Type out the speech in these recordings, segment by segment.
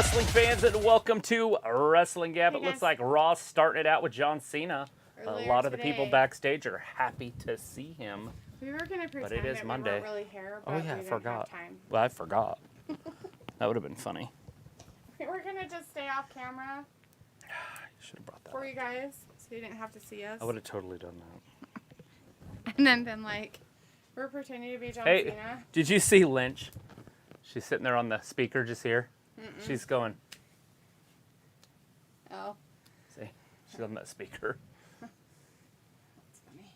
wrestling fans, and welcome to Wrestling Gab. It looks like Raw started out with John Cena. A lot of the people backstage are happy to see him. We were going to pretend but it is Monday. We weren't really here, but oh yeah, we I forgot. Didn't have time. Well, I forgot. That would have been funny. We were going to just stay off camera. You should have brought that for up. you guys, so you didn't have to see us. I would have totally done that. And then been like, we're pretending to be John Cena. Did you see Lynch? She's sitting there on the speaker just here. She's going. Oh. See? She's on that speaker. That's funny.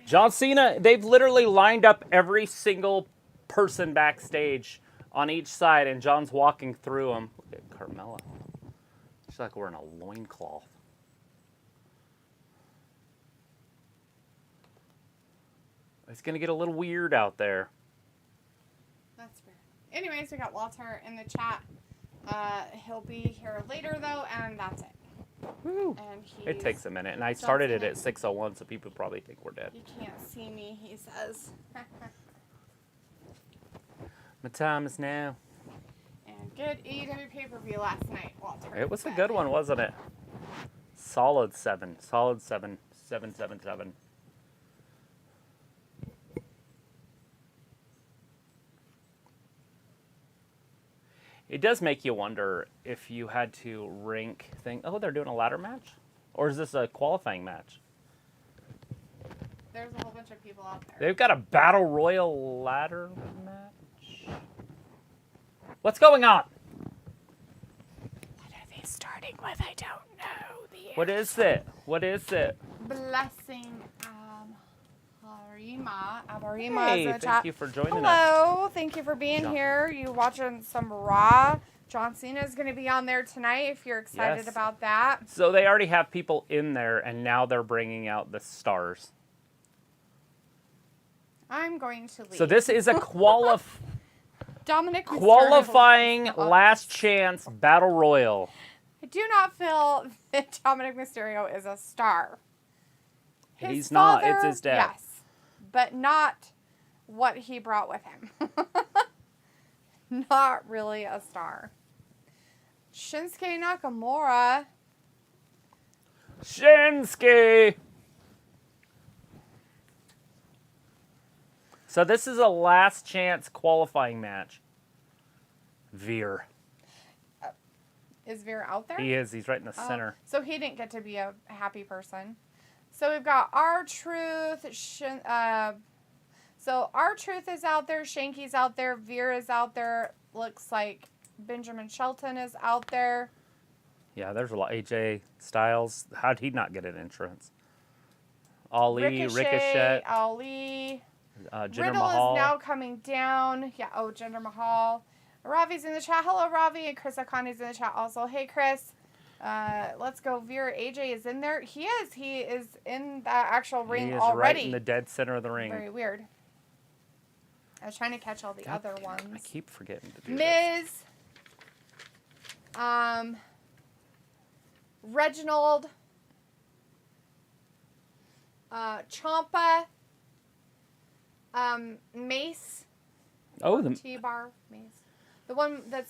John Cena, they've literally lined up every single person backstage on each side, and John's walking through them. Look at Carmella. She's like wearing a loincloth. It's going to get a little weird out there. That's fair. Anyways, we got Walter in the chat. He'll be here later, though, and that's it. Woo. And it takes a minute, and I started it at 6:01, so people probably think we're dead. You can't see me, he says. My time is now. And good AEW pay-per-view last night, Walter. It was a good one, wasn't it? Solid 7. Solid 7. 777. It does make you wonder if you had to rank things. Oh, they're doing a ladder match? Or is this a qualifying match? There's a whole bunch of people out there. They've got a Battle Royal ladder match? What's going on? What are they starting with? I don't know. What is it? What is it? Blessing Abarima Hey, is in the thank chat. you for joining us. Hello, thank you for being here. You watching some Raw? John Cena is going to be on there tonight if you're excited about that. So they already have people in there, and now they're bringing out the stars. I'm going to leave. So this is a Dominic qualifying last chance battle royal. I do not feel that Dominic Mysterio is a star. He's not. It's his dad. Yes, but not what he brought with him. Not really a star. Shinsuke Nakamura. Shinsuke! So this is a last chance qualifying match. Veer. Is Veer out there? He is. He's right in the center. So he didn't get to be a happy person. So we've got R-Truth. So R-Truth is out there. Shanky's out there. Veer is out there. Looks like Benjamin Shelton is out there. Yeah, there's a lot. AJ Styles. How'd he not get an entrance? Ali, Ricochet. Ali. Jinder Riddle Mahal. is now coming down. Yeah, Jinder Mahal. Ravi's in the chat. Hello, Ravi. And Chris Akani's in the chat also. Hey, Chris. Let's go. Veer. AJ is in there. He is. He is in the actual ring already. Right in the dead center of the ring. Very weird. I was trying to catch all the other ones. I keep forgetting to do Miz. Reginald. Ciampa. Mace. Oh, the T-Bar. Mace. The one that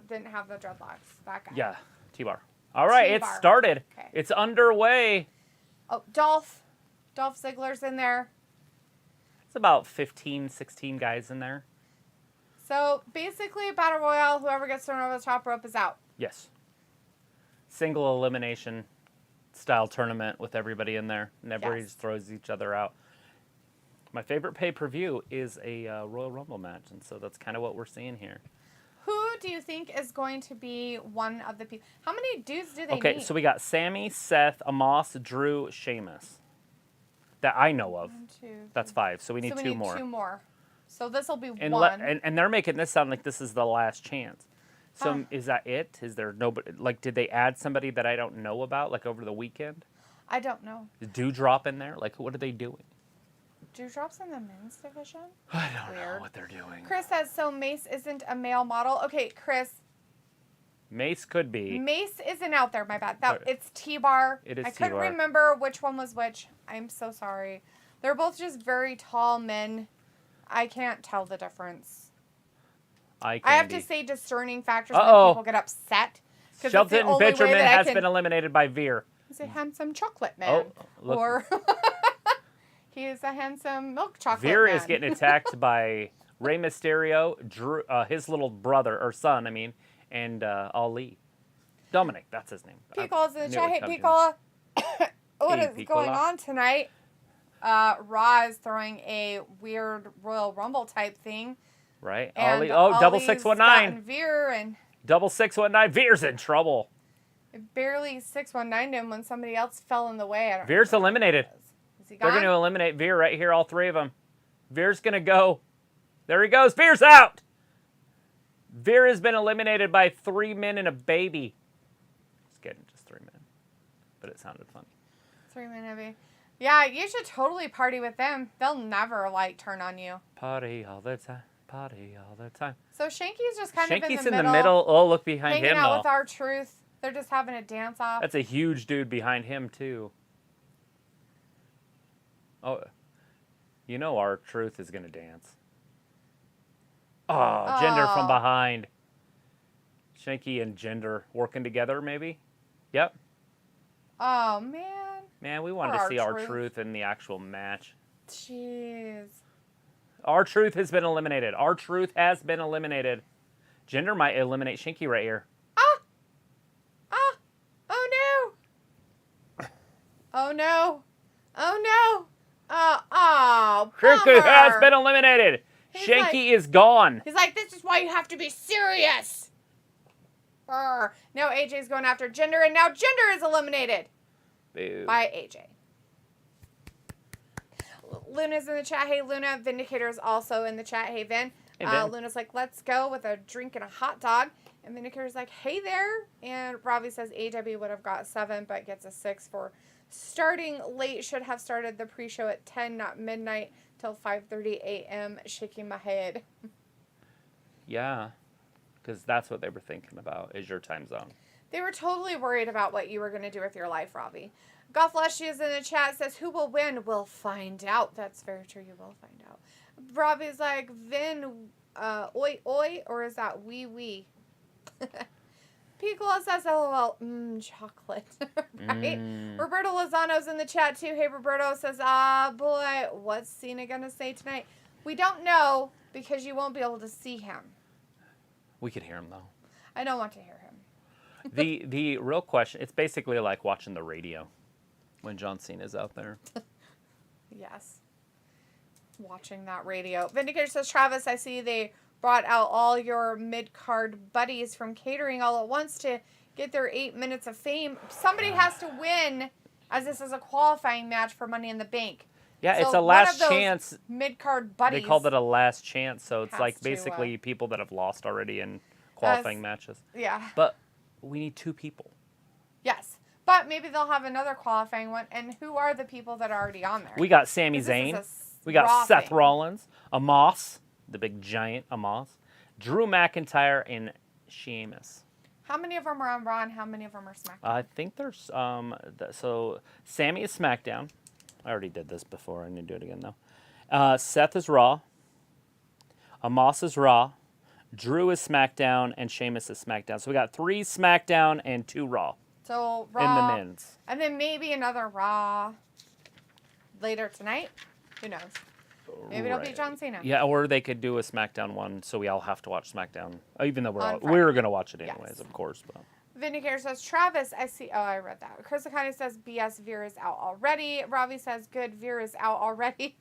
didn't have the dreadlocks. That guy. Yeah, T-Bar. All right, T-Bar. it started. Okay. It's underway. Oh, Dolph. Dolph Ziggler's in there. It's about 15, 16 guys in there. So basically, Battle Royale, whoever gets thrown over the top rope is out. Yes. Single elimination style tournament with everybody in there. And everybody just throws each other out. My favorite pay-per-view is a Royal Rumble match, and so that's kind of what we're seeing here. Who do you think is going to be one of the people? How many dudes do they need? Okay, so we got Sammy, Seth, Amos, Drew, Sheamus. That I know of. 1, 2, 3. That's 5, so we need two more. 2 more. So this will be and one. And they're making this sound like this is the last chance. So is that it? Is there nobody? Like, did they add somebody that I don't know about, like over the weekend? I don't know. Did Dewdrop in there? Like, what are they doing? Dewdrop's in the men's division? I don't know what they're doing. Chris says, so Mace isn't a male model. Okay, Chris. Mace could be. Mace isn't out there, my bad. It's T-Bar. It is I couldn't T-Bar. remember which one was which. I'm so sorry. They're both just very tall men. I can't tell the difference. eye I have candy. to say discerning factors when people get upset. 'Cause it's the Shelton only way Benjamin that I has can- been eliminated by Veer. He's a handsome chocolate man. Oh, look. Or he is a handsome milk chocolate Veer man. is getting attacked by Rey Mysterio, Drew, his little brother, or son, I mean, and Ali. Dominic, that's his name. Pickles in the knew chat. it Hey, would Pickle. What Hey, is Piccola. going on tonight? Raw is throwing a weird Royal Rumble type thing. Right? And Ali, double Ali's 619. gotten Veer and Double 619. Veer's in trouble. it barely 619'd him when somebody else fell in the way. I don't Veer's know who eliminated. it is he They're gone? going to eliminate Veer right here, all three of them. Veer's going to go. There he goes. Veer's out. Veer has been eliminated by 3 men and a baby. Just kidding, just 3 men. But it sounded funny. 3 minutes. Yeah, you should totally party with them. They'll never turn on you. Party all the time. Party all the time. So Shanky's just kind Shanky's of in the middle. Oh, look behind hanging him, out though. with R-Truth. They're just having a dance off. That's a huge dude behind him, too. Oh, you know R-Truth is going to dance. Oh, Gender from behind. Shanky and Gender working together, maybe? Yep. Oh, man. Man, we wanted to see R-Truth in the actual match. Jeez. R-Truth has been eliminated. R-Truth has been eliminated. Gender might eliminate Shanky right here. Ah! Ah! Oh, no! Oh, no! Oh, no! Oh, Shanky has been eliminated. He's Shanky is gone. He's like, this is why you have to be serious. Now AJ's going after Gender, and now Gender is eliminated Boo. by AJ. Luna's in the chat. Hey, Luna. Vindicator's also in the chat. Hey, Vin. Hey, Vin. Luna's like, let's go with a drink and a hot dog. And Vindicator's like, hey there. And Ravi says AW would have got 7, but gets a 6 for starting late. Should have started the pre-show at 10, not midnight, till 5:30 a.m. Shaking my head. Yeah, because that's what they were thinking about, is your time zone. They were totally worried about what you were going to do with your life, Ravi. Gothflesh is in the chat, says, who will win? We'll find out. That's very true. You will find out. Ravi's like, Vin, oi, oi, or is that wee wee? Piccolo says, LOL, chocolate, right? Roberto Lozano's in the chat, too. Hey, Roberto says, boy, what's Cena going to say tonight? We don't know, because you won't be able to see him. We could hear him, though. I don't want to hear him. The real question, it's basically like watching the radio when John Cena's out there. Yes. Watching that radio. Vindicator says, Travis, I see they brought out all your mid-card buddies from catering all at once to get their 8 minutes of fame. Somebody has to win, as this is a qualifying match for Money in the Bank. Yeah, So it's a one of last those chance. Mid-card buddies. They called it a last chance, so it's has like to, basically people that have lost already in qualifying matches. Yeah. But we need 2 people. Yes. But maybe they'll have another qualifying one. And who are the people that are already on there? We got Sami 'Cause this is Zayn. a We got Raw Seth thing. Rollins, Amos, the big giant Amos, Drew McIntyre, and Sheamus. How many of them are on Raw and how many of them are SmackDown? I think there's so Sammy is SmackDown. I already did this before. I need to do it again though. Seth is Raw. Amos is Raw. Drew is SmackDown, and Sheamus is SmackDown. So we got 3 SmackDown and 2 Raw. So Raw. In the men's. And then maybe another Raw later tonight. Who knows? Maybe it'll be John Cena. Yeah, or they could do a SmackDown one, so we all have to watch SmackDown. Even though On we're going to watch it Yes. anyways, of course. But. Vindicator says, Travis, I see. Oh, I read that. Chris Akane says, BS, Veer is out already. Ravi says, good, Veer is out already.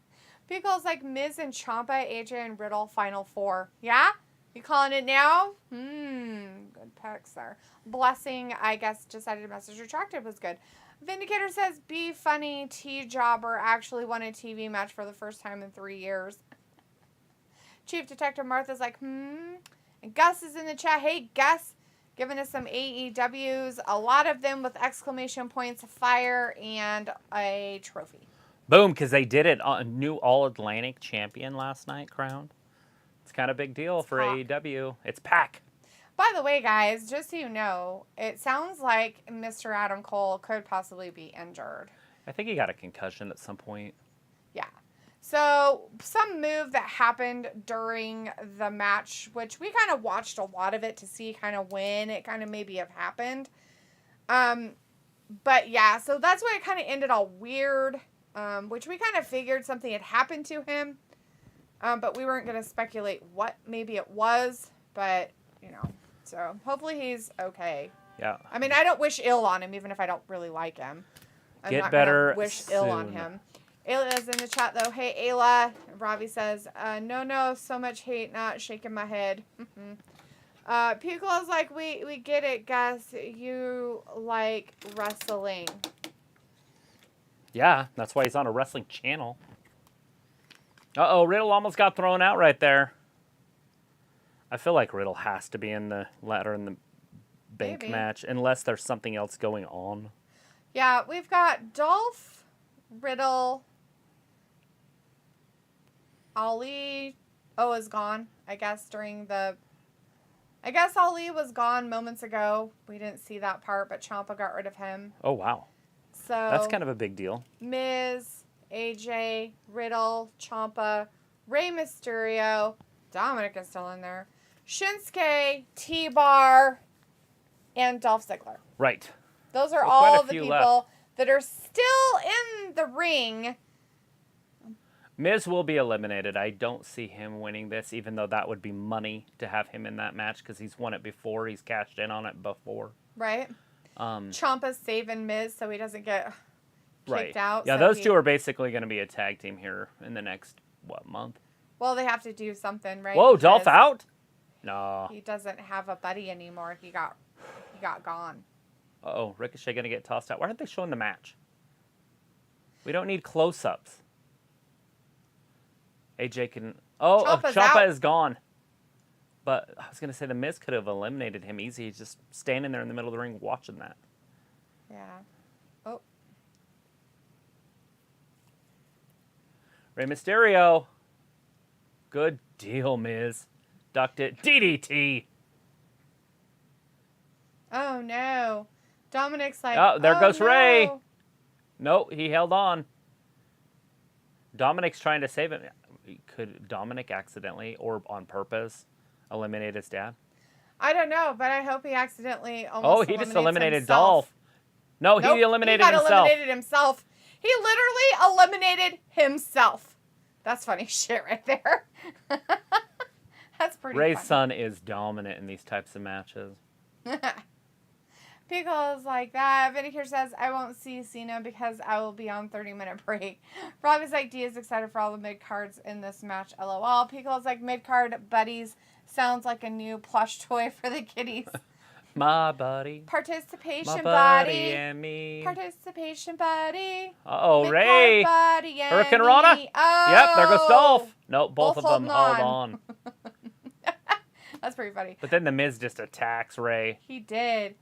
Pickle's like, Miz and Ciampa, AJ and Riddle, Final 4. Yeah? You calling it now? Good picks there. Blessing, I guess, decided message retracted was good. Vindicator says, be funny, T-Jobber actually won a TV match for the first time in 3 years. Chief Detective Martha's like, And Gus is in the chat. Hey, Gus, giving us some AEWs. A lot of them with exclamation points, fire, and a trophy. Boom, because they did it on new All-Atlantic champion last night, crowned. It's kind of a big deal for AEW. It's Pac. By the way, guys, just so you know, it sounds like Mr. Adam Cole could possibly be injured. I think he got a concussion at some point. Yeah. So, some move that happened during the match, which we kind of watched a lot of it to see kind of when it kind of maybe have happened. But yeah, so that's why it kind of ended all weird, which we kind of figured something had happened to him. But we weren't going to speculate what maybe it was, but, you know, so hopefully he's okay. Yeah. I mean, I don't wish ill on him, even if I don't really like him. I'm Get not better gonna wish ill on soon. him. Ayla's in the chat, though. Hey, Ayla. Ravi says, no, so much hate, not shaking my head. Piccolo's like, we get it, Gus. You like wrestling. Yeah, that's why he's on a wrestling channel. Uh-oh, Riddle almost got thrown out right there. I feel like Riddle has to be in the ladder in the bank Maybe. match, unless there's something else going on. Yeah, we've got Dolph, Riddle, Ali. Oh, is gone, I guess, during the... I guess Ali was gone moments ago. We didn't see that part, but Ciampa got rid of him. Oh, wow. So That's kind of a big deal. Miz, AJ, Riddle, Ciampa, Rey Mysterio, Dominic is still in there, Shinsuke, T-Bar, and Dolph Ziggler. Right. Those are Well, all quite a of the few people left. that are still in the ring. Miz will be eliminated. I don't see him winning this, even though that would be money to have him in that match because he's won it before. He's cashed in on it before. Right. Ciampa's saving Miz so he doesn't get kicked out. Yeah, so those two are basically going to be a tag team here in the next, month? Well, they have to do something, right? Whoa, Dolph Because out? No. He doesn't have a buddy anymore. He got gone. Uh-oh, Ricochet going to get tossed out. Why aren't they showing the match? We don't need close-ups. AJ can... Oh, Ciampa's Ciampa out. is gone. But I was going to say the Miz could have eliminated him easy. He's just standing there in the middle of the ring watching that. Yeah. Oh. Rey Mysterio. Good deal, Miz. Ducked it. DDT. Oh, no. Dominic's like, Oh, there goes no. Rey. No, he held on. Dominic's trying to save him. Could Dominic accidentally or on purpose eliminate his dad? I don't know, but I hope he accidentally almost He just eliminates eliminated himself. Dolph. No, Nope, he eliminated he got himself. eliminated himself. He literally eliminated himself. That's funny shit right there. That's pretty Ray's funny. son is dominant in these types of matches. Pickle's like that. Vinicure says, I won't see Cena because I will be on 30-minute break. Robbie's like, D is excited for all the mid-cards in this match. LOL. Pickle's like, mid-card buddies sounds like a new plush toy for the kiddies. My buddy. Participation My buddy. buddy and me. Participation buddy. Uh-oh, Mid-card Ray. buddy and Hurricane me. Rana. Oh. Yep, there goes Dolph. Nope, both of them holding held on. That's pretty funny. But then the Miz just attacks Ray. He did.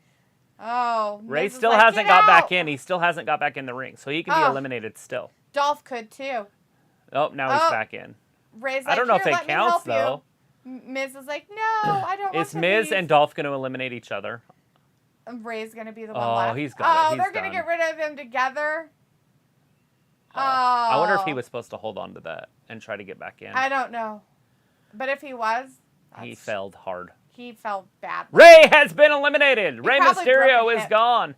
Oh. Ray Miz is still like, hasn't "Get got back out." in. He still hasn't got back in the ring, so he can be Oh. eliminated still. Dolph could too. Oh, now he's Oh. back in. Ray's I like, don't know if "Here, it let me counts, help you." though. Miz is like, no, I don't want Is to Miz leave. and Dolph going to eliminate each other? Ray's going to be the one Oh, left. he's got it. He's they're going to done. get rid of him together? I wonder if he Oh. was supposed to hold on to that and try to get back in. I don't know. But if he was, He failed hard. he felt bad. Ray has been eliminated. Ray probably broke Mysterio a is hip. gone.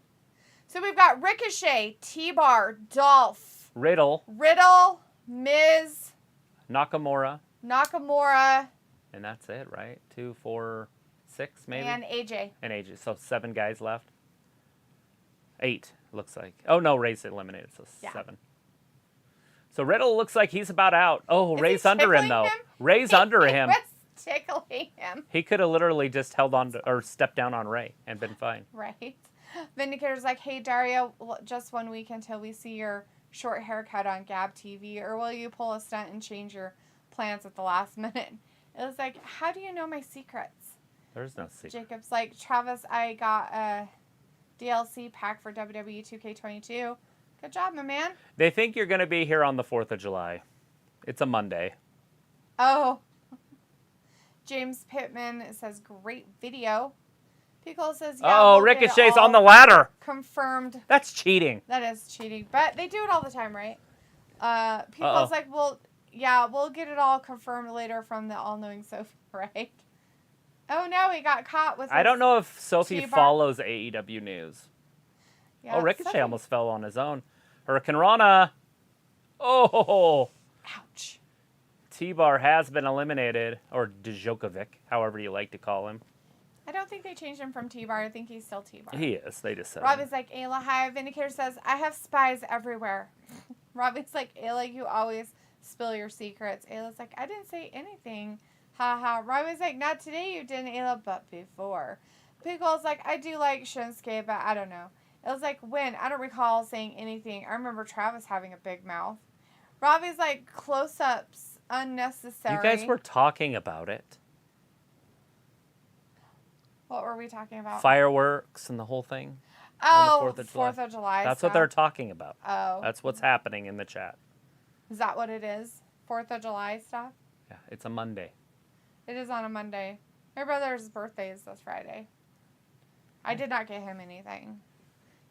So we've got Ricochet, T-Bar, Dolph, Riddle, Riddle, Miz, Nakamura, Nakamura, and that's it, right? 2, 4, 6, maybe? and AJ. And AJ. So 7 guys left. 8, looks like. Oh, no, Ray's eliminated, so Yeah. 7. So Riddle looks like he's about out. Oh, Is Ray's he under him, tickling though. him? Ray's under him. He was tickling him. He could have literally just held on to, or stepped down on Ray and been fine. Right. Vindicator's like, hey, Dario, just 1 week until we see your short haircut on Gab TV, or will you pull a stunt and change your plans at the last minute? It was like, how do you know my secrets? There's no secret. Jacob's like, Travis, I got a DLC pack for WWE 2K22. Good job, my man. They think you're going to be here on the 4th of July. It's a Monday. Oh. James Pittman says, great video. Pickle says, yeah. Oh, we'll get it Ricochet's all on the ladder. confirmed. That's cheating. That is cheating. But they do it all the time, right? Uh-oh. People's like, well, Yeah, we'll get it all confirmed later from the all-knowing Sophie, right? Oh no, he got caught with. I don't know if Sophie T-bar. follows AEW news. Yeah, Oh, Ricochet Sophie. almost fell on his own. Hurricane Rana. Oh, Ouch. T-Bar has been eliminated, or Djokovic, however you like to call him. I don't think they changed him from T-Bar. I think he's still T-Bar. He is. They just said. Robbie's like, Ayla, hi. Vindicator says, I have spies everywhere. Robbie's like, Ayla, you always spill your secrets. Ayla's like, I didn't say anything. Ha ha. Robbie's like, not today you didn't, Ayla, but before. Pickle's like, I do like Shinsuke, but I don't know. It was like, when? I don't recall saying anything. I remember Travis having a big mouth. Robbie's like, close-ups, unnecessary. You guys were talking about it. What were we talking about? Fireworks and the whole thing. Oh, on the 4th of July That's stuff. what they're talking about. Oh. That's what's happening in the chat. Is that what it is? 4th of July stuff? Yeah, it's a Monday. It is on a Monday. My brother's birthday is this Friday. I did not get him anything.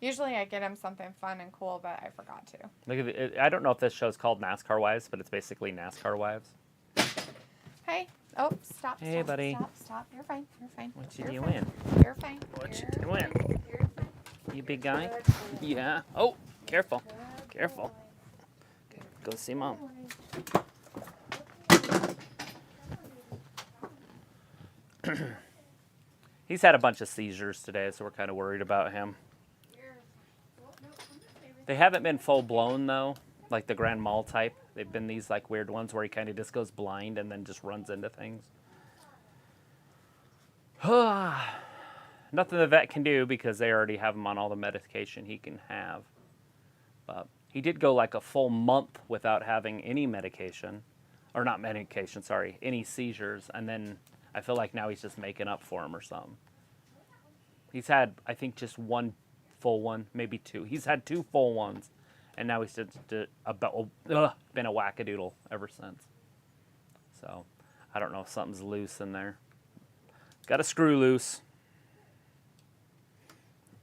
Usually I get him something fun and cool, but I forgot to. Look at it. I don't know if this show's called NASCAR Wives, but it's basically NASCAR Wives. Hey. Oh, stop. Hey, stop, buddy. Stop. You're fine. You're fine. What you You're doing? Fine. You're fine. What you You're doing? fine. You're fine. You big guy? Good boy. Yeah. Oh, careful. Good Careful. boy. Okay, go see Mom. He's had a bunch of seizures today, so we're kind of worried about him. They haven't been full-blown, though, like the Grand Mal type. They've been these like weird ones where he kind of just goes blind and then just runs into things. Nothing the vet can do because they already have him on all the medication he can have. But he did go like a full month without having any medication. Or not medication, sorry, any seizures. And then I feel like now he's just making up for him or something. He's had, I think, just one full one, maybe two. He's had 2 full ones. And now he's just been a wackadoodle ever since. So, I don't know if something's loose in there. Got a screw loose.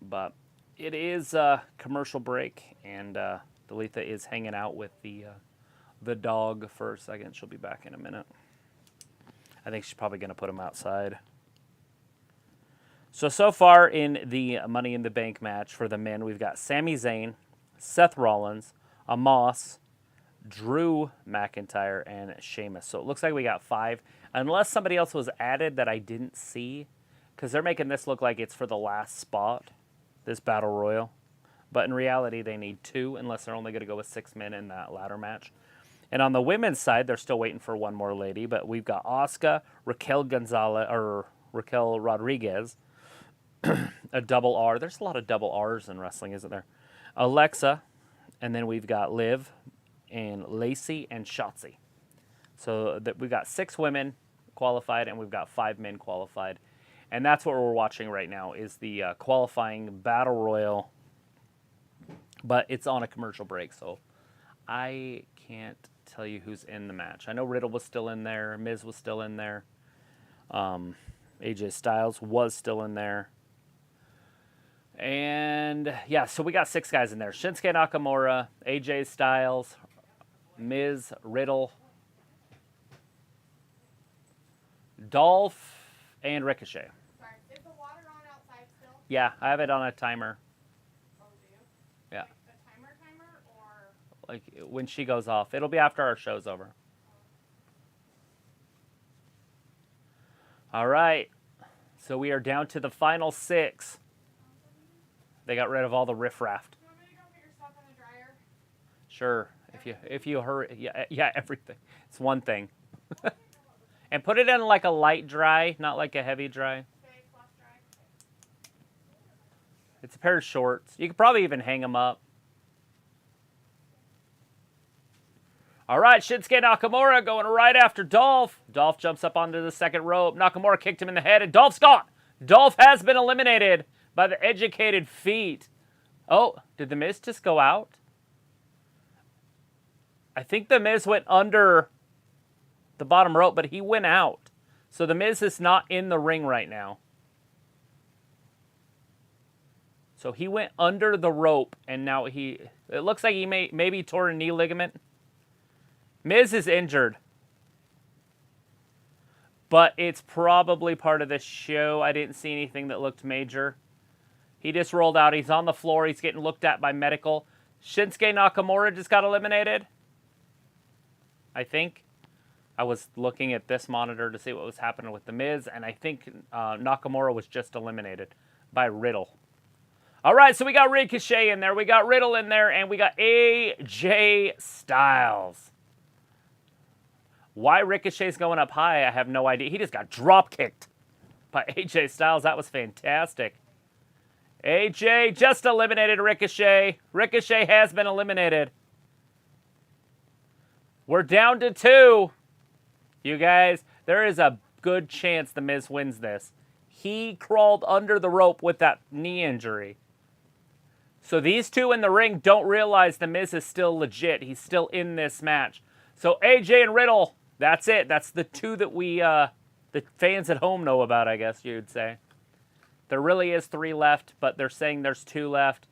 But it is a commercial break, and Dalitha is hanging out with the dog for a second. She'll be back in a minute. I think she's probably going to put him outside. So far in the Money in the Bank match for the men, we've got Sami Zayn, Seth Rollins, Amos, Drew McIntyre, and Sheamus. So it looks like we got 5, unless somebody else was added that I didn't see, because they're making this look like it's for the last spot, this Battle Royal. But in reality, they need 2, unless they're only going to go with 6 men in that ladder match. And on the women's side, they're still waiting for one more lady, but we've got Asuka, Raquel Rodriguez, a double R. There's a lot of double R's in wrestling, isn't there? Alexa, and then we've got Liv, and Lacey, and Shotzi. So we've got 6 women qualified, and we've got 5 men qualified. And that's what we're watching right now, is the qualifying Battle Royal. But it's on a commercial break, so I can't tell you who's in the match. I know Riddle was still in there. Miz was still in there. AJ Styles was still in there. And, yeah, so we got 6 guys in there. Shinsuke Nakamura, AJ Styles, Miz, Riddle, Dolph, and Ricochet. Sorry, is the water on outside still? Yeah, I have it on a timer. Oh, do you? Yeah. Like a timer or? Like when she goes off. It'll be after our show's over. All right. So we are down to the final 6. They got rid of all the riffraff. Do you want me to go put your stuff in the dryer? Sure. If you hurry, yeah, everything. It's one thing. And put it in like a light dry, not like a heavy dry. Okay, fluff dry. It's a pair of shorts. You could probably even hang them up. All right, Shinsuke Nakamura going right after Dolph. Dolph jumps up onto the second rope. Nakamura kicked him in the head, and Dolph's gone. Dolph has been eliminated by the educated feet. Oh, did The Miz just go out? I think The Miz went under the bottom rope, but he went out. So The Miz is not in the ring right now. So he went under the rope, and now it looks like he maybe tore a knee ligament. Miz is injured. But it's probably part of the show. I didn't see anything that looked major. He just rolled out. He's on the floor. He's getting looked at by medical. Shinsuke Nakamura just got eliminated. I think. I was looking at this monitor to see what was happening with The Miz, and I think Nakamura was just eliminated by Riddle. All right, so we got Ricochet in there. We got Riddle in there, and we got AJ Styles. Why Ricochet's going up high, I have no idea. He just got drop-kicked by AJ Styles. That was fantastic. AJ just eliminated Ricochet. Ricochet has been eliminated. We're down to 2. You guys, there is a good chance The Miz wins this. He crawled under the rope with that knee injury. So these 2 in the ring don't realize The Miz is still legit. He's still in this match. So AJ and Riddle, that's it. That's the 2 that the fans at home know about, I guess you'd say. There really is 3 left, but they're saying there's 2 left.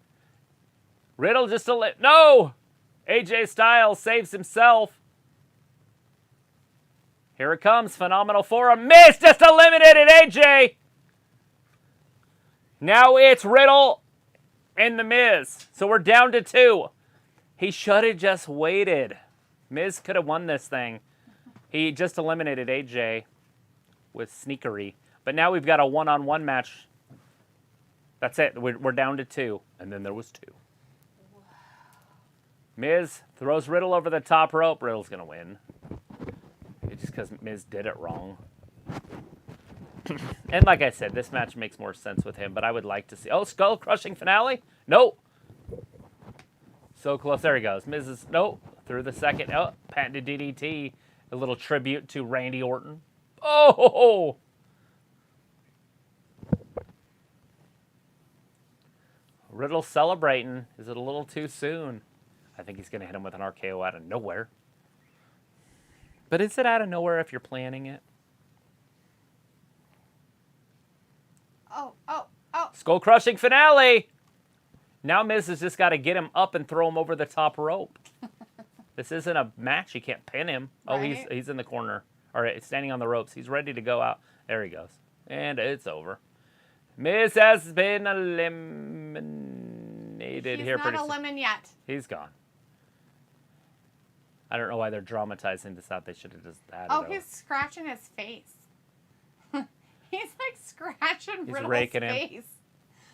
Riddle just no! AJ Styles saves himself. Here it comes. Phenomenal Forum. Miz just eliminated AJ. Now it's Riddle and The Miz. So we're down to 2. He should have just waited. Miz could have won this thing. He just eliminated AJ with sneakery. But now we've got a one-on-one match. That's it. We're down to 2. And then there was 2. Miz throws Riddle over the top rope. Riddle's going to win. It's just because Miz did it wrong. And like I said, this match makes more sense with him, but I would like to see... Oh, skull-crushing finale? Nope. So close. There he goes. Miz is... Nope. Through the second... Oh, patented DDT. A little tribute to Randy Orton. Oh! Riddle celebrating. Is it a little too soon? I think he's going to hit him with an RKO out of nowhere. But is it out of nowhere if you're planning it? Oh. Skull-crushing finale! Now Miz has just got to get him up and throw him over the top rope. This isn't a match. You can't pin him. Oh, right. he's in the corner. All right, standing on the ropes. He's ready to go out. There he goes. And it's over. Miz has been eliminated here pretty soon. He's not a lemon yet. He's gone. I don't know why they're dramatizing this out. They should have just added Oh, he's scratching his face. He's like scratching Riddle's raking face. him.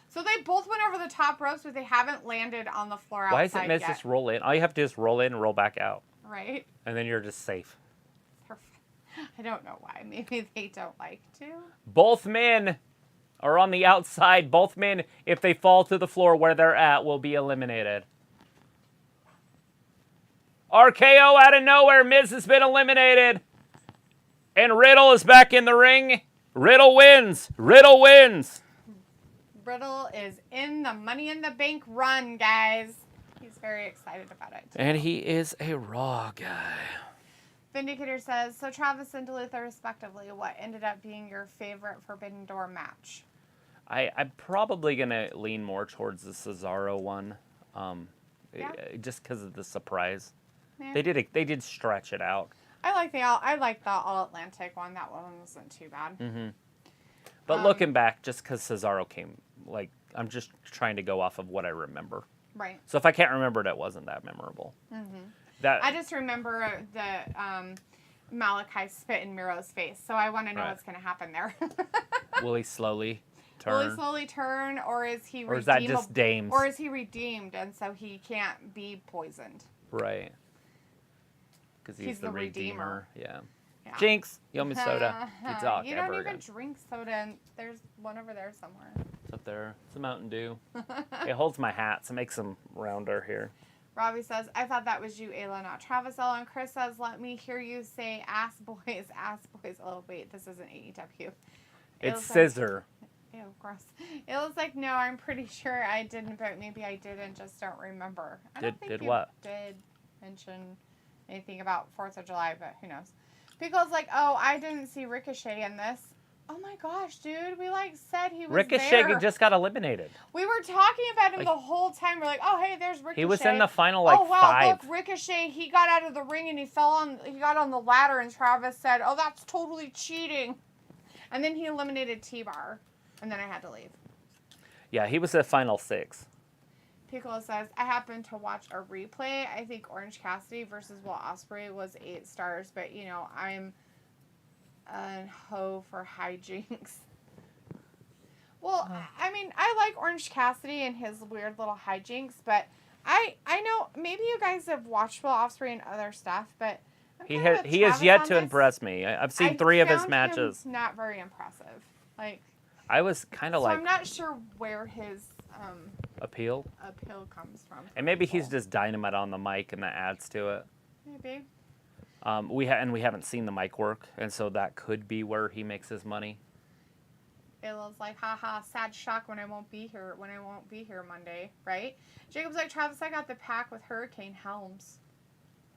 So they both went over the top ropes, but they haven't landed on the floor outside Why isn't Miz yet. just roll in? All you have to do is roll in and roll back out. Right? And then you're just safe. I don't know why. Maybe they don't like to. Both men are on the outside. Both men, if they fall to the floor where they're at, will be eliminated. RKO out of nowhere. Miz has been eliminated. And Riddle is back in the ring. Riddle wins. Riddle wins. Riddle is in the Money in the Bank run, guys. He's very excited about it. And he is a Raw guy. Vindicator says, so Travis and Duluth respectively, what ended up being your favorite Forbidden Door match? I'm probably going to lean more towards the Cesaro one. Just because of the surprise. Yeah. They did stretch it out. I like the All Atlantic one. That one wasn't too bad. Mm-hmm. But looking back, just because Cesaro came, I'm just trying to go off of what I remember. Right. So if I can't remember it, it wasn't that memorable. Mm-hmm. I just remember the Malachi spit in Miro's face, so I want to know what's going to happen there. Will he slowly turn? Will he slowly turn, or is he Or is that just Dames? Or is he redeemed, and so he can't be poisoned? Right. Because he's the Redeemer. Yeah. Jinx, you owe me soda. You talk you ever don't even again. drink soda, and there's one over there somewhere. It's up there. It's a Mountain Dew. It holds my hat, so it makes them rounder here. Robbie says, I thought that was you, Ayla, not Travis L. And Chris says, let me hear you say ass boys, ass boys. Oh, wait, this isn't AEW. It's scissor. Ew, gross. It was like, no, I'm pretty sure I didn't, but maybe I didn't, just don't remember. I don't think you did mention anything about 4th of July, but who knows. People's like, oh, I didn't see Ricochet in this. Oh my gosh, dude. We said he was Ricochet there. just got eliminated. We were talking about him the whole time. We're like, oh, hey, there's Ricochet. He was in the final, oh, wow, 5. Look, Ricochet, he got out of the ring and he got on the ladder and Travis said, oh, that's totally cheating. And then he eliminated T-Bar. And then I had to leave. Yeah, he was the final 6. Piccolo says, I happened to watch a replay. I think Orange Cassidy versus Will Ospreay was 8 stars. But, I'm a hoe for hijinks. Well, I mean, I like Orange Cassidy and his weird little hijinks, but I know maybe you guys have watched Will Ospreay and other stuff, but He has yet to impress me. I've seen 3 of his matches. Not very impressive. I was kind of so I'm not sure where his appeal comes from. And maybe he's just dynamite on the mic, and that adds to it. Maybe. We haven't seen the mic work, and so that could be where he makes his money. Ayla's like, haha, sad shock when I won't be here Monday, right? Jacob's like, Travis, I got the pack with Hurricane Helms.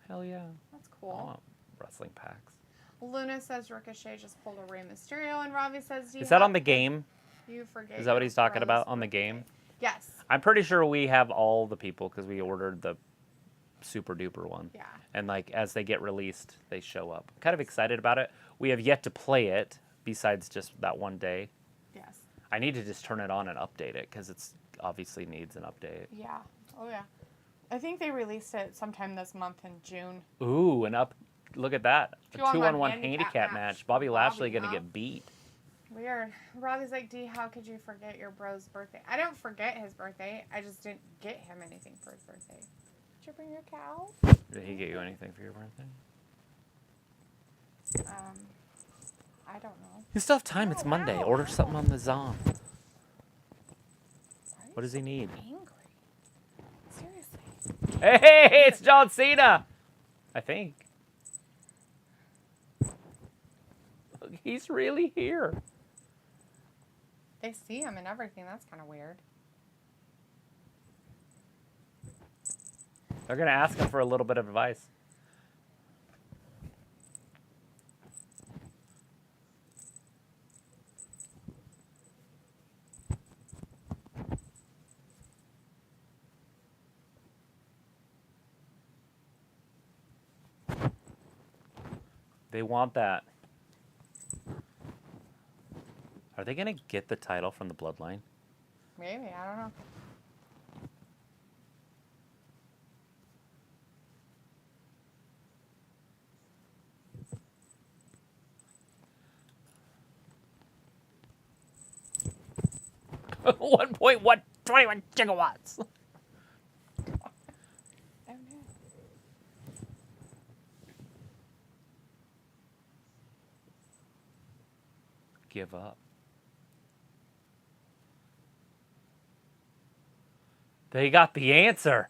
Hell yeah. That's cool. I want wrestling packs. Luna says Ricochet just pulled a Rey Mysterio, and Ravi says, is that on the game? You forget. Is that what he's talking about on the game? Yes. I'm pretty sure we have all the people because we ordered the super duper one. Yeah. And as they get released, they show up. I'm kind of excited about it. We have yet to play it besides just that one day. Yes. I need to just turn it on and update it because it's obviously needs an update. Yeah. Oh yeah. I think they released it sometime this month in June. Ooh, look at that. A 2-on-1 handicap match. Bobby Lashley going to get beat. Weird. Robbie's like, D, how could you forget your bro's birthday? I don't forget his birthday. I just didn't get him anything for his birthday. Did you bring your cow? Did he get you anything for your birthday? I don't know. You still have time. It's Monday. Order something on the Zom. What does he need? Angry. Seriously. Hey, it's John Cena. I think. Look, he's really here. They see him and everything. That's kind of weird. They're going to ask him for a little bit of advice. They want that. Are they going to get the title from the Bloodline? Maybe. I don't know. $1.121 gigawatts. Give up. They got the answer.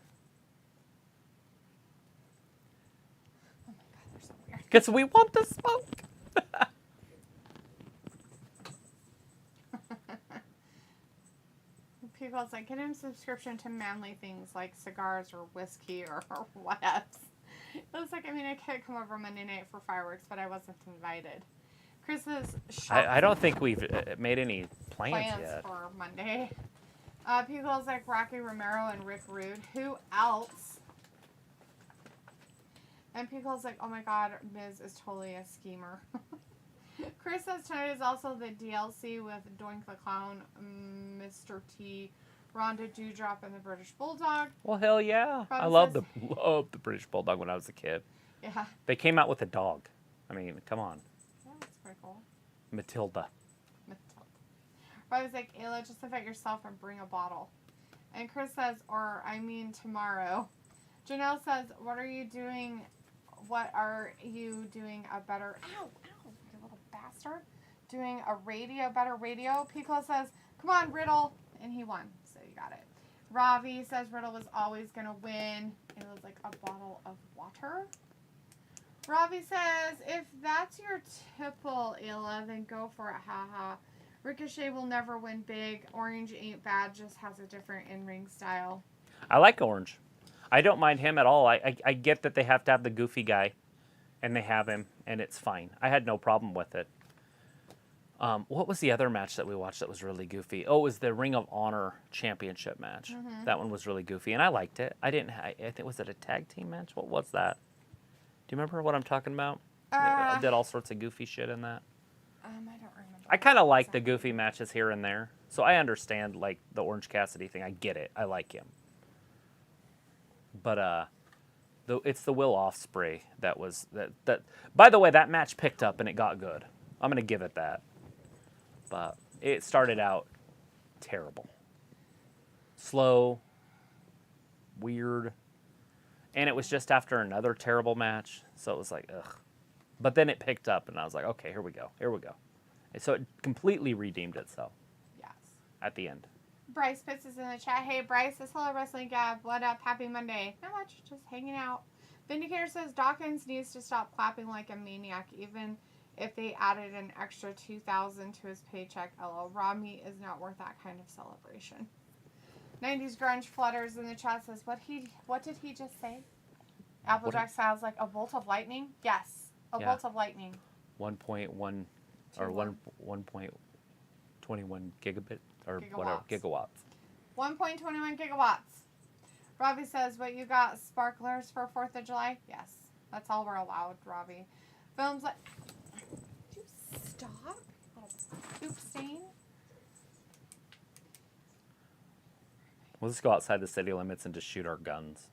Oh my God, they're so weird. Because we want the smoke. People's like, get him a subscription to manly things like cigars or whiskey or what else. It was like, I mean, I could come over Monday night for fireworks, but I wasn't invited. Chris's shop. I don't think we've made any plans yet. For Monday. People's like Rocky Romero and Rick Rude. Who else? And people's like, oh my God, Miz is totally a schemer. Chris says tonight is also the DLC with Doink the Clown, Mr. T, Ronda Dewdrop, and the British Bulldog. Well, hell yeah. I loved the British Bulldog when I was a kid. Yeah. They came out with a dog. I mean, come on. Yeah, that's pretty cool. Matilda. I was like, Ayla, just invite yourself and bring a bottle. And Chris says, tomorrow. Janelle says, what are you doing a better... Ow, you little bastard. Doing a better radio. Pico says, come on, Riddle. And he won, so you got it. Ravi says Riddle was always going to win. It was like a bottle of water. Ravi says, if that's your tipple, Ayla, then go for it, haha. Ricochet will never win big. Orange ain't bad, just has a different in-ring style. I like Orange. I don't mind him at all. I get that they have to have the goofy guy, and they have him, and it's fine. I had no problem with it. What was the other match that we watched that was really goofy? Oh, it was the Ring of Honor Championship match. That one was really goofy, and I liked it. I think, was it a tag team match? What was that? Do you remember what I'm talking about? They did all sorts of goofy shit in that. I don't remember. I kind of like the goofy matches here and there, so I understand like the Orange Cassidy thing. I get it. I like him, but it's the Will Ospreay that was that. By the way, that match picked up and it got good. I'm gonna give it that. But it started out terrible. Slow, weird, and it was just after another terrible match, so it was like, ugh. But then it picked up, and I was like, okay, here we go. And so it completely redeemed itself. Yes. At the end. Bryce puts us in the chat. Hey, Bryce, says hello, Wrestling Gab. What up? Happy Monday. Not much, just hanging out. Vindicator says Dawkins needs to stop clapping like a maniac, even if they added an extra $2,000 to his paycheck. LOL. Raw meat is not worth that kind of celebration. 90s grunge flutters in the chat says, what did he just say? Applejack sounds like a bolt of lightning? Yes, a bolt of lightning. 1.1 or 1.21 gigabit or whatever gigawatts. 1.21 gigawatts. Robbie says, what you got, sparklers for 4th of July? Yes, that's all we're allowed, Robbie. Films like... Stop. Poop stain. We'll just go outside the city limits and just shoot our guns.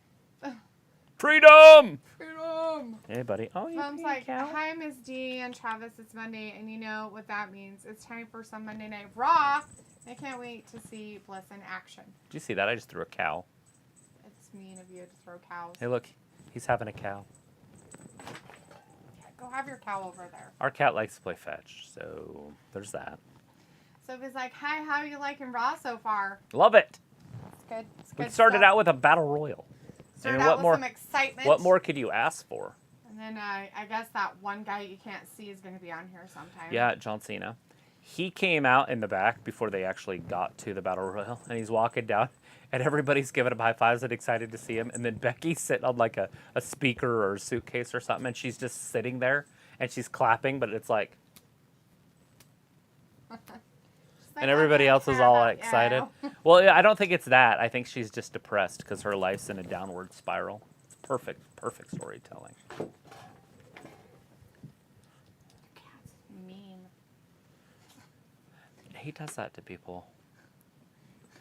Freedom! Freedom! Hey, buddy. Oh, you Mom's like, hi, Miss D and Travis. It's Monday, and you know what that means. It's time for some Monday Night Raw. I can't wait to see Bliss in action. Did you see that? I just threw a cow. It's mean of you to throw cows. Hey, look. He's having a cow. Go have your cow over there. Our cat likes to play fetch, so there's that. Sophie's like, hi, how are you liking Raw so far? Love it. It's good. It's good We started stuff. out with a battle royal. Started out with some excitement. What more could you ask for? And then I guess that one guy you can't see is going to be on here sometime. Yeah, John Cena. He came out in the back before they actually got to the battle royal, and he's walking down, and everybody's giving him high fives and excited to see him. And then Becky's sitting on like a speaker or a suitcase or something, and she's just sitting there, and she's clapping, but it's like... and everybody else is all excited. Well, I don't think it's that. I think she's just depressed because her life's in a downward spiral. It's perfect storytelling. Cat's mean. He does that to people.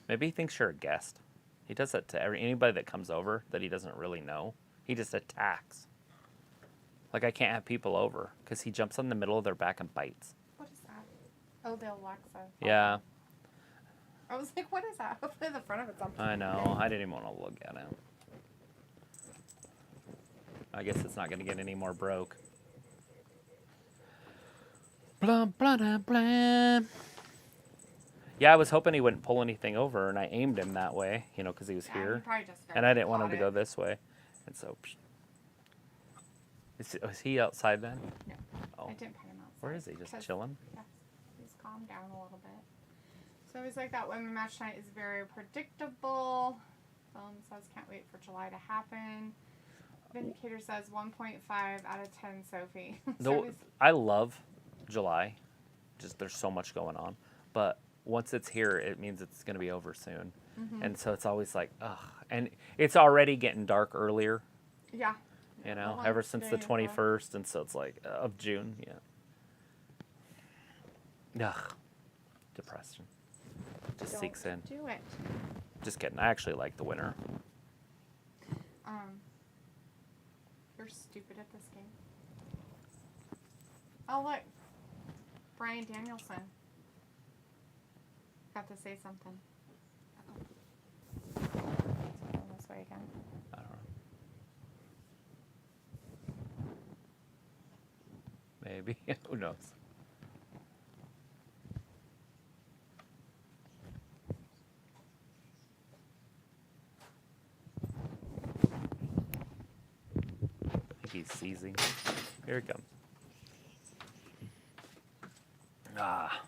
Maybe he thinks you're a guest. He does that to anybody that comes over that he doesn't really know. He just attacks. Like, I can't have people over because he jumps in the middle of their back and bites. What is that? Oh, the Alexa. Yeah. I was like, what is that? Hopefully the front of it's on. I know. I didn't even want to look at it. I guess it's not going to get any more broke. Blah, blah, blah, blah. Yeah, I was hoping he wouldn't pull anything over, and I aimed him that way, because he was here. He probably just and I didn't want him to go this way. And so... Is he outside then? No. Oh. I didn't put him outside. Where is he? Just chilling? Yes. He's calmed down a little bit. So he's like, that women match tonight is very predictable. Film says, can't wait for July to happen. Vindicator says 1.5 out of 10, Sophie. I love July. Just there's so much going on. But once it's here, it means it's going to be over soon. Mm-hmm. And so it's always like, ugh. And it's already getting dark earlier. Yeah. Ever since the 21st, and so it's like of June, yeah. Ugh, depression just seeks in. Do it. Just kidding. I actually like the winter. You're stupid at this game. Oh look, Bryan Danielson got to say something. Going this way again. I don't know. Maybe. Who knows? I think he's seizing. Here it comes. Ah.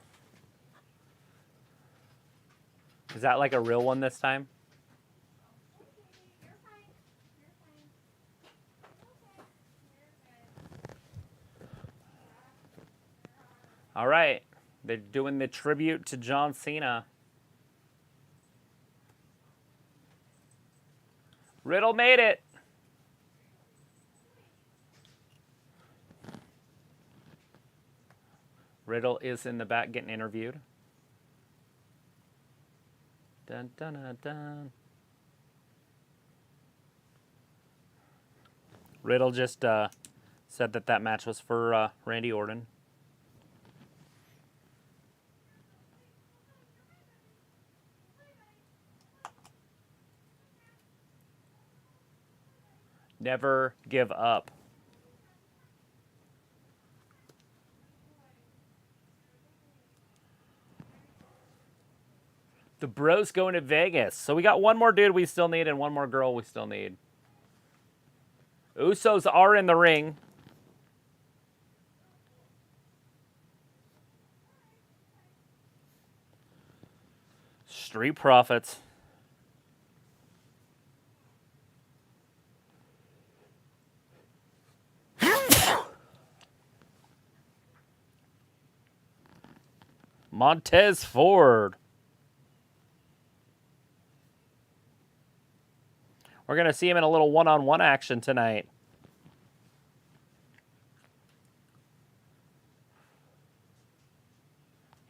Is that like a real one this time? All right. They're doing the tribute to John Cena. Riddle made it. Riddle is in the back getting interviewed. Dun, dun, dun, dun. Riddle just said that match was for Randy Orton. Never give up. The Bros going to Vegas. So we got one more dude we still need and one more girl we still need. Usos are in the ring. Street Profits. Montez Ford. We're going to see him in a little one-on-one action tonight.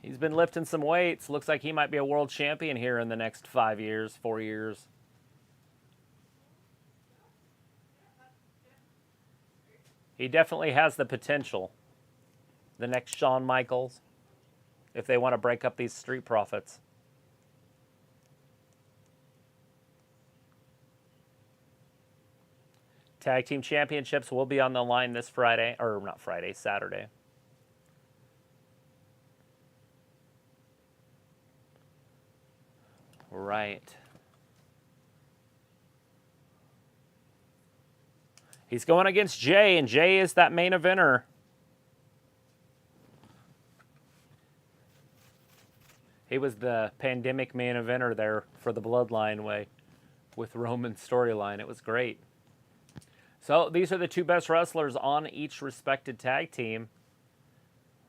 He's been lifting some weights. Looks like he might be a world champion here in the next 5 years, 4 years. He definitely has the potential. The next Shawn Michaels, if they want to break up these Street Profits. Tag Team Championships will be on the line this Friday, or not Friday, Saturday. Right. He's going against Jey, and Jey is that main eventer. He was the pandemic main eventer there for the Bloodline way with Roman's storyline. It was great. So these are the two best wrestlers on each respected tag team,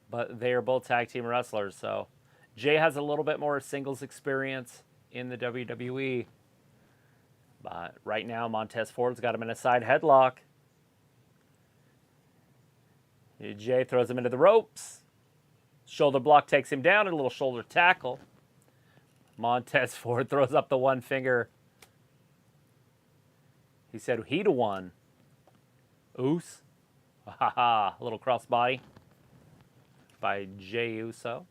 but they are both tag team wrestlers. So Jey has a little bit more singles experience in the WWE, but right now Montez Ford's got him in a side headlock. Jey throws him into the ropes. Shoulder block takes him down, and a little shoulder tackle. Montez Ford throws up the one finger. He said he'd have won. Oos. Ha ha. A little crossbody by Jey Uso.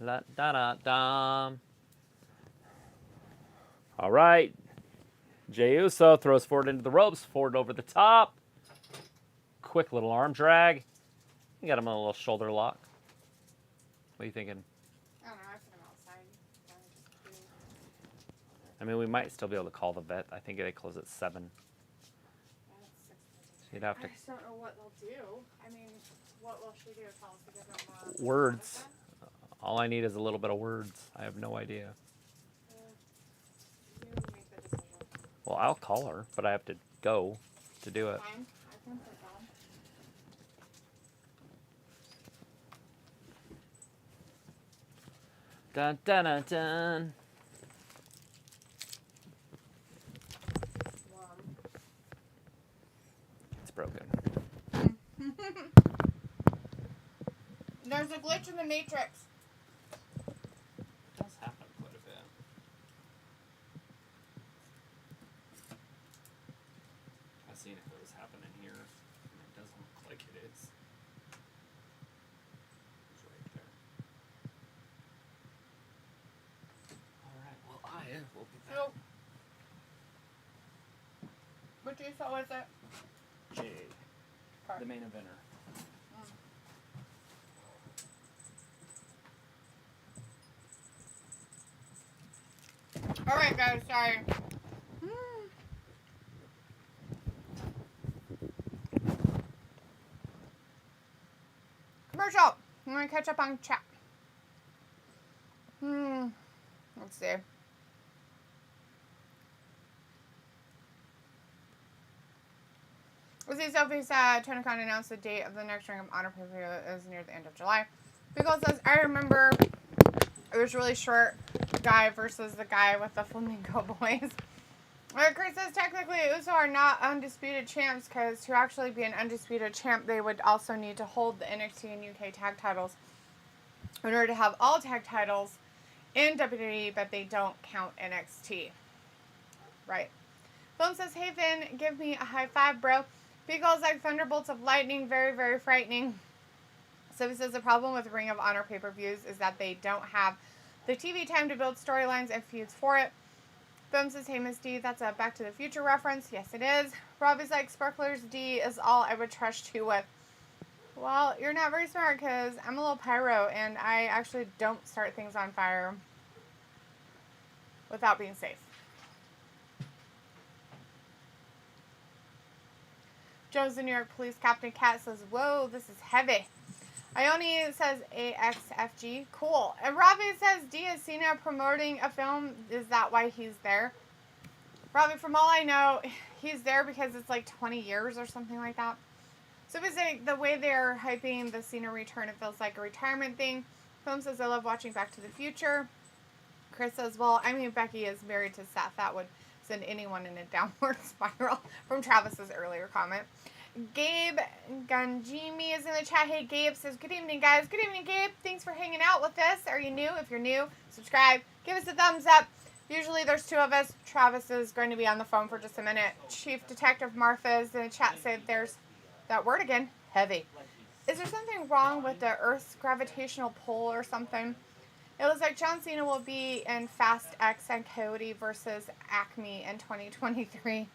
La da da da. All right. Jey Uso throws Ford into the ropes. Ford over the top. Quick little arm drag. You got him on a little shoulder lock. What are you thinking? I don't know. I put him outside. I mean, we might still be able to call the vet. I think they close at 7. You'd have to. I just don't know what they'll do. I mean, what will she do? Tell us to give them Words. All I need is a little bit of words. I have no idea. You make the decision. Well, I'll call her, but I have to go to do it. Fine. I can put down. Dun dun dun dun. It's broken. There's a glitch in the Matrix. It does happen quite a bit. I've seen if it was happening here. It doesn't look like it is. It's right there. Alright, well I will be back. So, what you saw was it? Jey, the main eventer. Alright guys, sorry. Commercial! I'm gonna catch up on chat. Let's see. We'll see Sophie said Tony Khan announced the date of the next Ring of Honor pay-per-view is near the end of July. Beagle says, I remember it was really short guy versus the guy with the flamingo boys. Chris says, technically, Uso are not undisputed champs because to actually be an undisputed champ, they would also need to hold the NXT and UK tag titles in order to have all tag titles in WWE, but they don't count NXT. Right. Phone says, hey Finn, give me a high five, bro. Beagle's like thunderbolts of lightning, very, very frightening. So he says the problem with Ring of Honor pay-per-views is that they don't have the TV time to build storylines and feuds for it. Boom says, hey Miss D, that's a Back to the Future reference. Yes, it is. Robbie's like, Sparkler's D is all I would trust you with. Well, you're not very smart because I'm a little pyro and I actually don't start things on fire without being safe. Joe's the New York Police Captain Cat says, whoa, this is heavy. Ione says AXFG, cool. And Robbie says, D, is Cena promoting a film? Is that why he's there? Robbie, from all I know, he's there because it's like 20 years or something like that. So it's like the way they're hyping the Cena return, it feels like a retirement thing. Film says, I love watching Back to the Future. Chris says, well, I mean, Becky is married to Seth. That would send anyone in a downward spiral from Travis's earlier comment. Gabe Ganjimi is in the chat. Hey, Gabe says, good evening, guys. Good evening, Gabe. Thanks for hanging out with us. Are you new? If you're new, subscribe. Give us a thumbs up. Usually there's two of us. Travis is going to be on the phone for just a minute. Chief Detective Martha is in the chat. Said there's that word again. Heavy. Is there something wrong with the Earth's gravitational pull or something? It looks like John Cena will be in Fast X and Coyote versus Acme in 2023.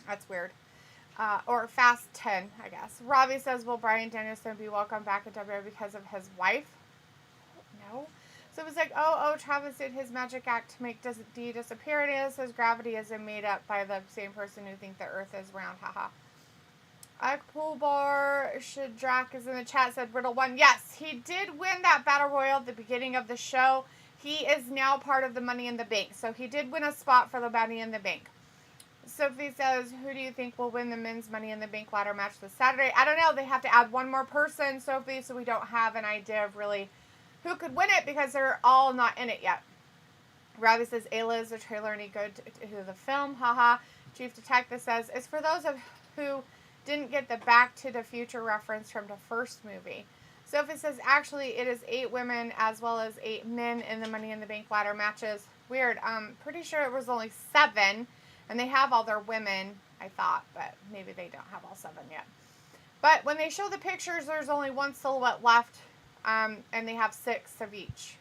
That's weird. Or Fast 10, I guess. Robbie says, will Bryan Danielson be welcome back at WWE because of his wife? No. So it was like, Travis did his magic act to make D disappear. And it says gravity isn't made up by the same person who thinks the Earth is round. Haha. Pool Bar Shadrack is in the chat, said Riddle won. Yes, he did win that Battle Royal at the beginning of the show. He is now part of the Money in the Bank. So he did win a spot for the Money in the Bank. Sophie says, who do you think will win the men's Money in the Bank ladder match this Saturday? I don't know. They have to add one more person, Sophie, so we don't have an idea of really who could win it because they're all not in it yet. Robbie says, Ayla, is the trailer any good to the film? Haha. Chief Detective says, it's for those of who didn't get the Back to the Future reference from the first movie. Sophie says, actually, it is 8 women as well as 8 men in the Money in the Bank ladder matches. Weird. I'm pretty sure it was only 7, and they have all their women, I thought, but maybe they don't have all 7 yet. But when they show the pictures, there's only 1 silhouette left, and they have 6 of each.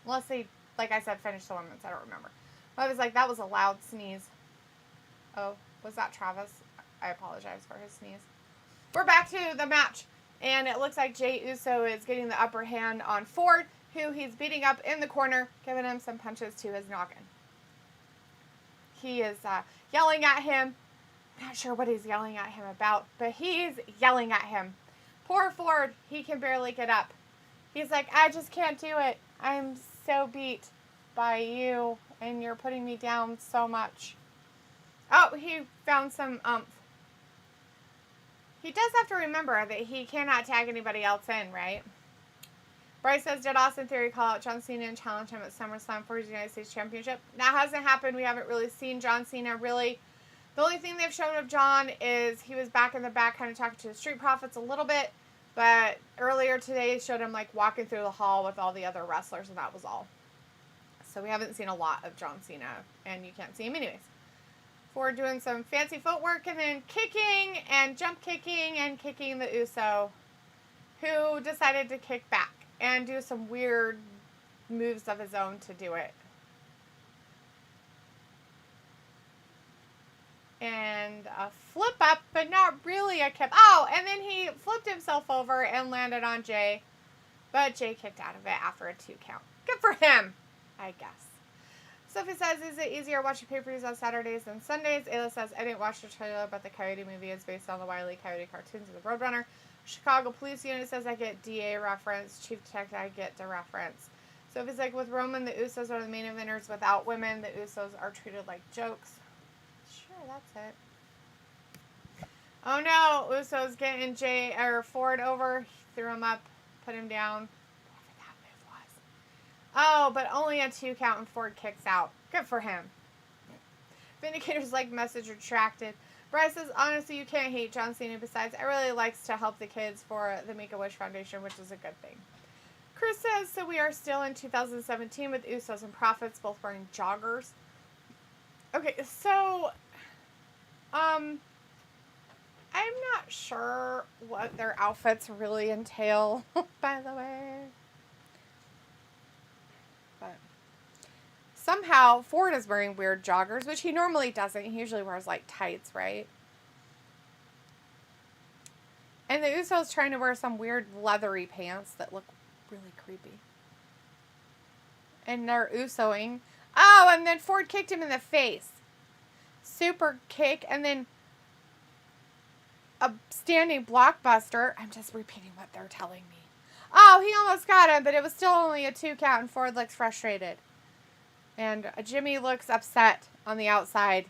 Unless they, like I said, finish the women's. I don't remember. But I was like, that was a loud sneeze. Oh, was that Travis? I apologize for his sneeze. We're back to the match. And it looks like Jey Uso is getting the upper hand on Ford, who he's beating up in the corner, giving him some punches to his noggin. He is yelling at him. Not sure what he's yelling at him about, but he's yelling at him. Poor Ford, he can barely get up. He's like, I just can't do it. I'm so beat by you, and you're putting me down so much. Oh, he found some oomph. He does have to remember that he cannot tag anybody else in, right? Bryce says, did Austin Theory call out John Cena and challenge him at SummerSlam for his United States Championship? That hasn't happened. We haven't really seen John Cena really. The only thing they've shown of John is he was back in the back kind of talking to the Street Profits a little bit. But earlier today, they showed him like walking through the hall with all the other wrestlers, and that was all. So we haven't seen a lot of John Cena, and you can't see him anyways. Ford doing some fancy footwork and then kicking and jump kicking and kicking the Uso, who decided to kick back and do some weird moves of his own to do it. And a flip up, but not really a kick. Oh, and then he flipped himself over and landed on Jey. But Jey kicked out of it after a 2 count. Good for him, I guess. Sophie says, is it easier watching pay-per-views on Saturdays than Sundays? Ayla says, I didn't watch the trailer, but the Coyote movie is based on the Wile E. Coyote cartoons of the Roadrunner. Chicago Police Unit says, I get DA reference. Chief Detective, I get the reference. Sophie's like, with Roman, the Usos are the main eventers. Without women, the Usos are treated like jokes. Sure, that's it. Oh no, Uso's getting Jey or Ford over. He threw him up, put him down. Whatever that move was. Oh, but only a 2 count and Ford kicks out. Good for him. Vindicator's like message retracted. Bryce says, honestly, you can't hate John Cena. Besides, I really likes to help the kids for the Make-A-Wish Foundation, which is a good thing. Chris says, so we are still in 2017 with Usos and Profits both wearing joggers. Okay, so, I'm not sure what their outfits really entail, by the way. But somehow, Ford is wearing weird joggers, which he normally doesn't. He usually wears, like, tights, right? And the Usos trying to wear some weird leathery pants that look really creepy. And they're Usoing. Oh, and then Ford kicked him in the face. Super kick, and then a standing blockbuster. I'm just repeating what they're telling me. Oh, he almost got him, but it was still only a 2 count, and Ford looks frustrated. And Jimmy looks upset on the outside.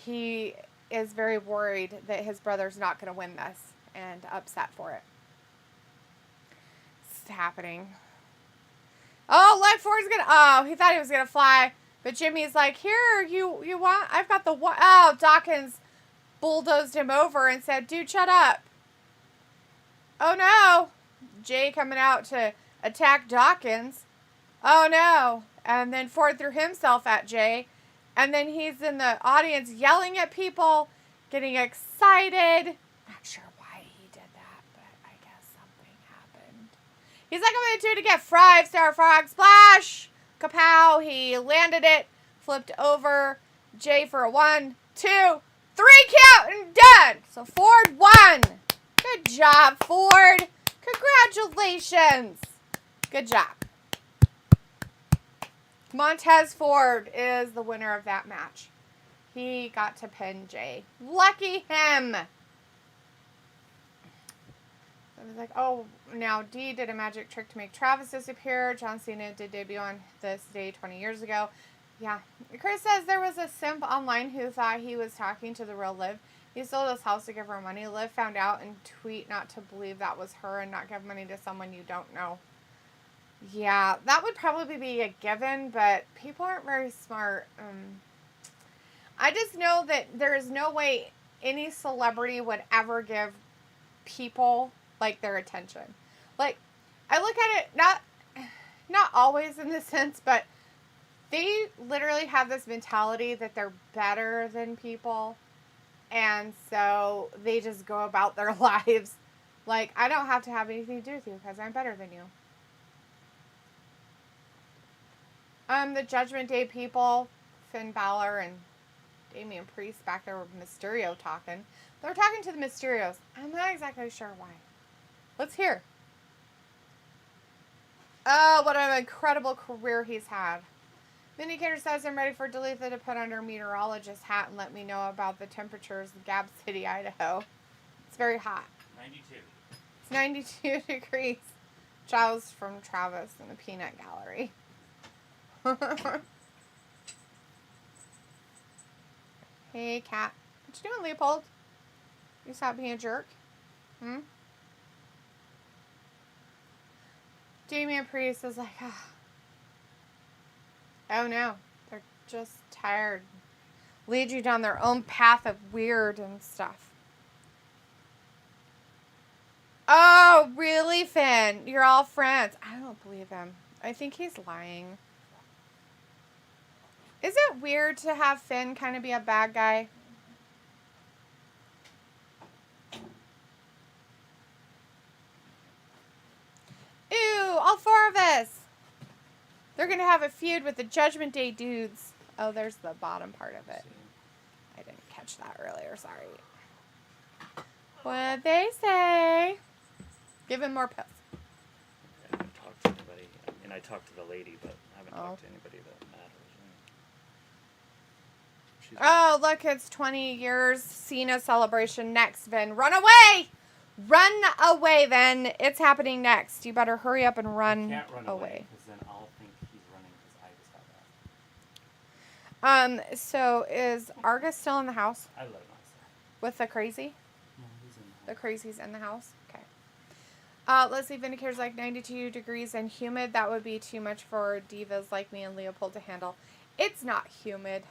He is very worried that his brother's not going to win this, and upset for it. It's happening. Oh, look, Ford's going to... Oh, he thought he was going to fly. But Jimmy's like, here, you want... I've got the... Oh, Dawkins bulldozed him over and said, dude, shut up. Oh, no. Jey coming out to attack Dawkins. Oh, no. And then Ford threw himself at Jey. And then he's in the audience yelling at people, getting excited. Not sure why he did that, but I guess something happened. He's like, I'm going to do it again. 5-star frog splash. Kapow. He landed it. Flipped over Jey for a 1, 2, 3 count and done. So Ford won. Good job, Ford. Congratulations. Good job. Montez Ford is the winner of that match. He got to pin Jey. Lucky him. I was like, oh, now Dee did a magic trick to make Travis disappear. John Cena did debut on this day 20 years ago. Yeah. Chris says there was a simp online who thought he was talking to the real Liv. He sold his house to give her money. Liv found out and tweet not to believe that was her and not give money to someone you don't know. Yeah, that would probably be a given, but people aren't very smart. I just know that there is no way any celebrity would ever give people, like, their attention. Like, I look at it, not always in this sense, but they literally have this mentality that they're better than people, and so they just go about their lives. Like, I don't have to have anything to do with you because I'm better than you. The Judgment Day people, Finn Balor and Damian Priest back there with Mysterio talking. They're talking to the Mysterios. I'm not exactly sure why. Let's hear. Oh, what an incredible career he's had. Vindicator says, I'm ready for Dalitha to put on her meteorologist hat and let me know about the temperatures in Gab City, Idaho. It's very hot. 92. It's 92 degrees. Giles from Travis in the Peanut Gallery. Hey, cat. What you doing, Leopold? You stop being a jerk? Damian Priest is like, oh no. They're just tired. Lead you down their own path of weird and stuff. Oh, really, Finn? You're all friends. I don't believe him. I think he's lying. Is it weird to have Finn kind of be a bad guy? Ew, all 4 of us. They're going to have a feud with the Judgment Day dudes. Oh, there's the bottom part of it. I didn't catch that earlier, sorry. What'd they say? Give him more pills. I haven't talked to anybody. I mean, I talked to the lady, but I haven't talked to anybody that matters. Oh, look, it's 20 years Cena celebration next, Vin. Run away! Run away, Vin. It's happening next. You better hurry up and run, can't run away. Because then I'll think he's running because I just got that. So is Argus still in the house? I let him outside. With the crazy? No, The crazies in the house. Okay. Let's see. Vindicator's like 92 degrees and humid. That would be too much for divas like me and Leopold to handle. It's not humid.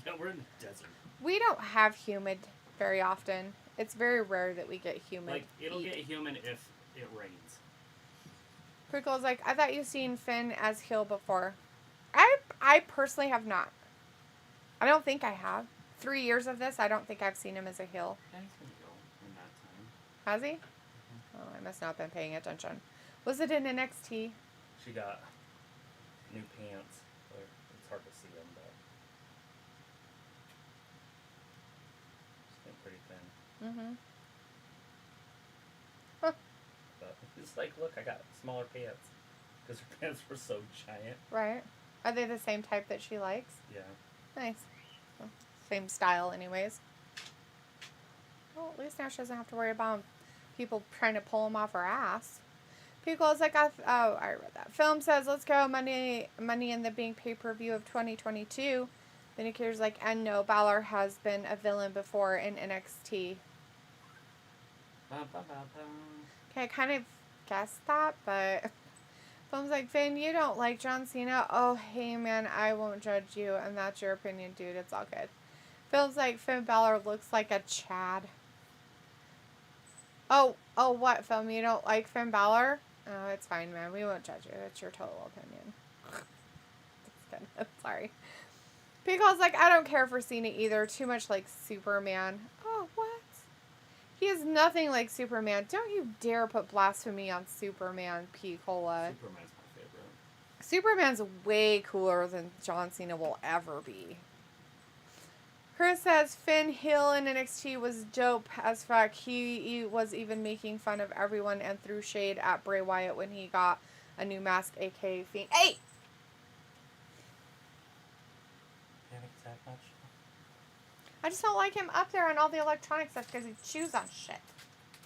Yeah, we're in the desert. We don't have humid very often. It's very rare that we get humid. Like, it'll get humid if it rains. Prickle's like, I thought you've seen Finn as heel before. I personally have not. I don't think I have. 3 years of this, I don't think I've seen him as a heel. Yeah, he's been heel in that time. Has he? Mm-hmm. Oh, I must not have been paying attention. Was it in NXT? She got new pants. It's hard to see them, but she's been pretty thin. Mm-hmm. Huh. But it's like, look, I got smaller pants. Because her pants were so giant. Right. Are they the same type that she likes? Yeah. Nice. Well, same style anyways. Well, at least now she doesn't have to worry about people trying to pull them off her ass. People is like, I read that. Film says, let's go Money in the Bank pay-per-view of 2022. Vindicator's like, and no, Balor has been a villain before in NXT. Okay, I kind of guessed that, but Film's like, Finn, you don't like John Cena? Oh, hey, man, I won't judge you, and that's your opinion, dude. It's all good. Film's like, Finn Balor looks like a Chad. Oh, what, Film? You don't like Finn Balor? Oh, it's fine, man. We won't judge you. It's your total opinion. That's good. Sorry. Pico's like, I don't care for Cena either. Too much like Superman. Oh, what? He is nothing like Superman. Don't you dare put blasphemy on Superman, P-Cola. Superman's my favorite. Superman's way cooler than John Cena will ever be. Chris says Finn Hill in NXT was dope as fuck. He was even making fun of everyone and threw shade at Bray Wyatt when he got a new mask, aka Fiend. Hey! Panic attack much? I just don't like him up there on all the electronic stuff because he chews on shit.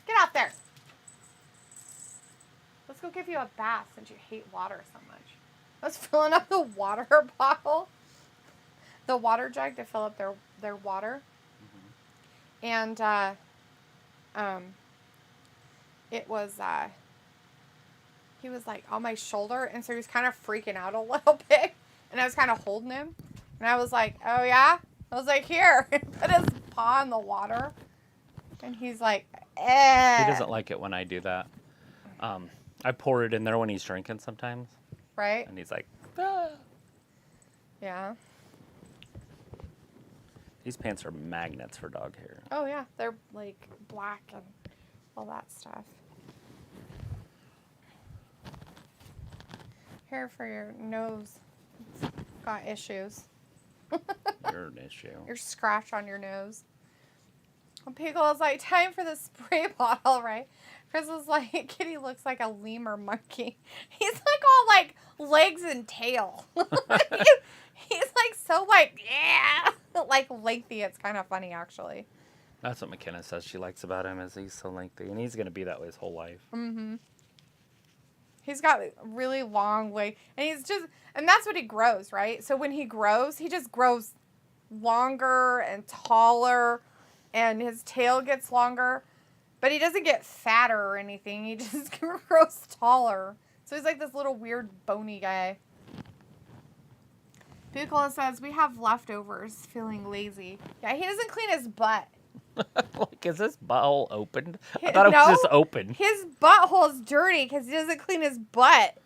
Get out there. Let's go give you a bath since you hate water so much. I was filling up the water bottle. The water jug to fill up their water. Mm-hmm. And it was he was like on my shoulder, and so he was kind of freaking out a little bit, and I was kind of holding him, and I was like, oh yeah? I was like, here. Put his paw in the water, and he's like, eh. He doesn't like it when I do that. I pour it in there when he's drinking sometimes. Right? And he's like, ah. Yeah. These pants are magnets for dog hair. Oh, yeah. They're, like, black and all that stuff. Hair for your nose. It's got issues. You're an issue. Your scratch on your nose. Well, Pickle is like, time for the spray bottle, right? Chris was like, Kitty looks like a lemur monkey. He's like all like legs and tail. He's like so like, yeah, like lengthy. It's kind of funny, actually. That's what McKenna says she likes about him, is he's so lengthy. And he's going to be that way his whole life. Mm-hmm. He's got really long legs. And that's what he grows, right? So when he grows, he just grows longer and taller. And his tail gets longer. But he doesn't get fatter or anything. He just grows taller. So he's like this little weird bony guy. Bucola says, we have leftovers, feeling lazy. Yeah, he doesn't clean his butt. Like, is this butthole opened? I thought it was just open. His butthole is dirty because he doesn't clean his butt.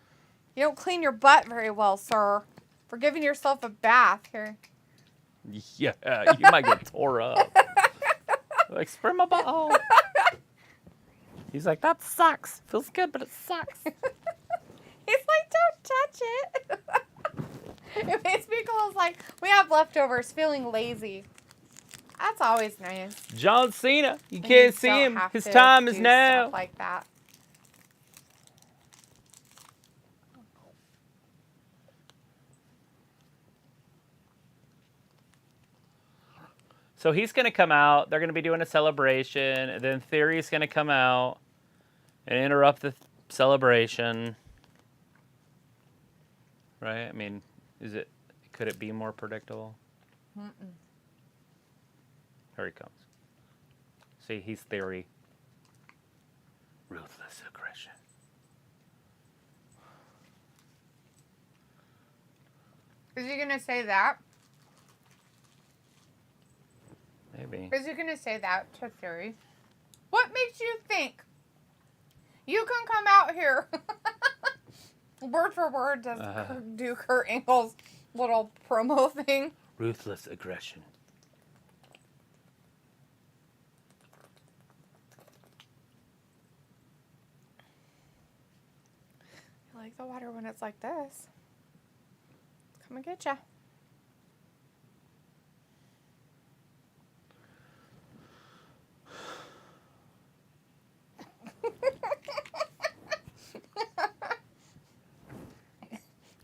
You don't clean your butt very well, sir. For giving yourself a bath here. Yeah, you might get tore up. Like, spray my butthole. He's like, that sucks. Feels good, but it sucks. He's like, don't touch it. It makes me go like, we have leftovers, feeling lazy. That's always nice. John Cena, you can't see him. His time is now. Stuff like that. So he's going to come out. They're going to be doing a celebration. And then Theory's going to come out and interrupt the celebration. Right? I mean, could it be more predictable? Mm-mm. Here he comes. See, he's Theory. Ruthless aggression. Is he gonna say that? Maybe. Is he gonna say that to Theory? What makes you think you can come out here word for word to do Kurt Angle's little promo thing? Ruthless aggression. I like the water when it's like this. Come and get ya.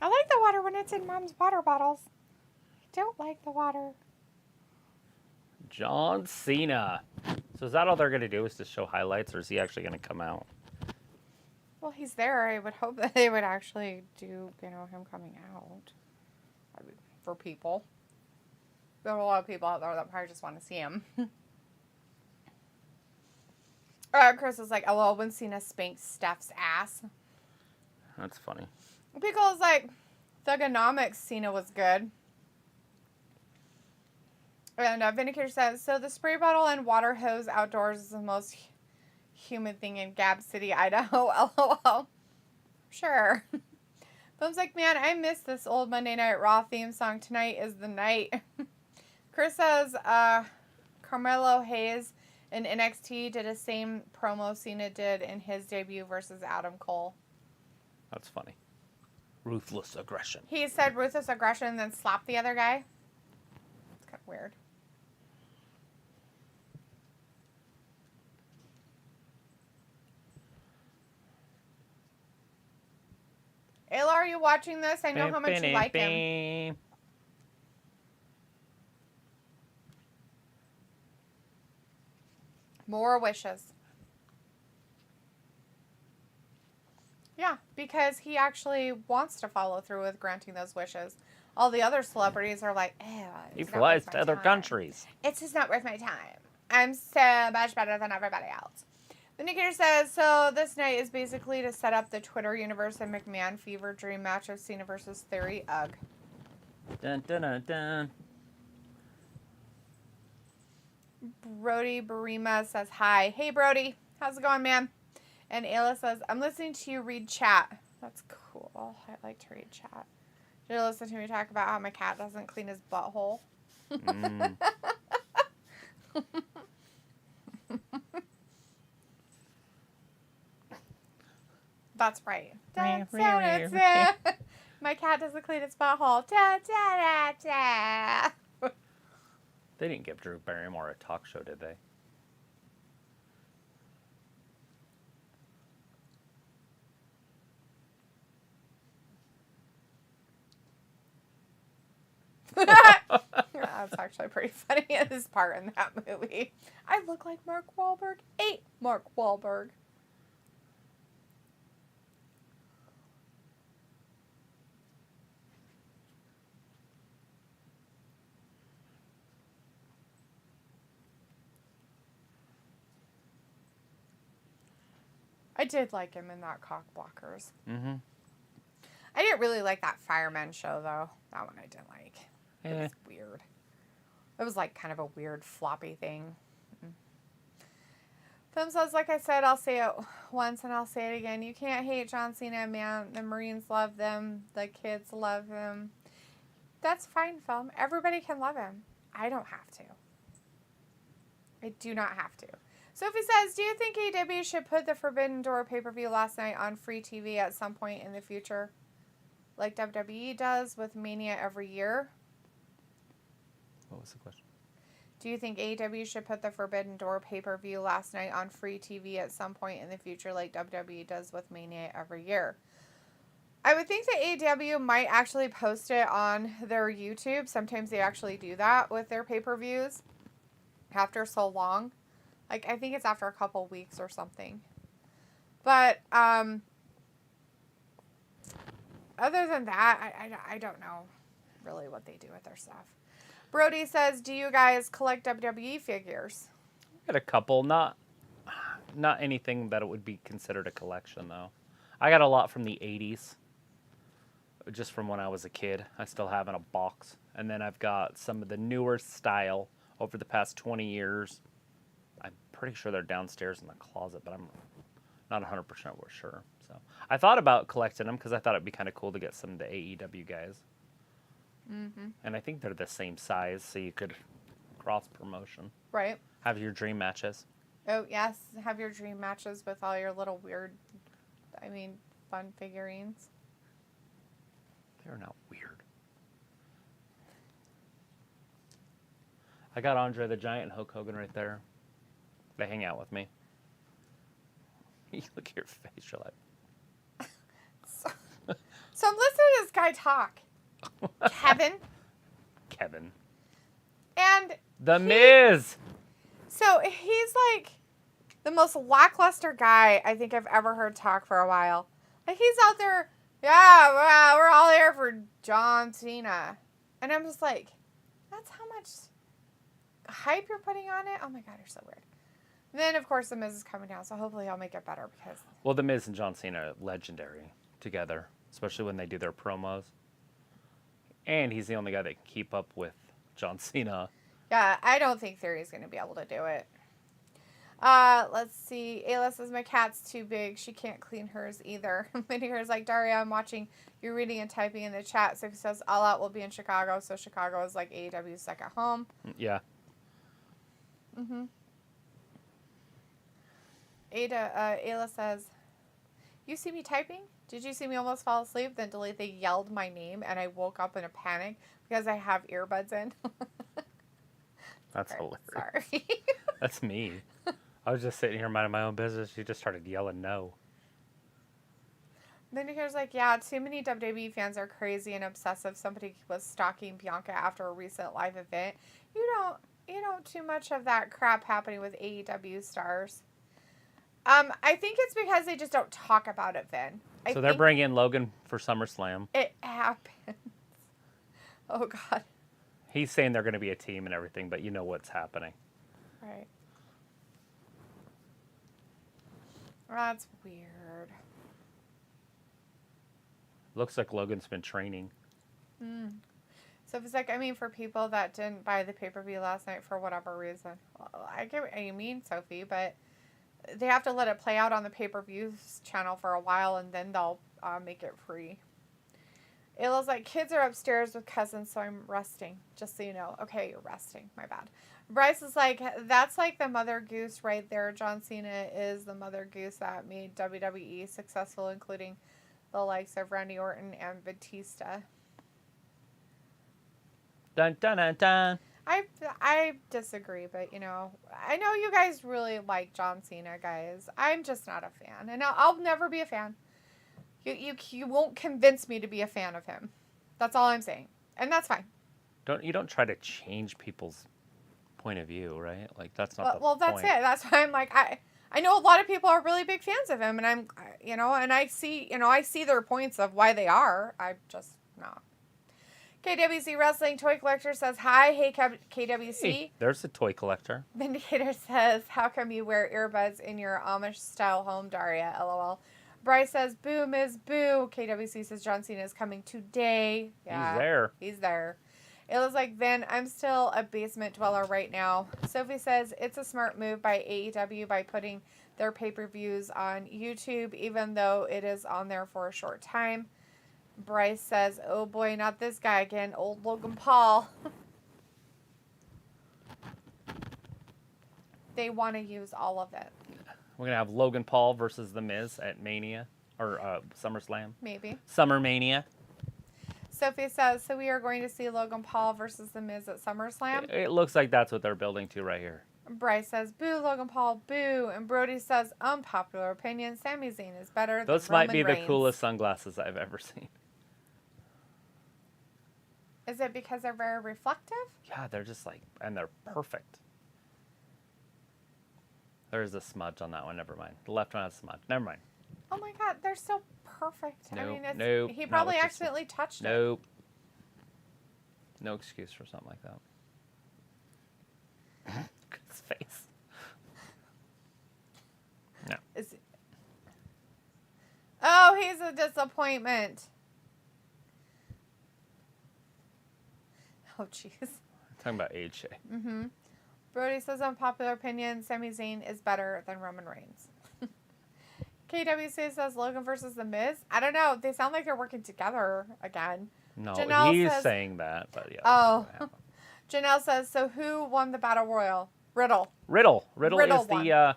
I like the water when it's in Mom's water bottles. I don't like the water. John Cena. So is that all they're going to do is just show highlights, or is he actually going to come out? Well, he's there. I would hope that they would actually do, him coming out. I mean, for people. There are a lot of people out there that probably just want to see him. Chris is like, LOL, when Cena spanked Steph's ass. That's funny. Pickle's like, Thugonomics Cena was good. And Vindicator says, so the spray bottle and water hose outdoors is the most human thing in Gab City, Idaho. LOL. Sure. Boom's like, man, I miss this old Monday Night Raw theme song. Tonight is the night. Chris says, Carmelo Hayes in NXT did the same promo Cena did in his debut versus Adam Cole. That's funny. Ruthless aggression. He said ruthless aggression and then slapped the other guy. It's kind of weird. Ayla, are you watching this? I know how much you like him. More wishes. Yeah, because he actually wants to follow through with granting those wishes. All the other celebrities are like, ew. He flies to other countries. It's just not worth my time. I'm so much better than everybody else. The Indicator says, so this night is basically to set up the Twitter universe and McMahon fever dream match of Cena versus Theory. Ugh. Dun, dun, dun, dun. Brody Barima says, hi. Hey, Brody. How's it going, man? And Ayla says, I'm listening to you read chat. That's cool. I like to read chat. Did you listen to me talk about how my cat doesn't clean his butthole? Mm. That's right. My cat doesn't clean its butthole. Da, da, da, da. They didn't give Drew Barrymore a talk show, did they? That's actually pretty funny, this part in that movie. I look like Mark Wahlberg. Ate Mark Wahlberg. I did like him in that Cock Blockers. Mm-hmm. I didn't really like that Fireman show, though. That one I didn't like. It was weird. It was like kind of a weird floppy thing. Film says, like I said, I'll say it once and I'll say it again. You can't hate John Cena, man. The Marines love them. The kids love him. That's fine, Film. Everybody can love him. I don't have to. I do not have to. Sophie says, do you think AEW should put the Forbidden Door pay-per-view last night on free TV at some point in the future? Like WWE does with Mania every year? What was the question? Do you think AEW should put the Forbidden Door pay-per-view last night on free TV at some point in the future like WWE does with Mania every year? I would think that AEW might actually post it on their YouTube. Sometimes they actually do that with their pay-per-views after so long. Like, I think it's after a couple weeks or something. But, other than that, I don't know really what they do with their stuff. Brody says, do you guys collect WWE figures? Got a couple, not anything that it would be considered a collection though. I got a lot from the 80s, just from when I was a kid. I still have in a box. And then I've got some of the newer style over the past 20 years. I'm pretty sure they're downstairs in the closet, but I'm not 100% sure. So I thought about collecting them because I thought it'd be kind of cool to get some of the AEW guys. Mm-hmm. And I think they're the same size, so you could cross promotion. Right. Have your dream matches. Oh, yes. Have your dream matches with all your little weird, fun figurines. They're not weird. I got Andre the Giant and Hulk Hogan right there. They hang out with me. You look at your face, you're like... So I'm listening to this guy talk. Kevin. And... The Miz! So he's like the most lackluster guy I think I've ever heard talk for a while. Like he's out there, yeah, we're all here for John Cena. And I'm just like, that's how much hype you're putting on it? Oh my God, you're so weird. And then, of course, The Miz is coming down, so hopefully he'll make it better because... Well, The Miz and John Cena are legendary together, especially when they do their promos. And he's the only guy that can keep up with John Cena. Yeah, I don't think Theory's going to be able to do it. Let's see. Ayla says, my cat's too big. She can't clean hers either. Minnie's like, Daria, I'm watching you reading and typing in the chat. So he says, All Out will be in Chicago. So Chicago is like AEW's second home. Yeah. Mm-hmm. Ayla says, you see me typing? Did you see me almost fall asleep? Then they yelled my name and I woke up in a panic because I have earbuds in. That's hilarious. Sorry. That's me. I was just sitting here minding my own business. You just started yelling no. Then here's like, yeah, too many WWE fans are crazy and obsessive. Somebody was stalking Bianca after a recent live event. You don't too much of that crap happening with AEW stars. I think it's because they just don't talk about it, Vin. So they're bringing in Logan for SummerSlam. It happens. Oh, God. He's saying they're going to be a team and everything, but you know what's happening. Right. That's weird. Looks like Logan's been training. So it's like, for people that didn't buy the pay-per-view last night for whatever reason. Well, I get what you mean, Sophie, but they have to let it play out on the pay-per-views channel for a while, and then they'll make it free. Ayla's like, kids are upstairs with cousins, so I'm resting. Just so you know. Okay, you're resting. My bad. Bryce is like, that's like the mother goose right there. John Cena is the mother goose that made WWE successful, including the likes of Randy Orton and Batista. Dun, dun, dun, dun. I disagree, but, I know you guys really like John Cena, guys. I'm just not a fan, and I'll never be a fan. You won't convince me to be a fan of him. That's all I'm saying, and that's fine. You don't try to change people's point of view, right? Like that's not the well, that's point. it. That's why I'm like I know a lot of people are really big fans of him, and I'm and I see their points of why they are. I'm just not. KWC Wrestling Toy Collector says, hi. Hey, KWC. Hey, there's a toy collector. Vindicator says, how come you wear earbuds in your Amish-style home, Daria? LOL. Bryce says, boo, Ms. Boo. KWC says, John Cena is coming today. Yeah, he's there. He's there. It was like, Vin, I'm still a basement dweller right now. Sophie says, it's a smart move by AEW by putting their pay-per-views on YouTube, even though it is on there for a short time. Bryce says, oh boy, not this guy again, old Logan Paul. They want to use all of it. We're going to have Logan Paul versus The Miz at Mania, or SummerSlam. Maybe. Summer Mania. Sophie says, so we are going to see Logan Paul versus The Miz at SummerSlam? It looks like that's what they're building to right here. Bryce says, boo, Logan Paul, boo. And Brody says, unpopular opinion, Sami Zayn is better than Those Roman might be Reigns. the coolest sunglasses I've ever seen. Is it because they're very reflective? Yeah, they're just like, and they're perfect. There's a smudge on that one. Never mind. The left one has a smudge. Never mind. Oh my God, they're so perfect. Nope, he probably accidentally touched it. Nope. No excuse for something like that. His face. appointment. Oh, jeez. Talking about AJ. Mm-hmm. Brody says, unpopular opinion, Sami Zayn is better than Roman Reigns. KWC says Logan versus The Miz. I don't know. They sound like they're working together again. No, Janelle he's says, saying that, but yeah. Oh. Janelle says, so who won the Battle Royal? Riddle. Riddle is won.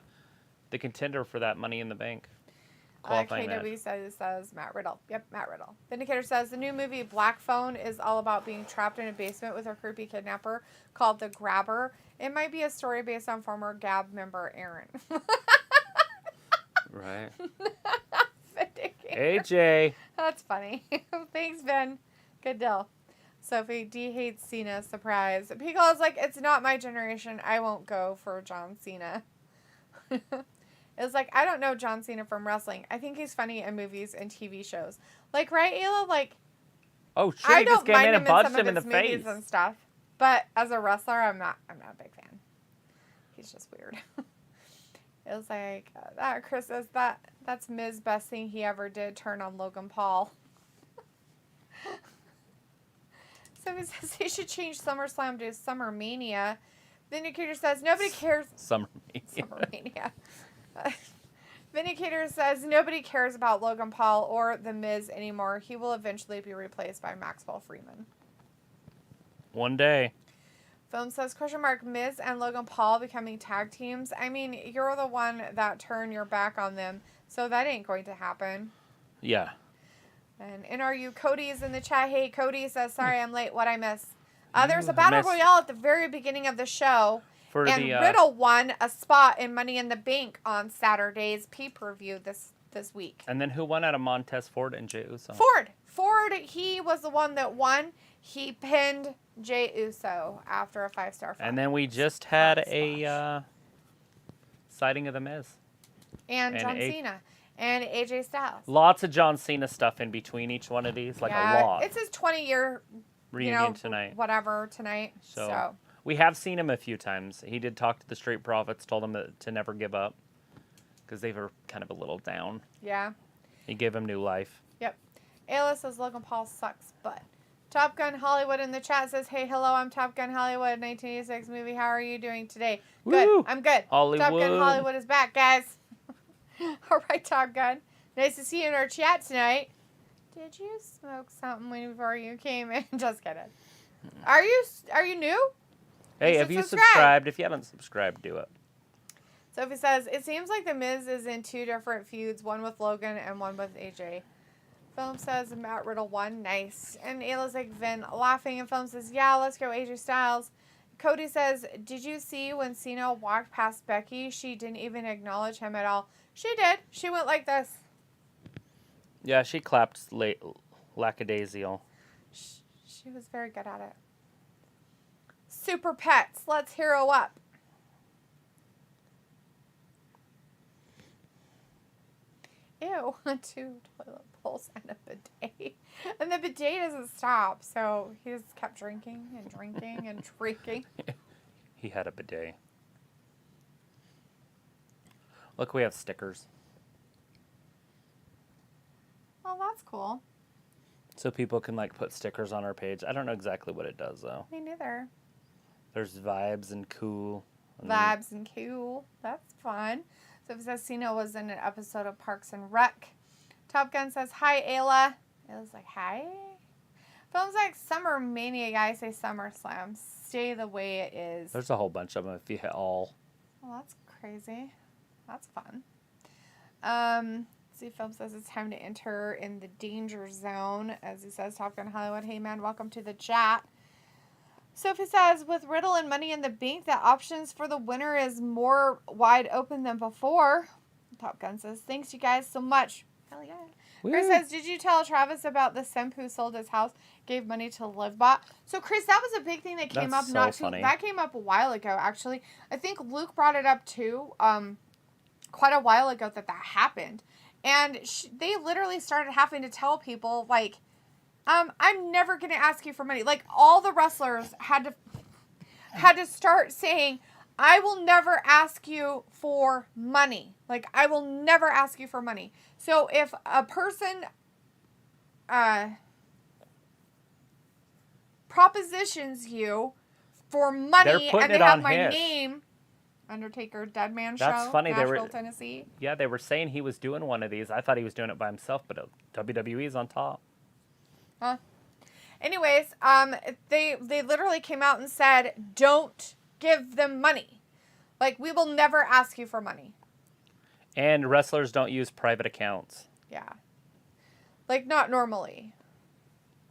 the contender for that Money in the Bank qualifying match. KW says Matt Riddle. Yep, Matt Riddle. Vindicator says the new movie Black Phone is all about being trapped in a basement with a creepy kidnapper called The Grabber. It might be a story based on former Gab member Aaron. Right. Vindicator. AJ. That's funny. Thanks, Ben. Good deal. Sophie, D hates Cena. Surprise. Pico is like, it's not my generation. I won't go for John Cena. It's like, I don't know John Cena from wrestling. I think he's funny in movies and TV shows. Like, right, Ayla? Like, Oh, shit, I he just don't came mind in him and in punched some him of in the his movies face. and stuff. But as a wrestler, I'm not a big fan. He's just weird. It was like, that Chris says that's Miz's best thing he ever did, turn on Logan Paul. Somebody says he should change SummerSlam to Summer Mania. Vindicator says nobody cares. Summer Mania. Summer Mania. Vindicator says nobody cares about Logan Paul or The Miz anymore. He will eventually be replaced by Maxwell Freeman. One day. Film says, Miz and Logan Paul becoming tag teams. I mean, you're the one that turned your back on them, so that ain't going to happen. Yeah. And NRU Cody is in the chat. Hey, Cody says, sorry I'm late. What'd I miss? There's a Battle Royale at the very beginning of the show. And Riddle won a spot in Money in the Bank on Saturday's pay-per-view this week. And then who won out of Montez Ford and Jey Uso? Ford, he was the one that won. He pinned Jey Uso after a 5-star fight. And then we just had a sighting of The Miz. And John Cena. And AJ Styles. Lots of John Cena stuff in between each one of these. Like a lot. It's his 20-year reunion tonight. Whatever tonight. So we have seen him a few times. He did talk to the Street Profits, told them to never give up. Because they were kind of a little down. Yeah. He gave him new life. Yep. Ayla says Logan Paul sucks, but Top Gun Hollywood in the chat says, hey, hello, I'm Top Gun Hollywood, 1986 movie. How are you doing today? Good. Woo! I'm good. Hollywood. Top Gun Hollywood is back, guys. All right, Top Gun. Nice to see you in our chat tonight. Did you smoke something before you came in? Just kidding. Are you new? Hey, have you subscribed? If you haven't subscribed, do it. Sophie says, it seems like The Miz is in 2 different feuds, one with Logan and one with AJ. Film says Matt Riddle won. Nice. And Ayla's like, Vin laughing. And Film says, yeah, let's go AJ Styles. Cody says, did you see when Cena walked past Becky? She didn't even acknowledge him at all. She did. She went like this. Yeah, she clapped lackadaisical. She was very good at it. Super Pets. Let's hero up. Ew. 2 toilet bowls and a bidet. And the bidet doesn't stop, so he just kept drinking and drinking and drinking. He had a bidet. Look, we have stickers. Oh, that's cool. So people can, like, put stickers on our page. I don't know exactly what it does, though. Me neither. There's vibes and cool. Vibes and cool. That's fun. So it says Cena was in an episode of Parks and Rec. Top Gun says, hi, Ayla. Ayla's like, hi. Film's like, Summer Mania, guys say SummerSlam. Stay the way it is. There's a whole bunch of them if you hit all. Well, that's crazy. That's fun. See, Film says it's time to enter in the danger zone. As he says, Top Gun Hollywood, hey man, welcome to the chat. Sophie says, with Riddle and Money in the Bank, the options for the winner is more wide open than before. Top Gun says, thanks you guys so much. Hell yeah. Woo. Chris says, did you tell Travis about the simp who sold his house, gave money to LiveBot? So, Chris, that was a big thing that came up. That came up a while ago, actually. I think Luke brought it up, too, quite a while ago that happened. And they literally started having to tell people, like, I'm never going to ask you for money. Like, all the wrestlers had to start saying, I will never ask you for money. Like, I will never ask you for money. So if a person propositions you for money, putting and they it have on my his. name, Undertaker Dead Man That's Show, funny. Nashville, Tennessee. Yeah, they were saying he was doing one of these. I thought he was doing it by himself, but WWE's on top. Huh. Anyways, they literally came out and said, don't give them money. Like, we will never ask you for money. And wrestlers don't use private accounts. Yeah. Like, not normally.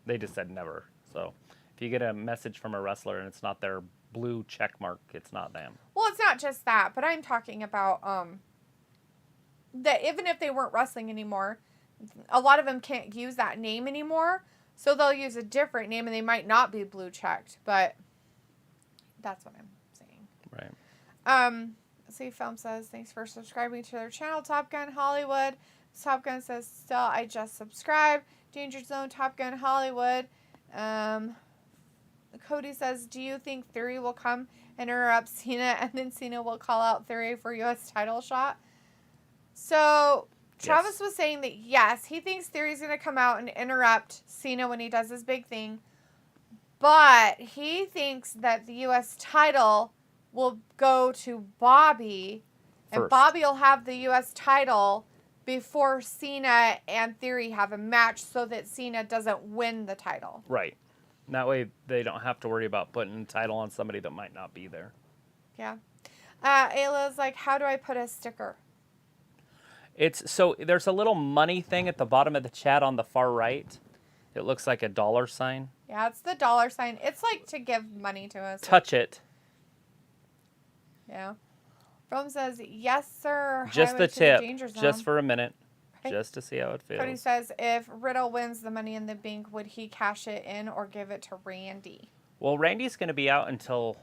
They just said never. So if you get a message from a wrestler and it's not their blue check mark, it's not them. Well, it's not just that, but I'm talking about that even if they weren't wrestling anymore, a lot of them can't use that name anymore. So they'll use a different name, and they might not be blue checked, but that's what I'm saying. Right. See, Film says, thanks for subscribing to their channel, Top Gun Hollywood. Top Gun says, still, I just subscribed. Danger Zone, Top Gun Hollywood. Cody says, do you think Theory will come and interrupt Cena, and then Cena will call out Theory for U.S. title shot? So Travis was saying that, yes, he thinks Theory's going to come out and interrupt Cena when he does his big thing. But he thinks that the U.S. title will go to Bobby. And First. Bobby will have the U.S. title before Cena and Theory have a match so that Cena doesn't win the title. Right. That way they don't have to worry about putting a title on somebody that might not be there. Yeah. Ayla's like, how do I put a sticker? So there's a little money thing at the bottom of the chat on the far right. It looks like a dollar sign. Yeah, it's the dollar sign. It's like to give money to us. Touch it. Yeah. Rome says, yes, sir. Just Highway the to tip. Danger Zone. Just for a minute. Right. Just to see how it feels. Cody says, if Riddle wins the Money in the Bank, would he cash it in or give it to Randy? Well, Randy's going to be out until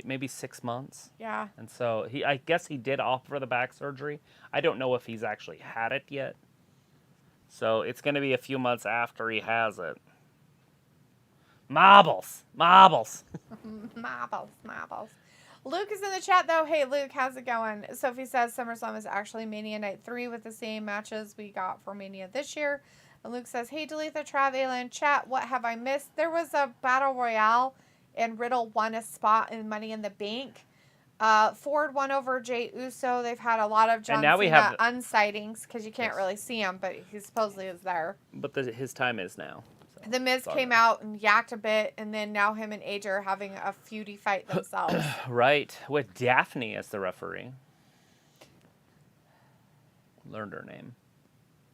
maybe 6 months. Yeah. And so I guess he did offer the back surgery. I don't know if he's actually had it yet. So it's going to be a few months after he has it. Marbles. Marbles. Luke is in the chat, though. Hey, Luke, how's it going? Sophie says SummerSlam is actually Mania Night 3 with the same matches we got for Mania this year. And Luke says, hey, delete the Trav Alien chat. What have I missed? There was a Battle Royale, and Riddle won a spot in Money in the Bank. Ford won over Jey Uso. They've had a lot of John Cena unsightings because you can't really see him, but he supposedly is there. But his time is now. So The Miz came out and yacked a bit, and then now him and AJ are having a feudy fight themselves. Right, with Daphne as the referee. Learned her name.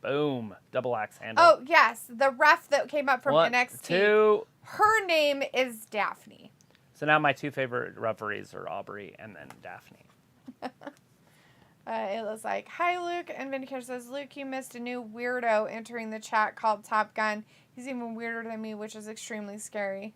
Boom. Double axe handle. Oh, yes. The ref that came up from NXT. 2. Her name is Daphne. So now my 2 favorite referees are Aubrey and then Daphne. It was like, hi, Luke. And Vindicator says, Luke, you missed a new weirdo entering the chat called Top Gun. He's even weirder than me, which is extremely scary.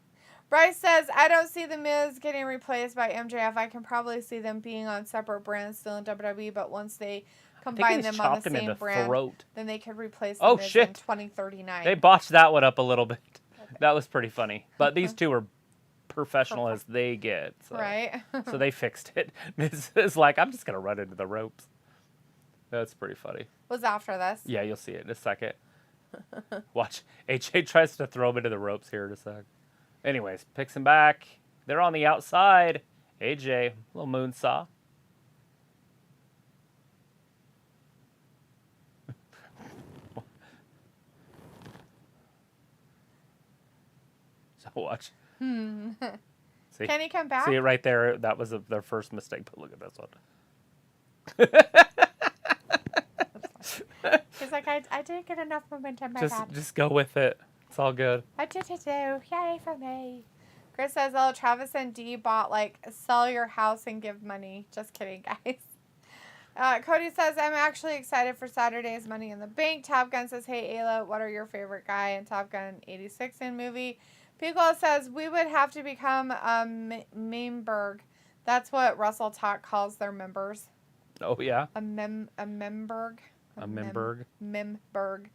Bryce says, I don't see The Miz getting replaced by MJF. I can probably see them being on separate brands still in WWE, but once they combine them on the same brand, then they could replace The Miz in 2039. They botched that one up a little bit. Okay. That was pretty funny. But these two are professional as they get. So. Right. So they fixed it. Miz is like, I'm just going to run into the ropes. That's pretty funny. Was after this? Yeah, you'll see it in a second. Watch. AJ tries to throw him into the ropes here in a sec. Anyways, picks him back. They're on the outside. AJ, little moonsaw. So watch. See? Can he come back? See it right there? That was their first mistake, but look at this one. He's like, I didn't get enough momentum. Just go with it. It's all good. I did it too. Yay for me. Chris says, oh, Travis and Dee bought, like, sell your house and give money. Just kidding, guys. Cody says, I'm actually excited for Saturday's Money in the Bank. Top Gun says, hey, Ayla, what are your favorite guy in Top Gun 86 in movie? Pico says, we would have to become a memberg. That's what Russell Talk calls their members. Oh, yeah? A memberg. A memberg. Memberg.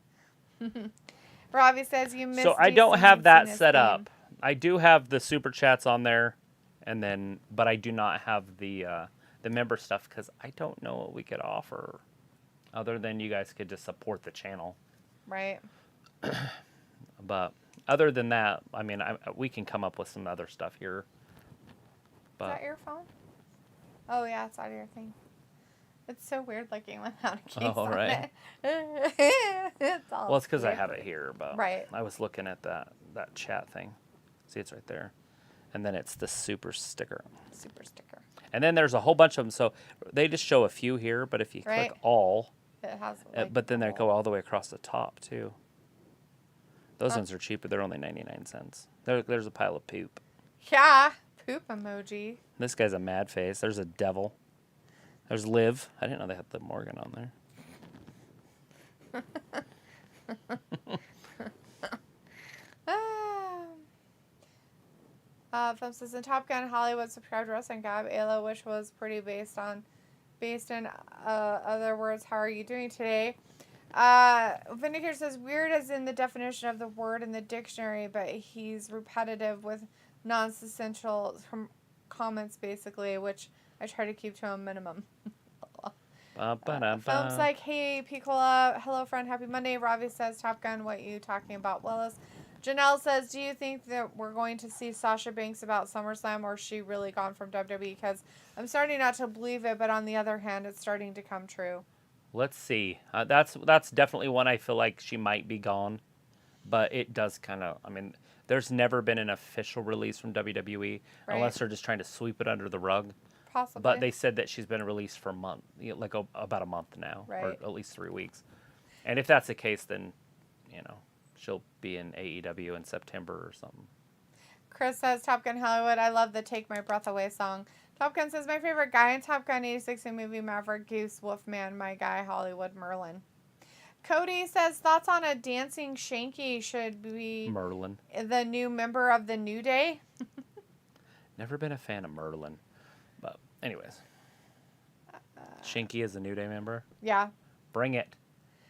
Robbie says you missed. So I don't have that set up. I do have the super chats on there, but I do not have the member stuff because I don't know what we could offer, other than you guys could just support the channel. Right. But other than that, I mean, we can come up with some other stuff here. But, is that your phone? Oh, yeah, it's out of your thing. It's so weird looking without a case on right. it. It's all well, it's because I weird. have it here, but Right. I was looking at that chat thing. See, it's right there. And then it's the super sticker. Super sticker. And then there's a whole bunch of them. So they just show a few here, but if you Right. click all, It has, like, but then the they go whole- all the way across the top, too. Those ones are cheaper. They're only 99 cents. There's a pile of poop. Yeah. Poop emoji. This guy's a mad face. There's a devil. There's Liv. I didn't know they had Liv Morgan on there. Film says in Top Gun, Hollywood subscribed wrestling gab, Ayla, which was pretty based in other words, how are you doing today? Vindicator says weird as in the definition of the word in the dictionary, but he's repetitive with non-essential comments basically, which I try to keep to a minimum. Film's like, hey, Piccola, hello friend, happy Monday. Ravi says, Top Gun, what you talking about, Willis? Janelle says, do you think that we're going to see Sasha Banks about SummerSlam, or is she really gone from WWE? Because I'm starting not to believe it, but on the other hand, it's starting to come true. Let's see. That's definitely one I feel like she might be gone. But it does kind of, I mean, there's never been an official release from WWE, Right. unless they're just trying to sweep it under the rug. Possibly. But they said that she's been released for a month, about a month now, or Right. at least 3 weeks. And if that's the case, then, she'll be in AEW in September or something. Chris says, Top Gun Hollywood, I love the Take My Breath Away song. Top Gun says, my favorite guy in Top Gun 86 in movie Maverick, Goose, Wolfman, my guy, Hollywood, Merlin. Cody says, thoughts on a dancing Shanky should be Merlin. the new member of the New Day? Never been a fan of Merlin. But anyways. Shinky is a New Day member? Yeah. Bring it.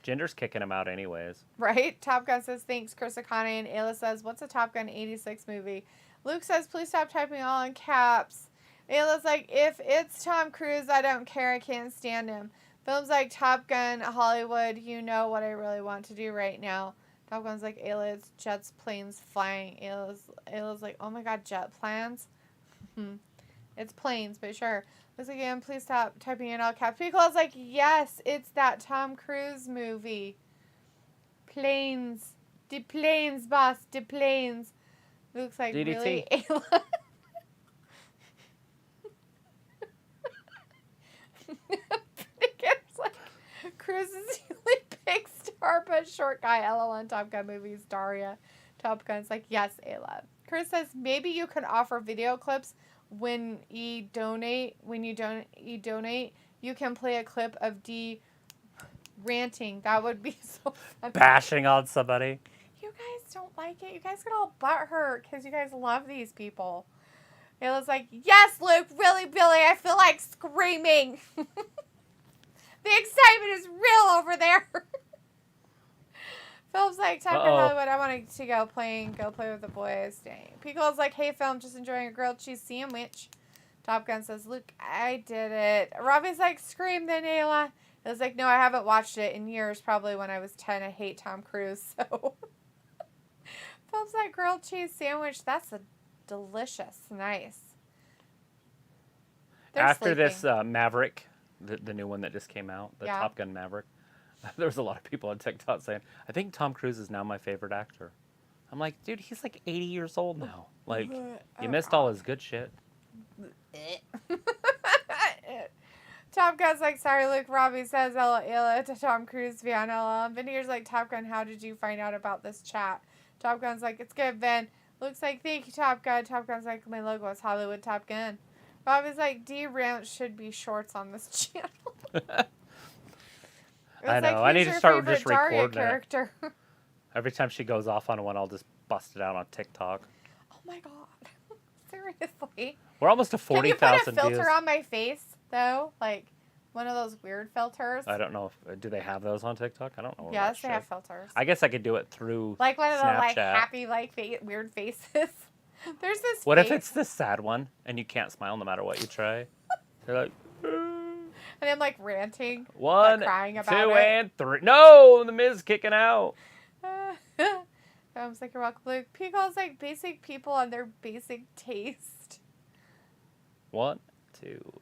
Jinder's kicking him out anyways. Right? Top Gun says, thanks, Chris Akane. And Ayla says, what's a Top Gun 86 movie? Luke says, please stop typing all in caps. Ayla's like, if it's Tom Cruise, I don't care. I can't stand him. Films like Top Gun, Hollywood, you know what I really want to do right now. Top Gun's like, Ayla, it's jets, planes, flying. Ayla's like, oh my god, jet plans? It's planes, but sure. Looks like, again, please stop typing in all caps. Picco's like, yes, it's that Tom Cruise movie. Planes. The planes, boss. The planes. Looks like, DDT. really? Ayla. It's like, Cruise is the only big star, but short guy. LOL on Top Gun movies. Daria. Top Gun's like, yes, Ayla. Chris says, maybe you could offer video clips when you donate. You can play a clip of D ranting. That would be so fun. Bashing on somebody. You guys don't like it. You guys get all butthurt because you guys love these people. Ayla's like, yes, Luke, really, Billy, I feel like screaming. The excitement is real over there. Phil's like, Top Gun Hollywood, I want to go play with the boys. Dang. Pico's like, hey, Phil, I'm just enjoying a grilled cheese sandwich. Top Gun says, Luke, I did it. Robbie's like, scream then, Ayla. It was like, no, I haven't watched it in years, probably when I was 10. I hate Tom Cruise, so. Phil's like, grilled cheese sandwich, that's a delicious. Nice. They're After sleeping. this Maverick, the new one that just came out, the Top Gun Maverick, there was a lot of people on TikTok saying, I think Tom Cruise is now my favorite actor. I'm like, dude, he's like 80 years old now. Like, you missed all his good shit. Top Gun's like, sorry, Luke. Robbie says, Ella to Tom Cruise via LL. Vinny's like, Top Gun, how did you find out about this chat? Top Gun's like, it's good, Vin. Luke's like, thank you, Top Gun. Top Gun's like, my logo is Hollywood Top Gun. Robbie's like, D Ranch should be shorts on this channel. I know. Like, I need to start just recording character. it. Every time she goes off on one, I'll just bust it out on TikTok. Oh my god. Seriously. We're almost to 40,000 Can you put a filter views. on my face, though? Like, one of those weird filters? I don't know. Do they have those on TikTok? I don't know. Yes, they have filters. I guess I could do it through like one of the like Snapchat. happy, like weird faces. There's this What face, if it's the sad one and you can't smile no matter what you try? You're like, and I'm like ranting, one, crying about 2, it. and 3. No, the Miz kicking out. I was like, you're welcome, Luke. Pico's like basic people and their basic taste. 1, 2.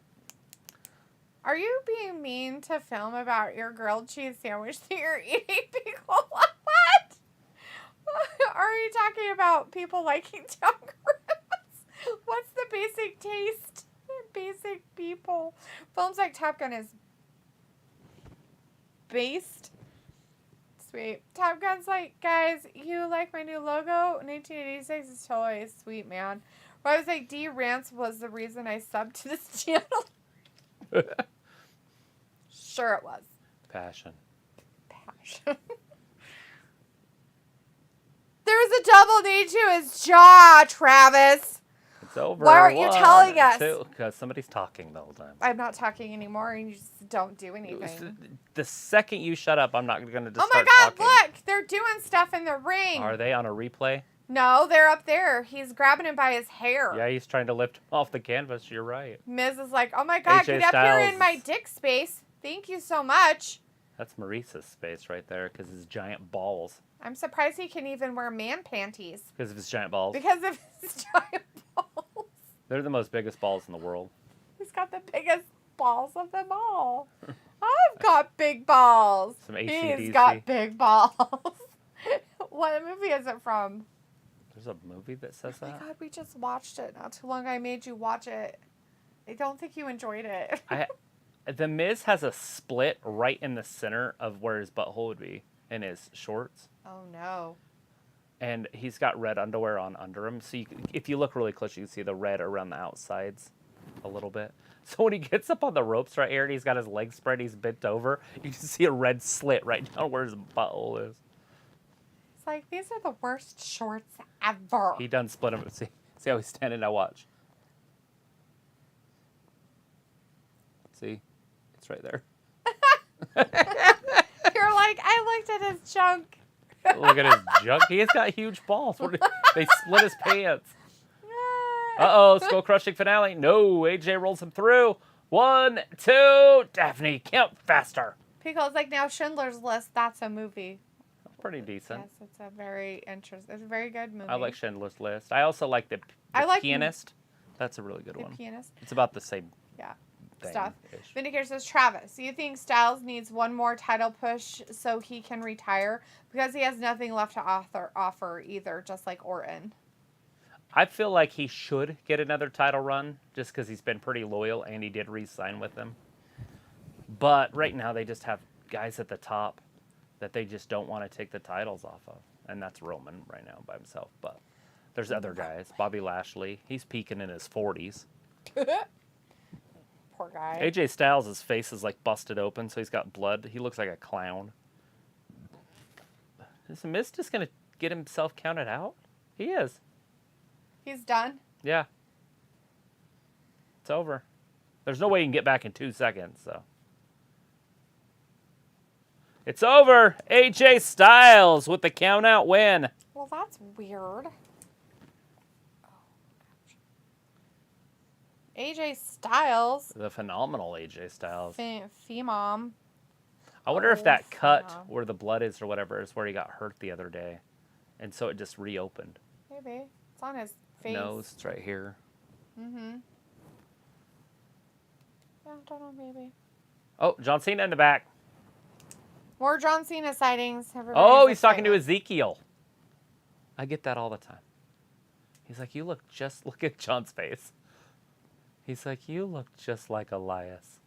Are you being mean to film about your grilled cheese sandwich that you're eating, Pico? What? Are you talking about people liking Tom Cruise? What's the basic taste? Basic people. Films like Top Gun is based. Sweet. Top Gun's like, guys, you like my new logo? 1986 is totally sweet, man. But I was like, D Rants was the reason I subbed to this channel. Sure it was. Passion. There's a double knee to his jaw, Travis. It's over. Why aren't you telling us? Because somebody's talking the whole time. I'm not talking anymore, and you just don't do anything. The second you shut up, I'm not going to just Oh my start God, talking. look! They're doing stuff in the ring. Are they on a replay? No, they're up there. He's grabbing him by his hair. Yeah, he's trying to lift him off the canvas. You're right. Miz is like, oh my God, AJ get up here in Styles. my dick space. Thank you so much. That's Maurice's space right there because his giant balls. I'm surprised he can even wear man panties. Because of his giant balls. Because of his giant balls. They're the most biggest balls in the world. He's got the biggest balls of them all. I've got big balls. Some AC/DC. He's got big balls. What movie is it from? There's a movie that says Oh my that? God, we just watched it not too long ago. I made you watch it. I don't think you enjoyed it. The Miz has a split right in the center of where his butthole would be in his shorts. Oh no. And he's got red underwear on under him. So if you look really close, you can see the red around the outsides a little bit. So when he gets up on the ropes right here and he's got his legs spread, he's bent over, you can see a red slit right down where his butthole is. It's like, these are the worst shorts ever. He done split him. See how he's standing? Now watch. See? It's right there. You're like, I looked at his junk. Look at his junk. He has got huge balls. They split his pants. Uh-oh, skull crushing finale. No, AJ rolls him through. 1, 2, Daphne, count faster. Pico's like, now Schindler's List, that's a movie. Pretty decent. Yes, it's a very interesting, it's a very good movie. I like Schindler's List. I also like the Pianist. That's a really good The one. Pianist. It's about the same Stuff. thing-ish. Vindicator says, Travis, do you think Styles needs one more title push so he can retire? Because he has nothing left to offer either, just like Orton. I feel like he should get another title run just because he's been pretty loyal and he did re-sign with them. But right now they just have guys at the top that they just don't want to take the titles off of. And that's Roman right now by himself. But there's other guys. Bobby Lashley, he's peaking in his 40s. Poor guy. AJ Styles' face is like busted open, so he's got blood. He looks like a clown. Is The Miz just going to get himself counted out? He is. He's done? Yeah. It's over. There's no way you can get back in 2 seconds, so. It's over. AJ Styles with the count out win. Well, that's weird. AJ Styles. The phenomenal AJ Styles. Femom. I wonder if that cut Phenom. where the blood is or whatever is where he got hurt the other day. And so it just reopened. Maybe. It's on his face. Nose, it's right here. Mm-hmm. Yeah, I don't know, maybe. Oh, John Cena in the back. More John Cena sightings. Oh, he's talking to Ezekiel. I get that all the time. He's like, look at John's face. He's like, you look just like Elias.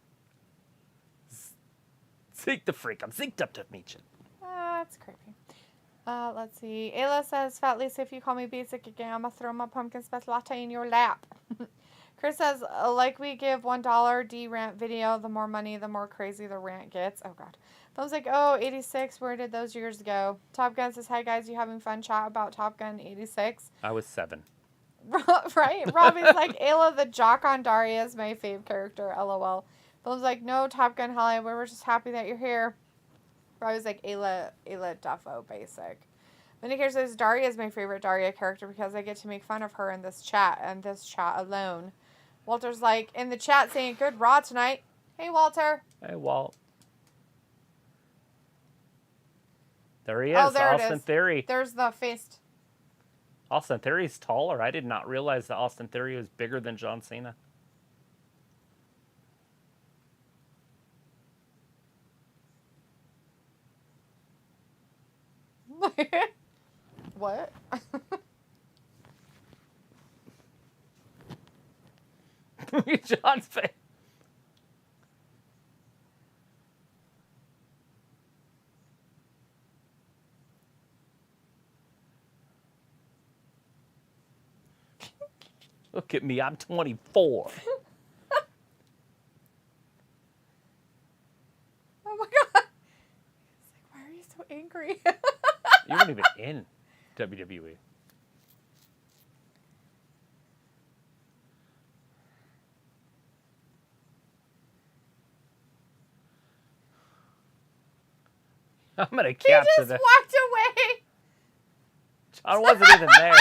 Zeke the freak. I'm zeked up to meet you. That's creepy. Let's see. Ayla says, Fat Lisa, if you call me basic again, I'm going to throw my pumpkin spice latte in your lap. Chris says, like we give $1 D-rant video, the more money, the more crazy the rant gets. Oh, God. Thumbs like, oh, 86, where did those years go? Top Gun says, hi, guys, you having fun? Chat about Top Gun 86. I was 7. Right? Robbie's like, Ayla the jock on Daria is my fave character, LOL. Thumbs like, no, Top Gun Hollywood, we're just happy that you're here. Robbie's like, Ayla Duffo, basic. Vindicator says, Daria is my favorite Daria character because I get to make fun of her in this chat, and this chat alone. Walter's like, in the chat saying, good Raw tonight. Hey, Walter. Hey, Walt. There he is, Oh, there it Austin is. Theory. There's the face. Austin Theory's taller. I did not realize that Austin Theory was bigger than John Cena. What? John's face. Look at me, I'm 24. Oh my god. It's like, why are you so angry? You weren't even in WWE. I'm gonna capture He just that. walked away. John wasn't even there.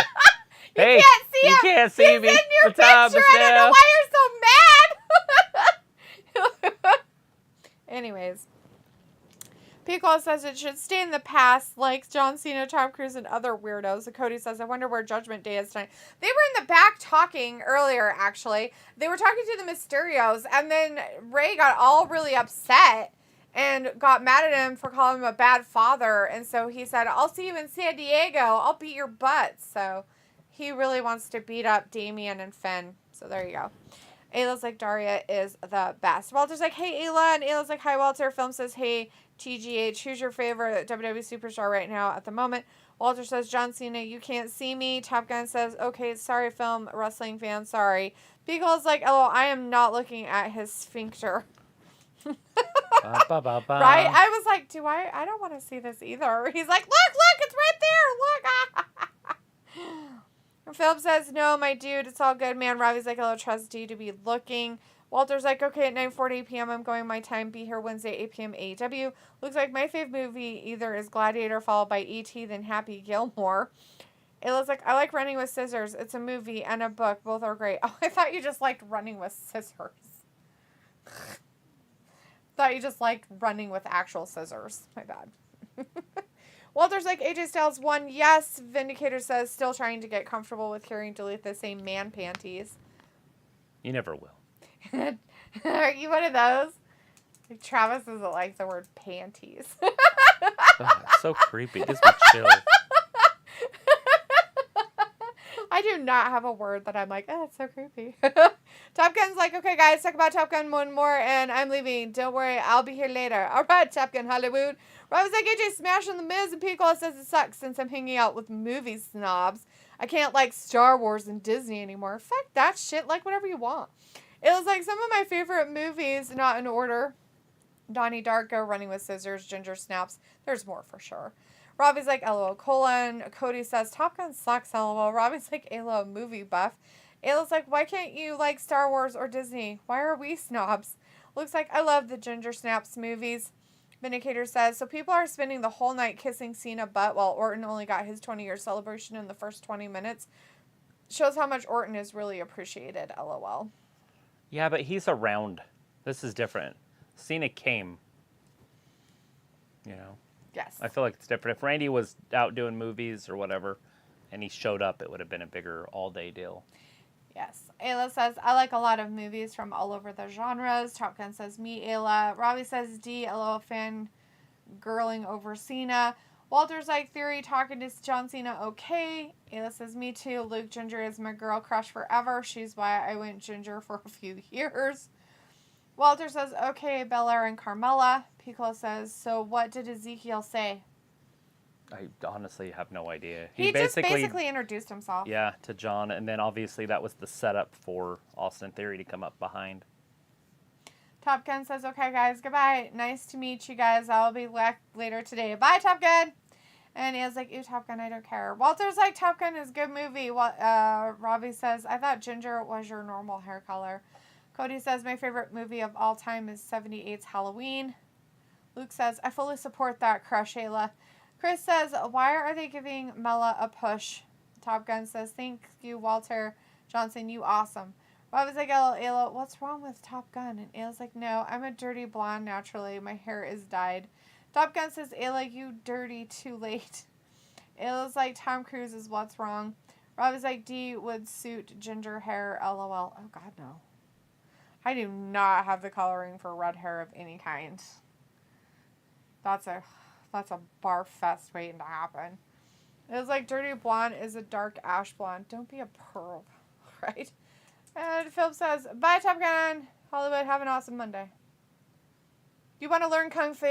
Hey, Can't see you him. can't see He's me. in your The time picture. is I don't know now. why you're so mad. Anyways. Pico says it should stay in the past, like John Cena, Tom Cruise, and other weirdos. And Cody says, I wonder where Judgment Day is tonight. They were in the back talking earlier, actually. They were talking to the Mysterios, and then Ray got all really upset and got mad at him for calling him a bad father. And so he said, I'll see you in San Diego. I'll beat your butt. So he really wants to beat up Damian and Finn. So there you go. Ayla's like, Daria is the best. Walter's like, hey, Ayla. And Ayla's like, hi, Walter. Film says, hey, TGH, who's your favorite WWE superstar right now at the moment? Walter says, John Cena, you can't see me. Top Gun says, okay, sorry, film wrestling fan, sorry. Beagle's like, oh, I am not looking at his sphincter. Right? I was like, I don't want to see this either. He's like, look, it's right there. Look. Philip says, no, my dude, it's all good, man. Robbie's like, hello, trust you to be looking. Walter's like, okay, at 9:40 p.m. I'm going my time. Be here Wednesday, 8 p.m. AEW. Looks like my fave movie either is Gladiator followed by E.T. then Happy Gilmore. It looks like I like Running with Scissors. It's a movie and a book. Both are great. Oh, I thought you just liked Running with Scissors. Thought you just liked running with actual scissors. My bad. Walter's like, AJ Styles won. Yes. Vindicator says, still trying to get comfortable with carrying delete the same man panties. You never will. Are you one of those? Like, Travis doesn't like the word panties. Oh, it's so creepy. It gives me chills. I do not have a word that I'm like, oh, it's so creepy. Top Gun's like, okay, guys, talk about Top Gun one more, and I'm leaving. Don't worry, I'll be here later. All right, Top Gun Hollywood. Rob was like, AJ smashing the Miz, and Piccolo says it sucks since I'm hanging out with movie snobs. I can't like Star Wars and Disney anymore. Fuck that shit. Like whatever you want. It was like some of my favorite movies, not in order. Donnie Darko, Running with Scissors, Ginger Snaps. There's more for sure. Robbie's like, LOL, colon. Cody says, Top Gun sucks, LOL. Robbie's like, Ayla, movie buff. Ayla's like, why can't you like Star Wars or Disney? Why are we snobs? Looks like I love the Ginger Snaps movies. Vindicator says, so people are spending the whole night kissing Cena butt while Orton only got his 20-year celebration in the first 20 minutes. Shows how much Orton is really appreciated, LOL. Yeah, but he's around. This is different. Cena came. You know? Yes. I feel like it's different. If Randy was out doing movies or whatever, and he showed up, it would have been a bigger all-day deal. Yes. Ayla says, I like a lot of movies from all over the genres. Top Gun says, me, Ayla. Robbie says, D, LOL fan girling over Cena. Walter's like, Theory talking to John Cena, okay. Ayla says, me too. Luke Ginger is my girl crush forever. She's why I went Ginger for a few years. Walter says, okay, Belair and Carmella. Piccolo says, so what did Ezekiel say? I honestly have no idea. He just basically introduced himself. Yeah, to John, and then obviously that was the setup for Austin Theory to come up behind. Top Gun says, okay, guys, goodbye. Nice to meet you guys. I'll be back later today. Bye, Top Gun. And he was like, ew, Top Gun, I don't care. Walter's like, Top Gun is a good movie. Robbie says, I thought ginger was your normal hair color. Cody says, my favorite movie of all time is 78's Halloween. Luke says, I fully support that, crush, Ayla. Chris says, why are they giving Mela a push? Top Gun says, thank you, Walter Johnson, you awesome. Robbie's like, Ayla, what's wrong with Top Gun? And Ayla's like, no, I'm a dirty blonde naturally. My hair is dyed. Top Gun says, Ayla, you dirty, too late. Ayla's like, Tom Cruise is what's wrong. Rob is like, D would suit ginger hair, LOL. Oh, God, no. I do not have the coloring for red hair of any kind. That's a barf fest waiting to happen. It was like dirty blonde is a dark ash blonde. Don't be a perv, right? And Philip says, bye, Top Gun. Hollywood, have an awesome Monday. You want to learn Kung Fu?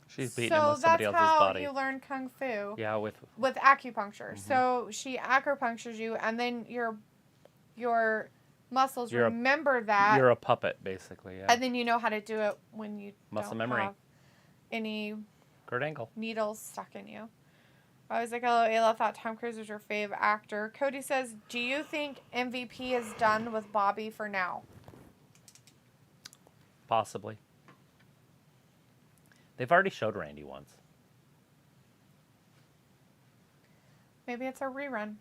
She's beating him with somebody else's body. So that's how you learn Kung Fu. Yeah, with acupuncture. Mm-hmm. So she acupunctures you, and then your muscles remember that. You're a puppet, basically, yeah. And then you know how to do it when you muscle don't memory. Have any Kurt Angle needles stuck in you. I was like, hello, Ayla, thought Tom Cruise was your fave actor. Cody says, do you think MVP is done with Bobby for now? Possibly. They've already showed Randy once. Maybe it's a rerun.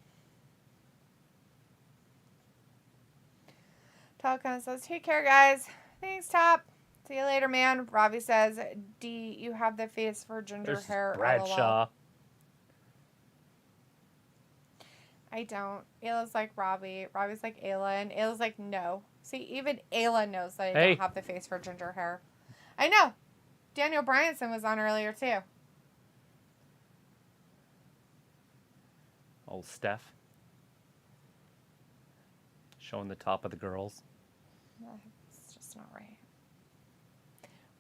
Talcon says, take care, guys. Thanks, Top. See you later, man. Ravi says, D, you have the face for ginger hair. Bradshaw. LOL. I don't. Ayla's like Ravi. Ravi's like Ayla. And Ayla's like, no. See, even Ayla knows that I don't have the face for ginger hair. I know. Daniel Bryanson was on earlier, too. Old Steph. Showing the top of the girls. It's just not right.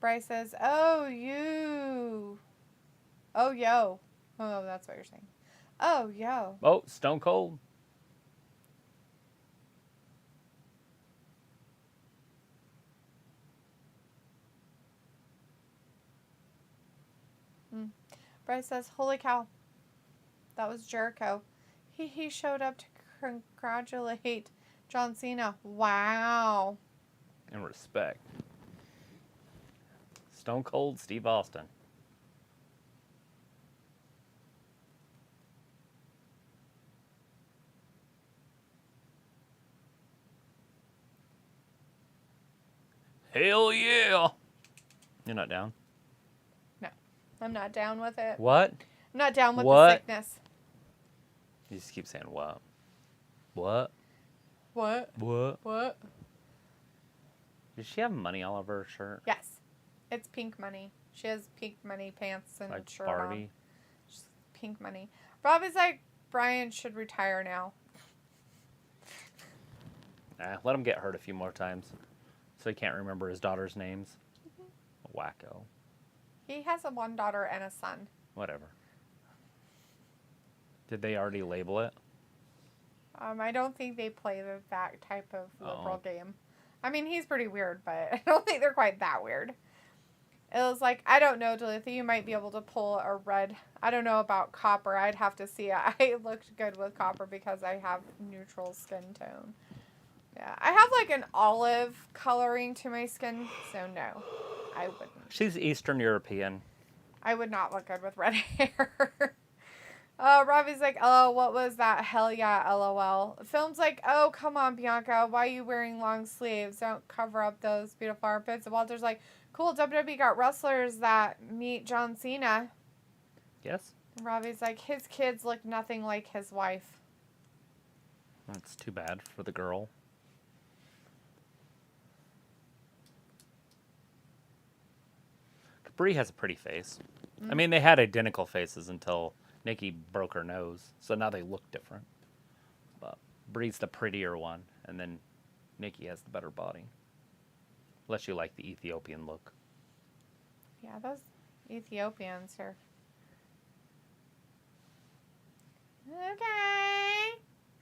Bryce says, oh, you. Oh, yo. Oh, that's what you're saying. Oh, yo. Oh, Stone Cold. Bryce says, holy cow. That was Jericho. He showed up to congratulate John Cena. Wow. And respect. Stone Cold Steve Austin. Hell yeah. You're not down? No. I'm not down with it. What? I'm not down with the sickness. You just keep saying what? What? What? What? What? Does she have money all over her shirt? Yes. It's pink money. She has pink money pants and like shirt Barbie. on. Just pink money. Rob is like, Brian should retire now. Let him get hurt a few more times. So he can't remember his daughter's names. Mm-hmm. Wacko. He has one daughter and a son. Whatever. Did they already label it? I don't think they play that type of liberal game. I mean, he's pretty weird, but I don't think they're quite that weird. It was like, I don't know, Duluth, you might be able to pull a red. I don't know about copper. I'd have to see it. I looked good with copper because I have neutral skin tone. Yeah, I have like an olive coloring to my skin, so no, I wouldn't. She's Eastern European. I would not look good with red hair. Robbie's like, oh, what was that? Hell yeah, LOL. Film's like, oh, come on, Bianca. Why are you wearing long sleeves? Don't cover up those beautiful armpits. And Walter's like, cool, WWE got wrestlers that meet John Cena. Yes. And Robbie's like, his kids look nothing like his wife. That's too bad for the girl. Brie has a pretty face. I mean, they had identical faces until Nikki broke her nose, so now they look different. But Brie's the prettier one, and then Nikki has the better body. Unless you like the Ethiopian look. Yeah, those Ethiopians are...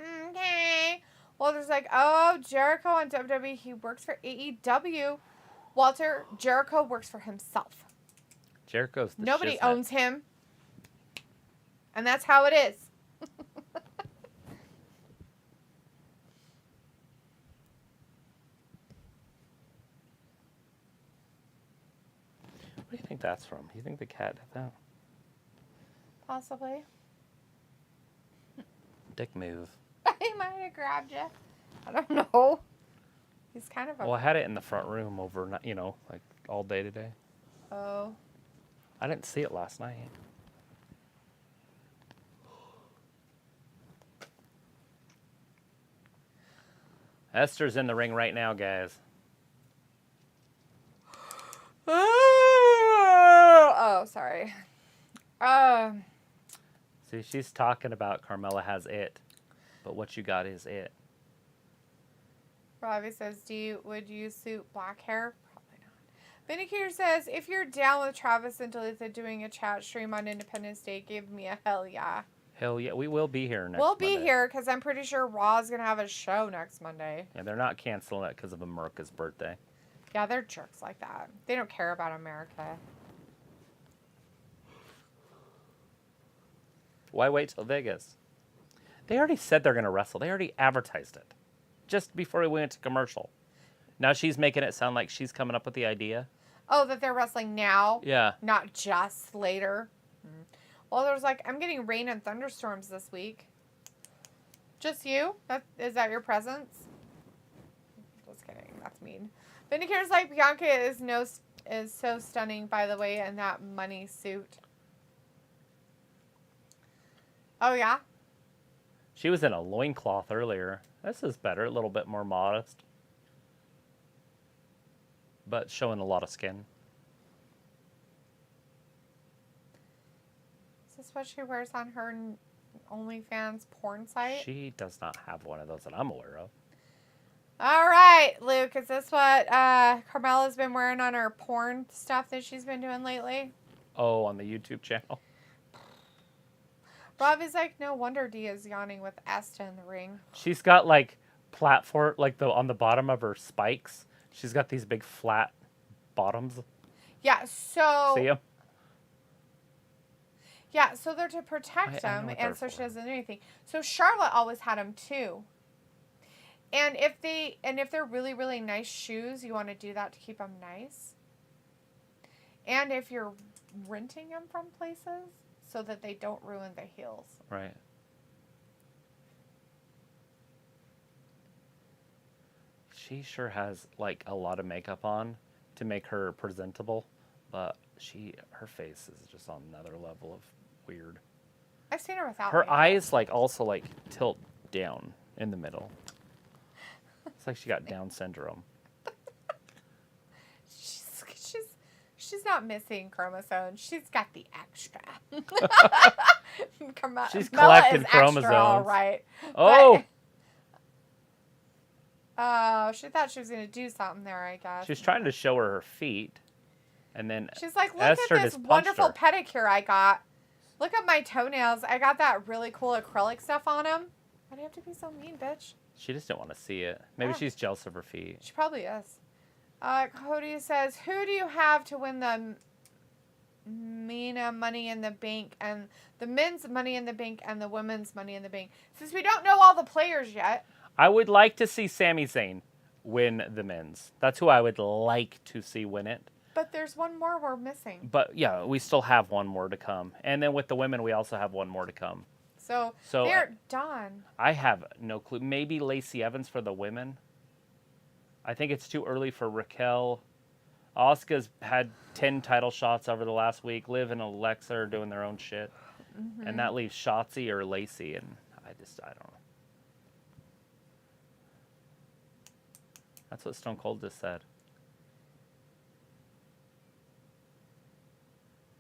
Okay. Walter's like, oh, Jericho on WWE, he works for AEW. Walter, Jericho works for himself. Jericho's the Nobody shiznit. owns him. And that's how it is. Where do you think that's from? Do you think the cat did that? Possibly. Dick move. He might have grabbed you. I don't know. He's kind of a... Well, I had it in the front room over, like all day today. Oh. I didn't see it last night. Esther's in the ring right now, guys. Oh, sorry. See, she's talking about Carmella has it, but what you got is it. Robbie says, would you suit black hair? Probably not. Vindicator says, if you're down with Travis and Dalitha doing a chat stream on Independence Day, give me a hell yeah. Hell yeah, we will be here next We'll Monday. be here because I'm pretty sure Raw's going to have a show next Monday. Yeah, they're not canceling it because of America's birthday. Yeah, they're jerks like that. They don't care about America. Why wait till Vegas? They already said they're going to wrestle. They already advertised it just before we went to commercial. Now she's making it sound like she's coming up with the idea. Oh, that they're wrestling now? Yeah. Not just later? Well, there's I'm getting rain and thunderstorms this week. Just you? Is that your presence? Just kidding. That's mean. Vindicator's like, Bianca is so stunning, by the way, in that money suit. Oh, yeah? She was in a loincloth earlier. This is better, a little bit more modest. But showing a lot of skin. Is this what she wears on her OnlyFans porn site? She does not have one of those that I'm aware of. All right, Luke, is this what Carmella's been wearing on her porn stuff that she's been doing lately? Oh, on the YouTube channel? Robbie's like, no wonder Dia's yawning with Asta in the ring. She's got platform, on the bottom of her spikes. She's got these big flat bottoms. Yeah, so... See them? Yeah, so they're to protect I know them, what and they're so for. she doesn't do anything. So Charlotte always had them too. And if they're really, really nice shoes, you want to do that to keep them nice. And if you're renting them from places, so that they don't ruin the heels. Right. She sure has a lot of makeup on to make her presentable, but her face is just on another level of weird. I've seen her without Her makeup. eyes also tilt down in the middle. It's like she got Down syndrome. She's not missing chromosomes. She's got the extra. She's Mella collecting is extra, all chromosomes. right. Oh! Oh, she thought she was going to do something there, I guess. She's trying to show her feet, and then She's like, look Esther at this just punched wonderful her. pedicure I got. Look at my toenails. I got that really cool acrylic stuff on them. Why do you have to be so mean, bitch? She just didn't want to see it. Maybe Yeah. she's jealous of her feet. She probably is. Cody says, who do you have to win the Mina Money in the Bank and the men's Money in the Bank and the women's Money in the Bank? Since we don't know all the players yet. I would like to see Sami Zayn win the men's. That's who I would like to see win it. But there's one more we're missing. But yeah, we still have one more to come. And then with the women, we also have one more to come. So they're done. I have no clue. Maybe Lacey Evans for the women. I think it's too early for Raquel. Asuka's had 10 title shots over the last week. Liv and Alexa are doing their own shit. Mm-hmm. And that leaves Shotzi or Lacey. And I don't know. That's what Stone Cold just said.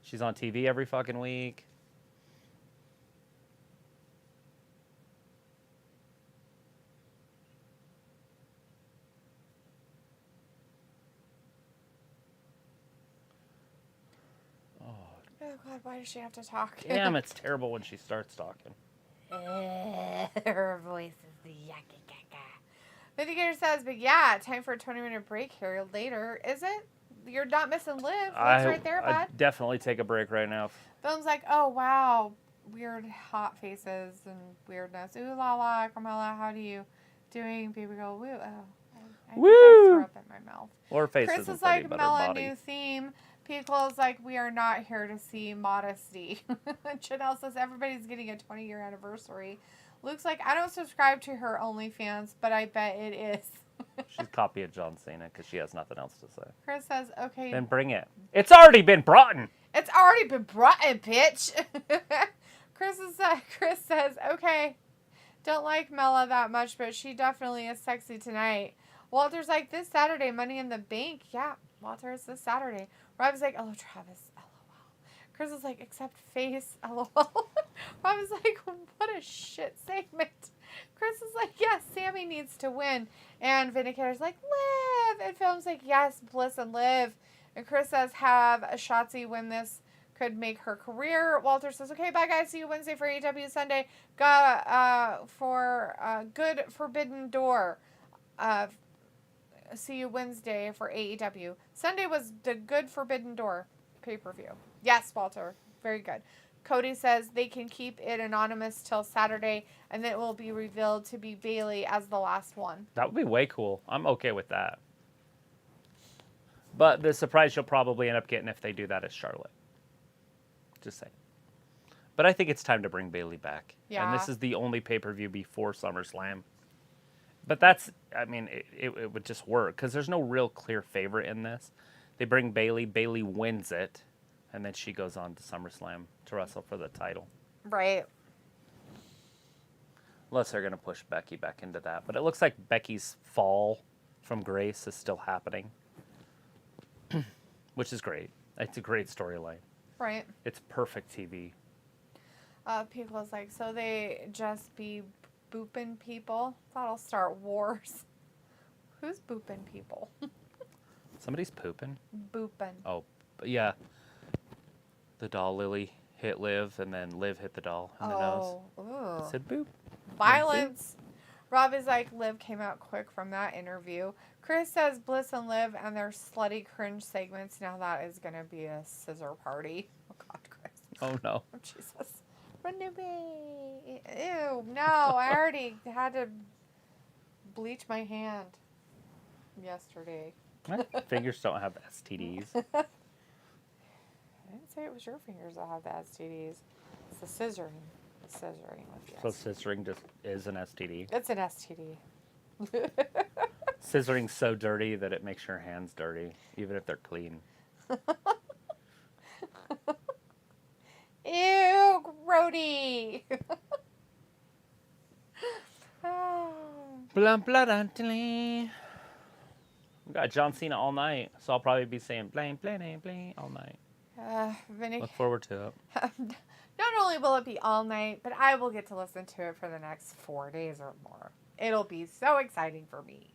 She's on TV every fucking week. Oh, God, why does she have to talk? Damn, it's terrible when she starts talking. Her voice is the yucky caca. Vindicator says, but yeah, time for a 20-minute break here later. Is it? You're not missing Liv. Liv's right there, bud. I'd definitely take a break right now. Bone's like, oh, wow. Weird hot faces and weirdness. Ooh la la, Carmella, how do you doing? Baby girl, woo. Oh, I Woo! think I threw up in my mouth. Or faces Chris and is pretty, like, but her Mella, body. new theme. Pico's like, we are not here to see modesty. Chanel says, everybody's getting a 20-year anniversary. Luke's like, I don't subscribe to her OnlyFans, but I bet it is. She's copying John Cena because she has nothing else to say. Chris says, okay. Then bring it. It's already been brought in. It's already been brought in, bitch. Chris says, okay. Don't like Mela that much, but she definitely is sexy tonight. Walter's like, this Saturday, Money in the Bank. Yeah, Walter, it's this Saturday. Rob's like, oh, Travis, LOL. Chris is like, except face, LOL. Rob is like, what a shit segment. Chris is like, yes, Sammy needs to win. And Vindicator's like, Liv. And Film's like, yes, Bliss and Liv. And Chris says, have a Shotzi win this. Could make her career. Walter says, okay, bye, guys. See you Wednesday for AEW Sunday. Got for Good Forbidden Door. See you Wednesday for AEW. Sunday was the Good Forbidden Door pay-per-view. Yes, Walter. Very good. Cody says they can keep it anonymous till Saturday, and then it will be revealed to be Bayley as the last one. That would be way cool. I'm okay with that. But the surprise you'll probably end up getting if they do that is Charlotte. Just saying. But I think it's time to bring Bayley back. Yeah. And this is the only pay-per-view before SummerSlam. But that's, I mean, it would just work because there's no real clear favorite in this. They bring Bayley. Bayley wins it. And then she goes on to SummerSlam to wrestle for the title. Right. Unless they're going to push Becky back into that. But it looks like Becky's fall from grace is still happening. Which is great. It's a great storyline. Right. It's perfect TV. People's like, so they just be booping people? That'll start wars. Who's booping people? Somebody's pooping. Booping. Oh, yeah. The doll Lily hit Liv, and then Liv hit the doll in the nose. Oh, It said boop. Violence. Rob is like, Liv came out quick from that interview. Chris says Bliss and Liv and their slutty cringe segments. Now that is going to be a scissor party. Oh, God, Chris. Oh, no. Oh, Jesus. Run away. Ew, no. I already had to bleach my hand yesterday. My fingers don't have STDs. I didn't say it was your fingers that have the STDs. It's the scissoring. The scissoring with the So scissoring just is an STD. It's an STD. Scissoring's so dirty that it makes your hands dirty, even if they're clean. Ew, grody. Blah, blah, blah, blah. We got John Cena all night, so I'll probably be saying bling, bling, bling all night. Look forward to it. Not only will it be all night, but I will get to listen to it for the next 4 days or more. It'll be so exciting for me.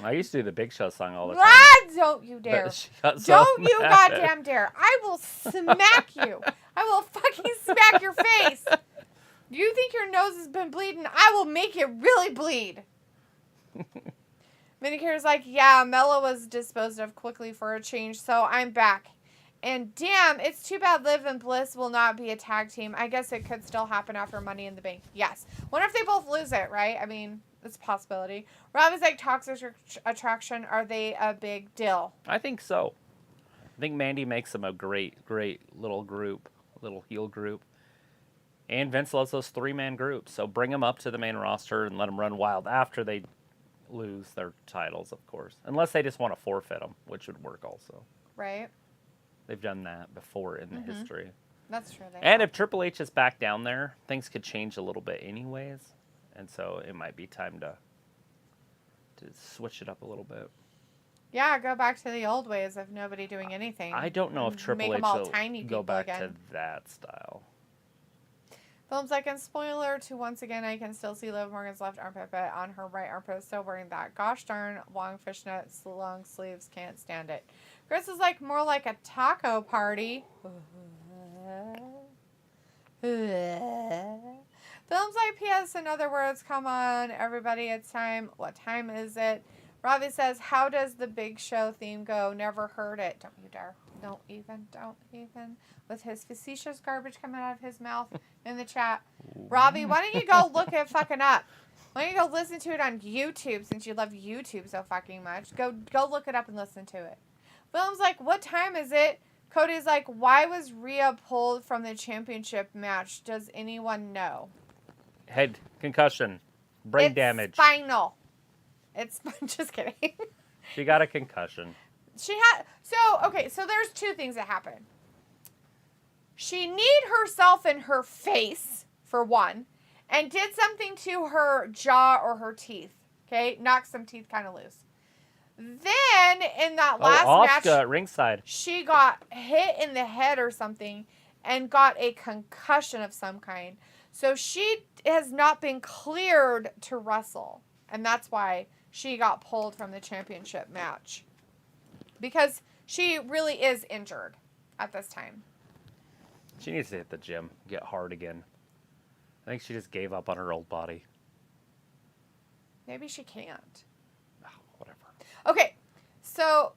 I used to do the Big Show song all the time. Don't you dare. But she got so Don't you mad. goddamn dare. I will smack you. I will fucking smack your face. You think your nose has been bleeding? I will make it really bleed. Minicare's like, yeah, Mela was disposed of quickly for a change, so I'm back. And damn, it's too bad Liv and Bliss will not be a tag team. I guess it could still happen after Money in the Bank. Yes. Wonder if they both lose it, right? I mean, it's a possibility. Rob is like, toxic attraction, are they a big deal? I think so. I think Mandy makes them a great little group, little heel group. And Vince loves those 3-man groups. So bring them up to the main roster and let them run wild after they lose their titles, of course. Unless they just want to forfeit them, which would work also. Right. They've done that before in the history. That's true. And if Triple H is back down there, things could change a little bit anyways. And so it might be time to switch it up a little bit. Yeah, go back to the old ways of nobody doing anything. I don't know if Triple Make H them all will tiny go people back again. to that style. Film's like, and spoiler to once again, I can still see Liv Morgan's left armpit, but on her right armpit, still wearing that. Gosh darn, long fishnets, long sleeves, can't stand it. Chris is like, more like a taco party. Film's like, P.S. in other words, come on, everybody, it's time. What time is it? Ravi says, how does the Big Show theme go? Never heard it. Don't you dare. Don't even. With his facetious garbage coming out of his mouth in the chat. Ravi, why don't you go look it fucking up? Why don't you go listen to it on YouTube since you love YouTube so fucking much? Go look it up and listen to it. Film's like, what time is it? Cody's like, why was Rhea pulled from the championship match? Does anyone know? Head concussion, brain damage. Spinal. It's just kidding. She got a concussion. So there's two things that happen. She kneed herself in her face, for one, and did something to her jaw or her teeth. Okay? Knocked some teeth kind of loose. Then, in that last match, ringside. she got hit in the head or something and got a concussion of some kind. So she has not been cleared to wrestle. And that's why she got pulled from the championship match. Because she really is injured at this time. She needs to hit the gym, get hard again. I think she just gave up on her old body. Maybe she can't. Oh, whatever. Okay, so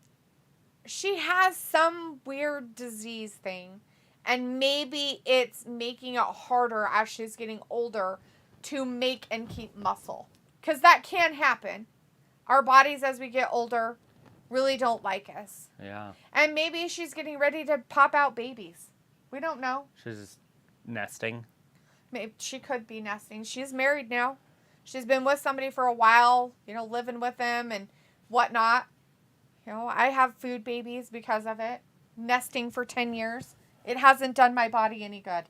she has some weird disease thing, and maybe it's making it harder as she's getting older to make and keep muscle. Because that can happen. Our bodies, as we get older, really don't like us. Yeah. And maybe she's getting ready to pop out babies. We don't know. She's just nesting. Maybe she could be nesting. She's married now. She's been with somebody for a while, living with them and whatnot. I have food babies because of it. Nesting for 10 years. It hasn't done my body any good.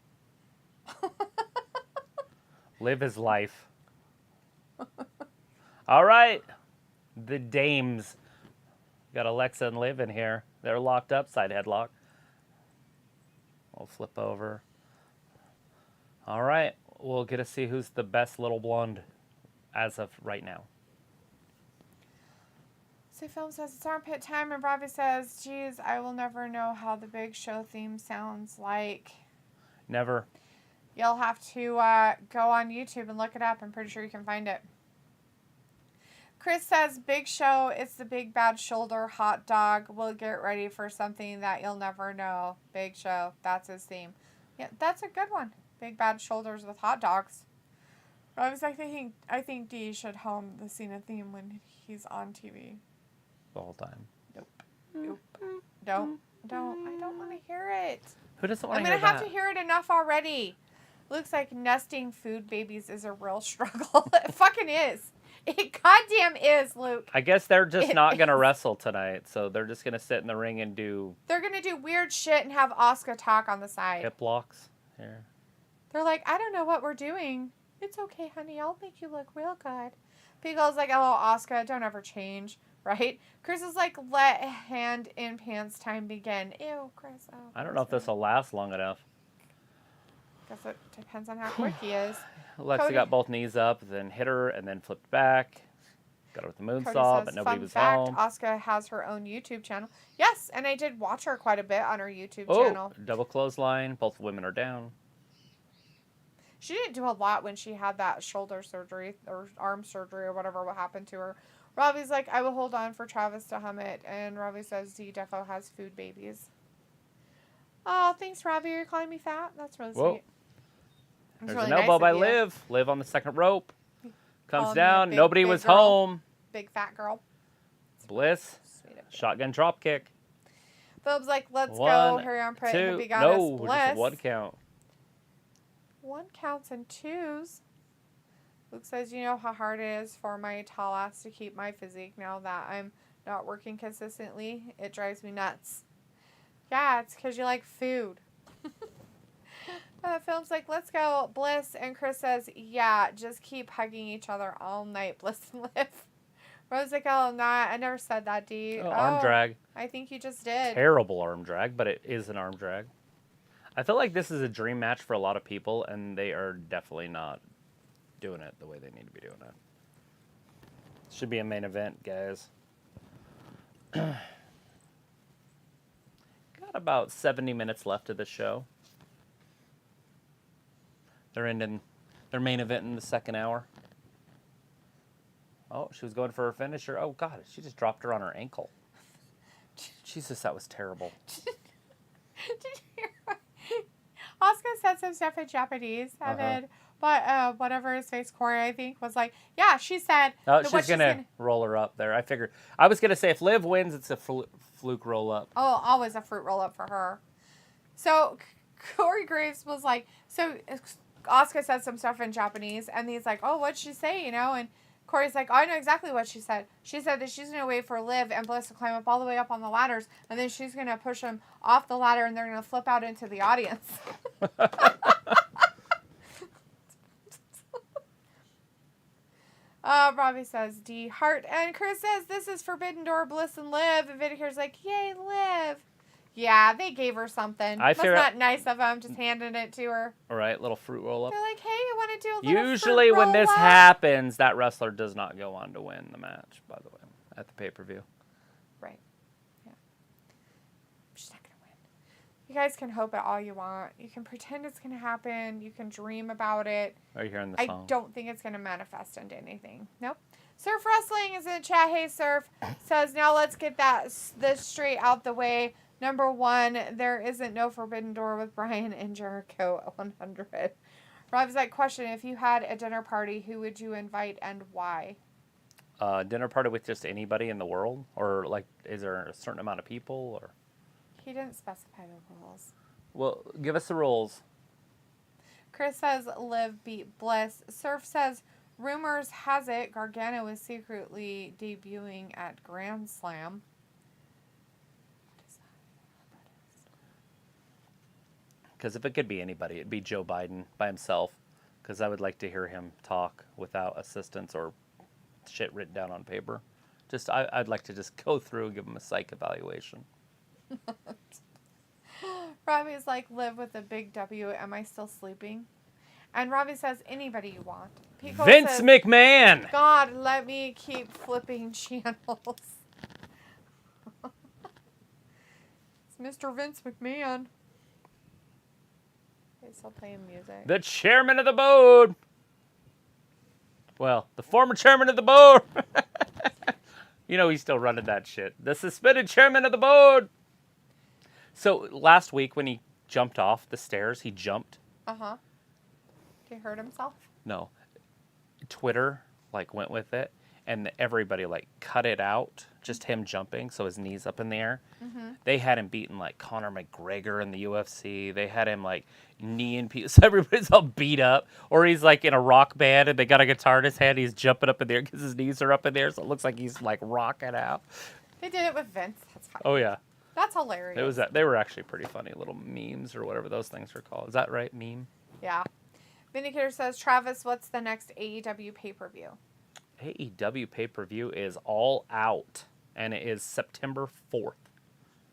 Live his life. All right. The dames. Got Alexa and Liv in here. They're locked up, side headlock. I'll flip over. All right. We'll get to see who's the best little blonde as of right now. So Film says it's armpit time, and Robbie says, geez, I will never know how the Big Show theme sounds like. Never. You'll have to go on YouTube and look it up. I'm pretty sure you can find it. Chris says, Big Show, it's the big bad shoulder hot dog. We'll get ready for something that you'll never know. Big Show, that's his theme. Yeah, that's a good one. Big bad shoulders with hot dogs. I was like, I think D should hum the Cena theme when he's on TV. The whole time. Nope. Don't. I don't want to hear it. Who doesn't want to hear hear that? I'm going to have to hear it enough already. Looks like nesting food babies is a real struggle. It fucking is. It goddamn is, Luke. I guess they're just not going to wrestle tonight, so they're just going to sit in the ring and do... They're going to do weird shit and have Asuka talk on the side. Hip locks. Here. They're like, I don't know what we're doing. It's okay, honey. I'll make you look real good. Pico's like, oh, Asuka, don't ever change. Right? Chris is like, let hand in pants time begin. Ew, Chris. Oh, I don't know if this will last long enough. Guess it depends on how quick he is. Alexa Cody got both knees up, then hit her, and then flipped back. Got her with the moonsault, but nobody was home. Asuka has her own YouTube channel. Yes, and I did watch her quite a bit on her YouTube channel. Double clothesline. Both women are down. She didn't do a lot when she had that shoulder surgery or arm surgery or whatever what happened to her. Robbie's like, I will hold on for Travis to hum it. And Robbie says, D defo has food babies. Oh, thanks, Robbie. You're calling me fat? That's really sweet. There's really an nice elbow by of you. Liv. Liv on the second rope. Comes Calling me a down. big, Nobody big was girl. home. Big fat girl. Bliss. Sweet of you. Shotgun drop kick. Philip's like, let's go. One, Hurry on, pray. two. We got No, us just Bliss. one count. One counts and twos. Luke says, you know how hard it is for my tall ass to keep my physique now that I'm not working consistently? It drives me nuts. Yeah, it's because you like food. Film's like, let's go, Bliss. And Chris says, yeah, just keep hugging each other all night, Bliss and Liv. Rose like, oh, nah, I never said that, D. Arm drag. I think you just did. Terrible arm drag, but it is an arm drag. I feel like this is a dream match for a lot of people, and they are definitely not doing it the way they need to be doing it. Should be a main event, guys. Got about 70 minutes left of the show. They're ending their main event in the second hour. Oh, she was going for her finisher. Oh, God, she just dropped her on her ankle. Jesus, that was terrible. Did you hear what? Oscar said some stuff in Japanese, Evan. But whatever his face, Corey, I think, was like, yeah, she said. Oh, she's going to roll her up there. I figured. I was going to say, if Liv wins, it's a fluke roll up. Oh, always a fruit roll up for her. So Corey Graves was like, so Oscar said some stuff in Japanese, and he's like, oh, what'd she say, And Corey's like, oh, I know exactly what she said. She said that she's going to wait for Liv and Bliss to climb up all the way up on the ladders, and then she's going to push them off the ladder, and they're going to flip out into the audience. Robbie says, D. Hart. And Chris says, this is Forbidden Door, Bliss, and Liv. And Vidicator's like, yay, Liv. Yeah, they gave her something. That's not nice of them, just handing it to her. All right, little fruit roll-up. They're like, hey, you want to do a little Usually fruit when this roll-up? happens, that wrestler does not go on to win the match, by the way, at the pay-per-view. Right. Yeah. She's not going to win. You guys can hope it all you want. You can pretend it's going to happen. You can dream about it. Are you hearing the song? I don't think it's going to manifest into anything. Nope. Surf Wrestling is in the chat. Hey, Surf says, now let's get this straight out the way. Number one, there isn't no Forbidden Door with Bryan and Jericho at 100. Rob's like, question, if you had a dinner party, who would you invite and why? Dinner party with just anybody in the world? Or, like, is there a certain amount of people? Or He didn't specify the rules. Well, give us the rules. Chris says, Liv beat Bliss. Surf says, rumors has it Gargano is secretly debuting at Grand Slam. Because if it could be anybody, it'd be Joe Biden by himself. Because I would like to hear him talk without assistance or shit written down on paper. I'd like to just go through and give him a psych evaluation. Robbie's like, live with a big W. Am I still sleeping? And Robbie says, anybody you want. Pico Vince says, McMahon! God, let me keep flipping channels. It's Mr. Vince McMahon. He's still playing music. The chairman of the board! Well, the former chairman of the board! You know he's still running that shit. The suspended chairman of the board! So, last week when he jumped off the stairs, he jumped. Uh-huh. Did he hurt himself? No. Twitter, went with it. And everybody, cut it out. Just him jumping, so his knees up in the air. Mm-hmm. They had him beating, Conor McGregor in the UFC. They had him, kneeing people. So everybody's all beat up. Or he's, in a rock band, and they got a guitar in his hand. He's jumping up in there because his knees are up in there. So it looks like he's, rocking out. They did it with Vince. That's fine. Oh, yeah. That's hilarious. They were actually pretty funny little memes or whatever those things are called. Is that right? Meme? Yeah. Vindicator says, Travis, what's the next AEW pay-per-view? AEW pay-per-view is All Out, and it is September 4th.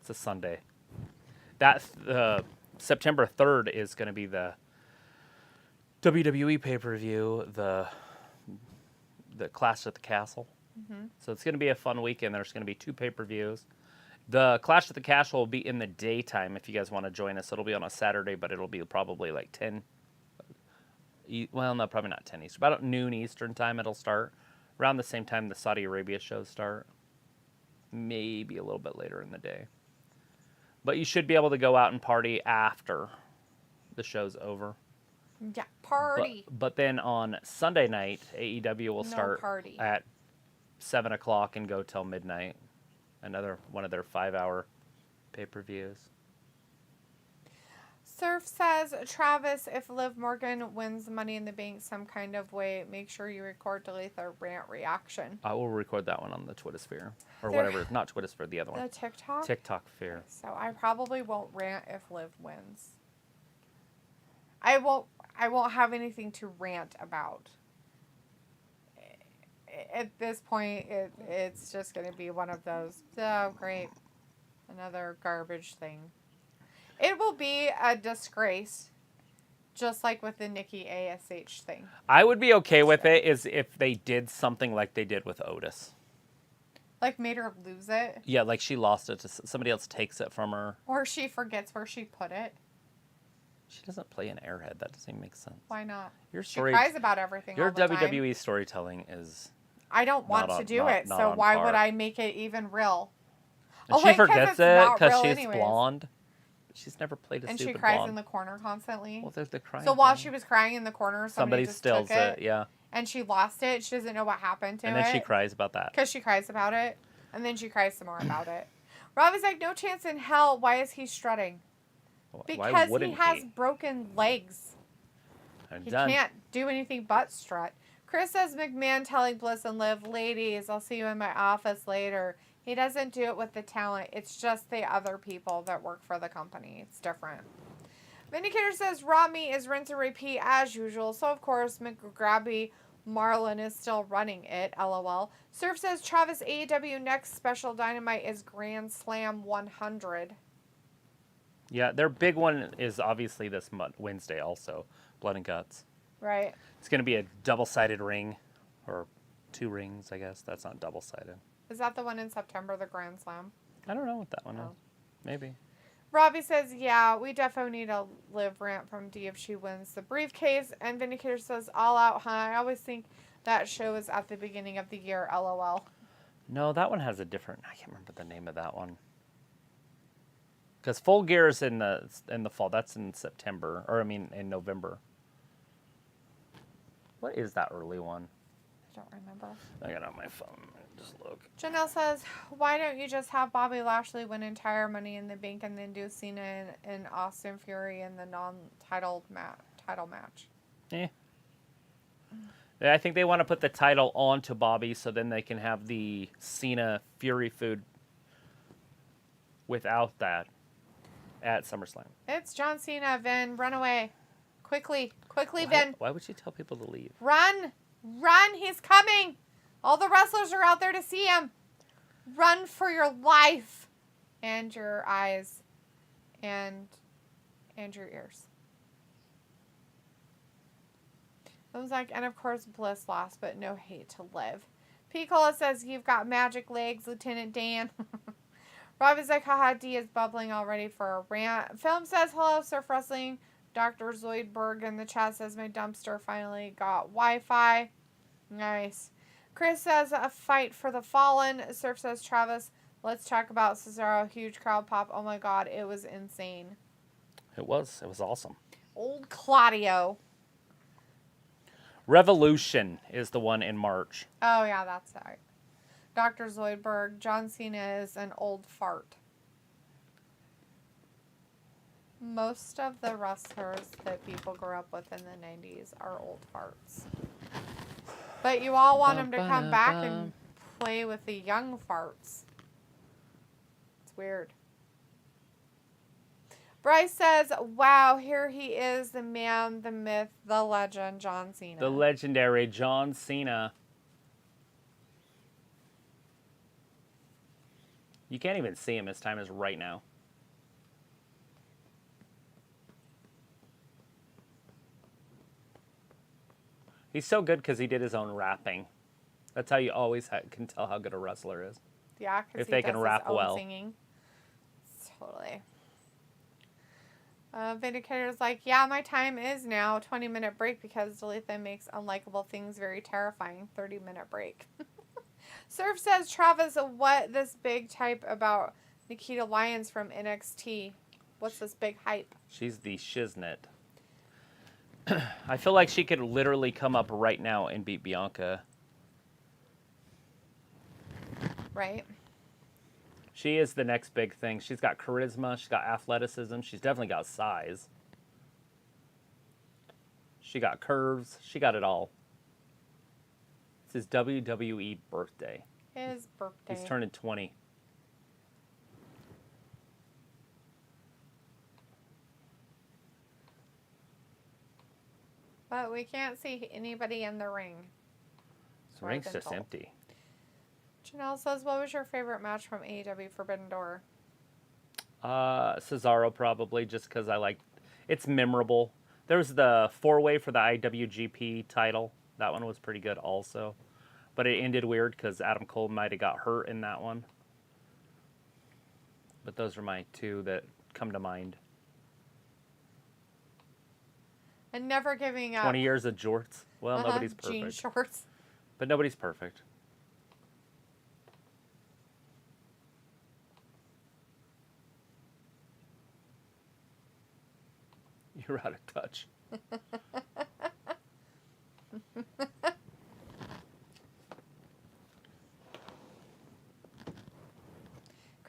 It's a Sunday. That September 3rd is going to be the WWE pay-per-view, the Clash at the Castle. Mm-hmm. So it's going to be a fun weekend. There's going to be 2 pay-per-views. The Clash at the Castle will be in the daytime if you guys want to join us. It'll be on a Saturday, but it'll be probably 10. Well, no, probably not 10 Eastern. About noon Eastern time it'll start. Around the same time the Saudi Arabia shows start. Maybe a little bit later in the day. But you should be able to go out and party after the show's over. Yeah, party. But then on Sunday night, AEW will start at 7 o'clock and go till midnight. Another one of their 5-hour pay-per-views. Surf says, Travis, if Liv Morgan wins Money in the Bank some kind of way, make sure you record delete the rant reaction. I will record that one on the Twittersphere. Or whatever. Not Twittersphere, the other one. The TikTok? TikTok-sphere. So I probably won't rant if Liv wins. I won't have anything to rant about. At this point, it's just going to be one of those, oh, great, another garbage thing. It will be a disgrace, just like with the Nikki ASH thing. I would be okay with it is if they did something like they did with Otis. Made her lose it? Yeah, she lost it to somebody else takes it from her. Or she forgets where she put it. She doesn't play an airhead. That doesn't even make sense. Why not? She cries about everything Your all the WWE time. Storytelling is... I don't want to do it, so why would I make it even real? And she forgets it because she's blonde. She's never played a and stupid she cries blonde. in the corner constantly. Well, there's the crying. So while she was crying in the corner, somebody just steals took it. Yeah. And she lost it. She doesn't know what happened to it. And then she cries about that. Because she cries about it. And then she cries some more about it. Rob is like, no chance in hell. Why is he strutting? Because he has broken legs. He can't do anything but strut. Chris says McMahon telling Bliss and Liv, ladies, I'll see you in my office later. He doesn't do it with the talent. It's just the other people that work for the company. It's different. Vindicator says Raw meat is rinse and repeat as usual. So, of course, McGrabby Marlin is still running it. LOL. Surf says Travis AEW next special Dynamite is Grand Slam 100. Yeah, their big one is obviously this Wednesday also. Blood and Guts. Right. It's going to be a double-sided ring. Or 2 rings, I guess. That's not double-sided. Is that the one in September, the Grand Slam? I don't know what that one is. Maybe. Robbie says, yeah, we definitely need a Liv rant from D if she wins the briefcase. And Vindicator says, all out, huh? I always think that show is at the beginning of the year, LOL. No, that one has a different... I can't remember the name of that one. Because Full Gear is in the fall. That's in September. Or, I mean, in November. What is that early one? I don't remember. I got it on my phone. Just look. Janelle says, why don't you just have Bobby Lashley win entire Money in the Bank and then do Cena and Austin Fury in the non-title title match? Yeah. I think they want to put the title on to Bobby so then they can have the Cena Fury feud without that at SummerSlam. It's John Cena, Vin. Run away. Quickly, Vin. Why would you tell people to leave? Run! He's coming! All the wrestlers are out there to see him. Run for your life. And your eyes. And your ears. I was like, and of course Bliss lost, but no hate to Liv. Piccola says, you've got magic legs, Lieutenant Dan. Robbie's like, haha, D is bubbling already for a rant. Film says, hello, Surf Wrestling. Dr. Zoidberg in the chat says, my dumpster finally got Wi-Fi. Nice. Chris says, a fight for the fallen. Surf says, Travis, let's talk about Cesaro. Huge crowd pop. Oh my God, it was insane. It was awesome. Old Claudio. Revolution is the one in March. Oh, yeah, that's right. Dr. Zoidberg. John Cena is an old fart. Most of the wrestlers that people grew up with in the 90s are old farts. But you all want them to come back and play with the young farts. It's weird. Bryce says, wow, here he is, the man, the myth, the legend, John Cena. The legendary John Cena. You can't even see him. His time is right now. He's so good because he did his own rapping. That's how you always can tell how good a wrestler is. Yeah, because if they can rap well. Singing. Totally. Vindicator's like, yeah, my time is now. 20-minute break because Dalitha makes unlikable things very terrifying. 30-minute break. Surf says, Travis, what this big type about Nikita Lyons from NXT? What's this big hype? She's the shiznit. I feel like she could literally come up right now and beat Bianca. Right. She is the next big thing. She's got charisma. She's got athleticism. She's definitely got size. She got curves. She got it all. It's his WWE birthday. His birthday. He's turning 20. But we can't see anybody in the ring. The ring's just empty. Janelle says, what was your favorite match from AEW Forbidden Door? Cesaro probably, just because I like... It's memorable. There's the 4-way for the IWGP title. That one was pretty good also. But it ended weird because Adam Cole might have got hurt in that one. But those are my 2 that come to mind. And never giving up. 20 years of jorts. Well, nobody's perfect. Jean shorts. But nobody's perfect. You're out of touch.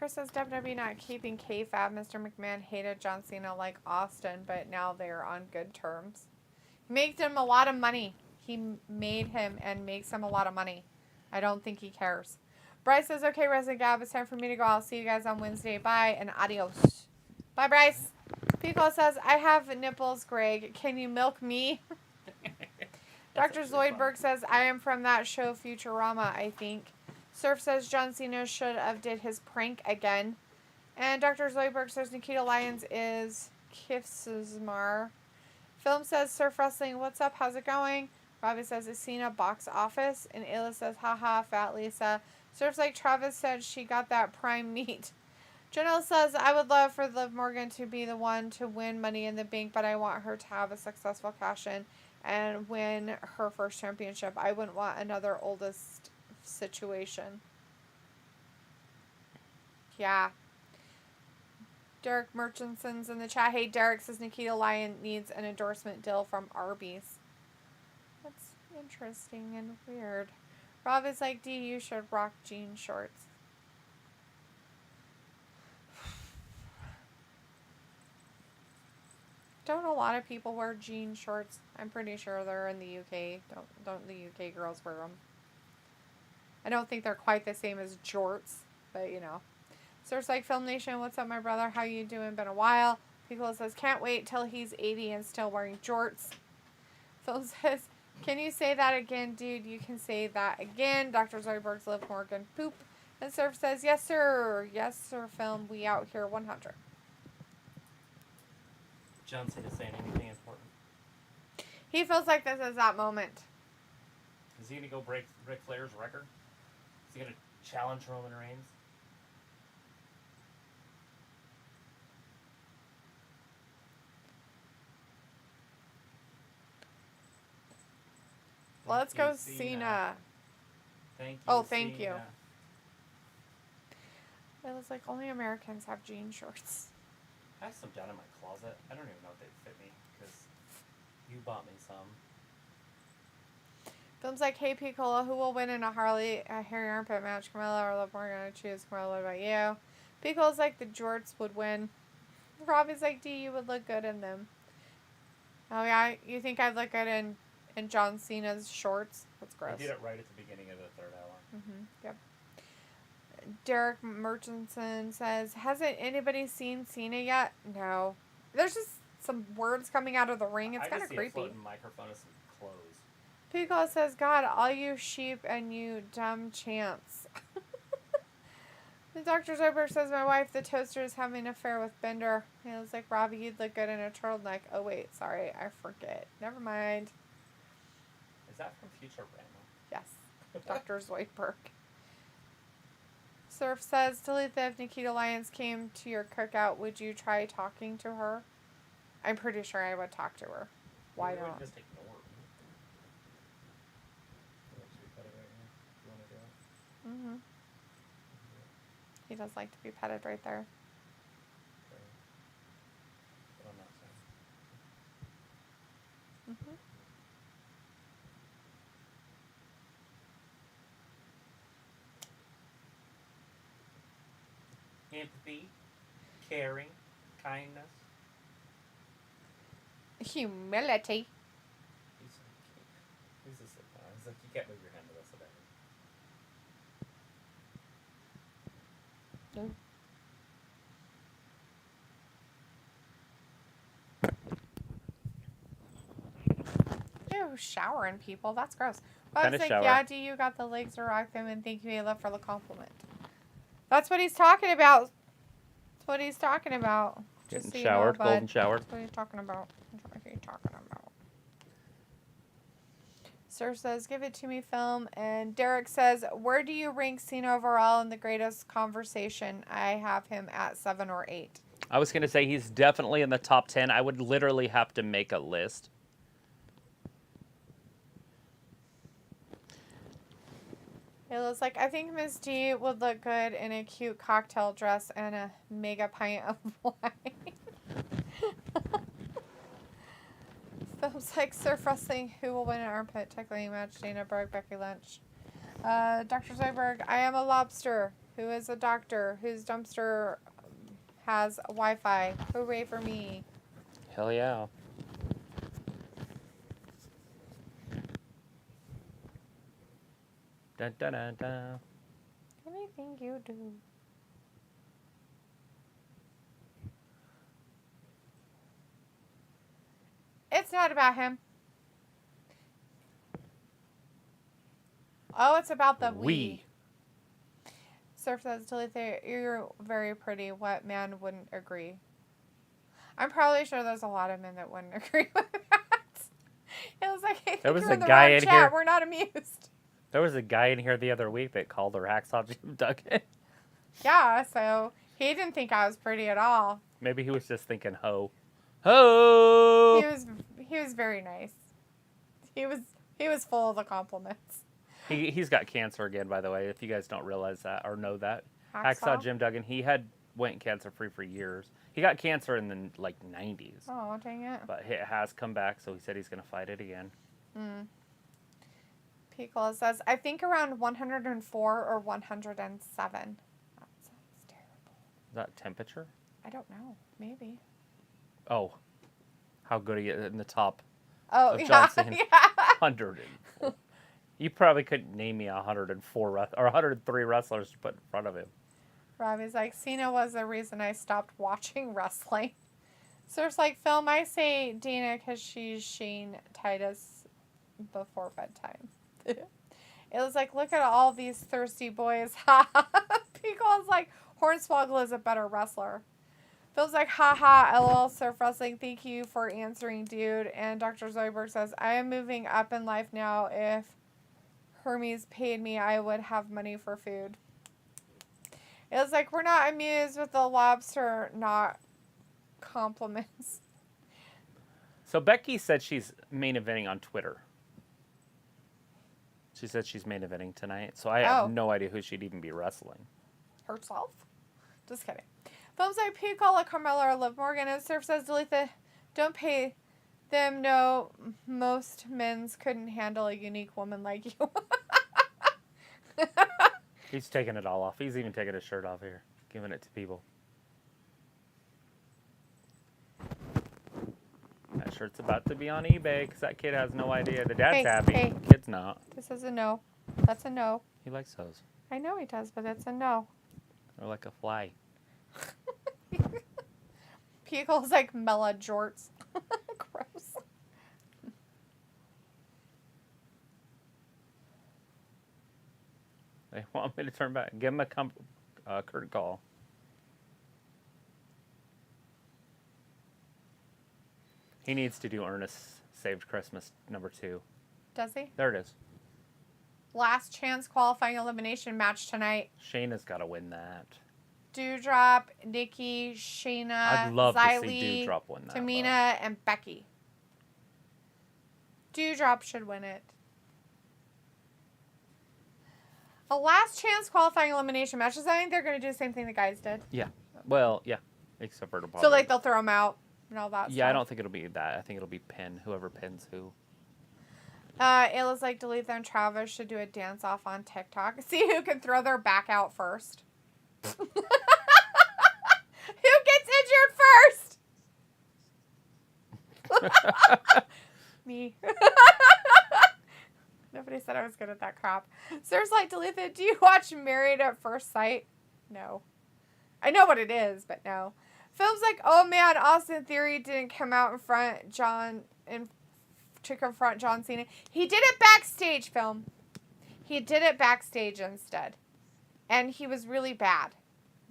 Chris says WWE not keeping kayfabe. Mr. McMahon hated John Cena like Austin, but now they're on good terms. He made him a lot of money. he made him and makes him a lot of money. I don't think he cares. Bryce says, okay, Rez and Gab, it's time for me to go. I'll see you guys on Wednesday. Bye and adios. Bye, Bryce. Pico says, I have nipples, Greg. Can you milk me? Dr. Zoidberg says, I am from that show Futurama, I think. Surf says, John Cena should have did his prank again. And Dr. Zoidberg says, Nikita Lyons is Kifsmar. Film says, Surf Wrestling, what's up? How's it going? Robbie says, is Cena box office? And Ayla says, haha, fat Lisa. Surf's like Travis said, she got that prime meat. Janelle says, I would love for Liv Morgan to be the one to win Money in the Bank, but I want her to have a successful cash-in and win her first championship. I wouldn't want another oldest situation. Yeah. Derek Murchison's in the chat. Hey, Derek says Nikita Lyon needs an endorsement deal from Arby's. That's interesting and weird. Rob is like, D, you should rock jean shorts. Don't a lot of people wear jean shorts? I'm pretty sure they're in the UK. Don't the UK girls wear them? I don't think they're quite the same as jorts, but you know. Source like Film Nation, what's up, my brother? How you doing? Been a while. Piccolo says, can't wait till he's 80 and still wearing jorts. Phil says, can you say that again, dude? You can say that again. Dr. Zoidberg's Liv Morgan poop. And Surf says, yes, sir. Yes, sir, Film. We out here 100. John Cena saying anything important? He feels like this is that moment. Is he going to go break Ric Flair's record? Is he going to challenge Roman Reigns? Let's go Cena. Thank you. Oh, thank Cena. you. It was like only Americans have jean shorts. I have some down in my closet. I don't even know if they fit me because you bought me some. Film's like, hey, Piccolo, who will win in a hairy armpit match? Carmella or Liv Morgan? I choose Carmella. What about you? Piccolo's like, the jorts would win. Robbie's like, D, you would look good in them. Oh, yeah? You think I'd look good in John Cena's shorts? That's gross. You did it right at the beginning of the third hour. Yep. Derek Murchison says, hasn't anybody seen Cena yet? No. There's just some words coming out of the ring. It's kind of creepy. I just see a microphone and some clothes. Pico says, God, all you sheep and you dumb champs. The Dr. Zoidberg says, my wife, the toaster, is having an affair with Bender. He was like, Robbie, you'd look good in a turtleneck. Oh, wait, sorry, I forget. Never mind. Is that from Future Random? Yes, Dr. Zoidberg. Surf says, Talitha, if Nikita Lyons came to your cookout, would you try talking to her? I'm pretty sure I would talk to her. Why not? Just ignore her. Should we put it right here? You want to do it? Mm-hmm. He does like to be petted right there. Okay. But I'm not saying. Mm-hmm. Empathy, caring, kindness. Humility. He's just like, you can't move your hand to this about it. No. Ew, showering people. That's gross. But I was like, shower. yeah, do you got the legs to rock them? And thank you, Ayla, for the compliment. That's what he's talking about. That's what he's talking about. Getting so showered, you know, golden showered. That's what he's talking about. That's what he's talking about. Sir says, give it to me, Film. And Derek says, where do you rank Cena overall in the greatest conversation? I have him at 7 or 8. I was going to say he's definitely in the top 10. I would literally have to make a list. It looks like, I think Miss D would look good in a cute cocktail dress and a mega pint of wine. Films like Surf Wrestling, who will win an armpit tackling match? Dana Berg, Becky Lynch. Dr. Zoidberg, I am a lobster who is a doctor whose dumpster has Wi-Fi. Hooray for me. Hell yeah. Dun, dun, dun, dun. Anything you do. It's not about him. Oh, it's about the we. Surf says, Talitha, you're very pretty. What man wouldn't agree? I'm probably sure there's a lot of men that wouldn't agree with that. It was like, hey, There was you're a in the guy wrong in chat. here. We're not amused. There was a guy in here the other week that called her Hacksaw Jim Duggan. Yeah, so he didn't think I was pretty at all. Maybe he was just thinking ho. Ho! He was very nice. He was full of the compliments. He's got cancer again, by the way, if you guys don't realize that or know that. Hacksaw Jim Duggan, he went cancer-free for years. He got cancer in the, 90s. Oh, dang it. But it has come back, so he said he's going to fight it again. Pickle says, I think around 104 or 107. That sounds terrible. Is that temperature? I don't know. Maybe. Oh. How good he is in the top of John Cena. Yeah. 104. You probably couldn't name me 104 or 103 wrestlers to put in front of him. Robbie's like, Cena was the reason I stopped watching wrestling. Surf's like, Film, I say Dana because she's Shane Titus before bedtime. It was like, look at all these thirsty boys. Pico's like, Hornswoggle is a better wrestler. Phil's like, haha, LOL, Surf Wrestling, thank you for answering, dude. And Dr. Zoidberg says, I am moving up in life now. If Hermes paid me, I would have money for food. It was like, we're not amused with the lobster, not compliments. So Becky said she's main eventing on Twitter. She said she's main eventing tonight. So I have no idea who she'd even be wrestling. Herself? Just kidding. Films like Picola, Carmella, or Liv Morgan. And Surf says, Dalitha, don't pay them. No, most men's couldn't handle a unique woman like you. He's taking it all off. He's even taking his shirt off here, giving it to people. That shirt's about to be on eBay because that kid has no idea. The dad's happy. Hey. The kid's not. This is a no. That's a no. He likes those. I know he does, but it's a no. They're like a fly. Pico's like Mela jorts. Gross. They want me to turn back. Give him a curtain call. He needs to do Ernest Saved Christmas #2. Does he? There it is. Last chance qualifying elimination match tonight. Shayna's got to win that. Dewdrop, Nikki, Shayna, I'd love Xylee, to see Dewdrop win that. Tamina, and Becky. Dewdrop should win it. A last chance qualifying elimination match. I think they're going to do the same thing the guys did. Yeah. Well, yeah. Except for So, like, they'll throw them out and all that stuff. Yeah, I don't think it'll be that. I think it'll be pin. Whoever pins who. Ayla's like, Delete and Travis should do a dance-off on TikTok. See who can throw their back out first. Who gets injured first? Me. Nobody said I was good at that crap. Sir's like, Dalitha, do you watch Married at First Sight? No. I know what it is, but no. Film's like, oh man, Austin Theory didn't come out in front to confront John Cena. He did it backstage, Film. He did it backstage instead. And he was really bad.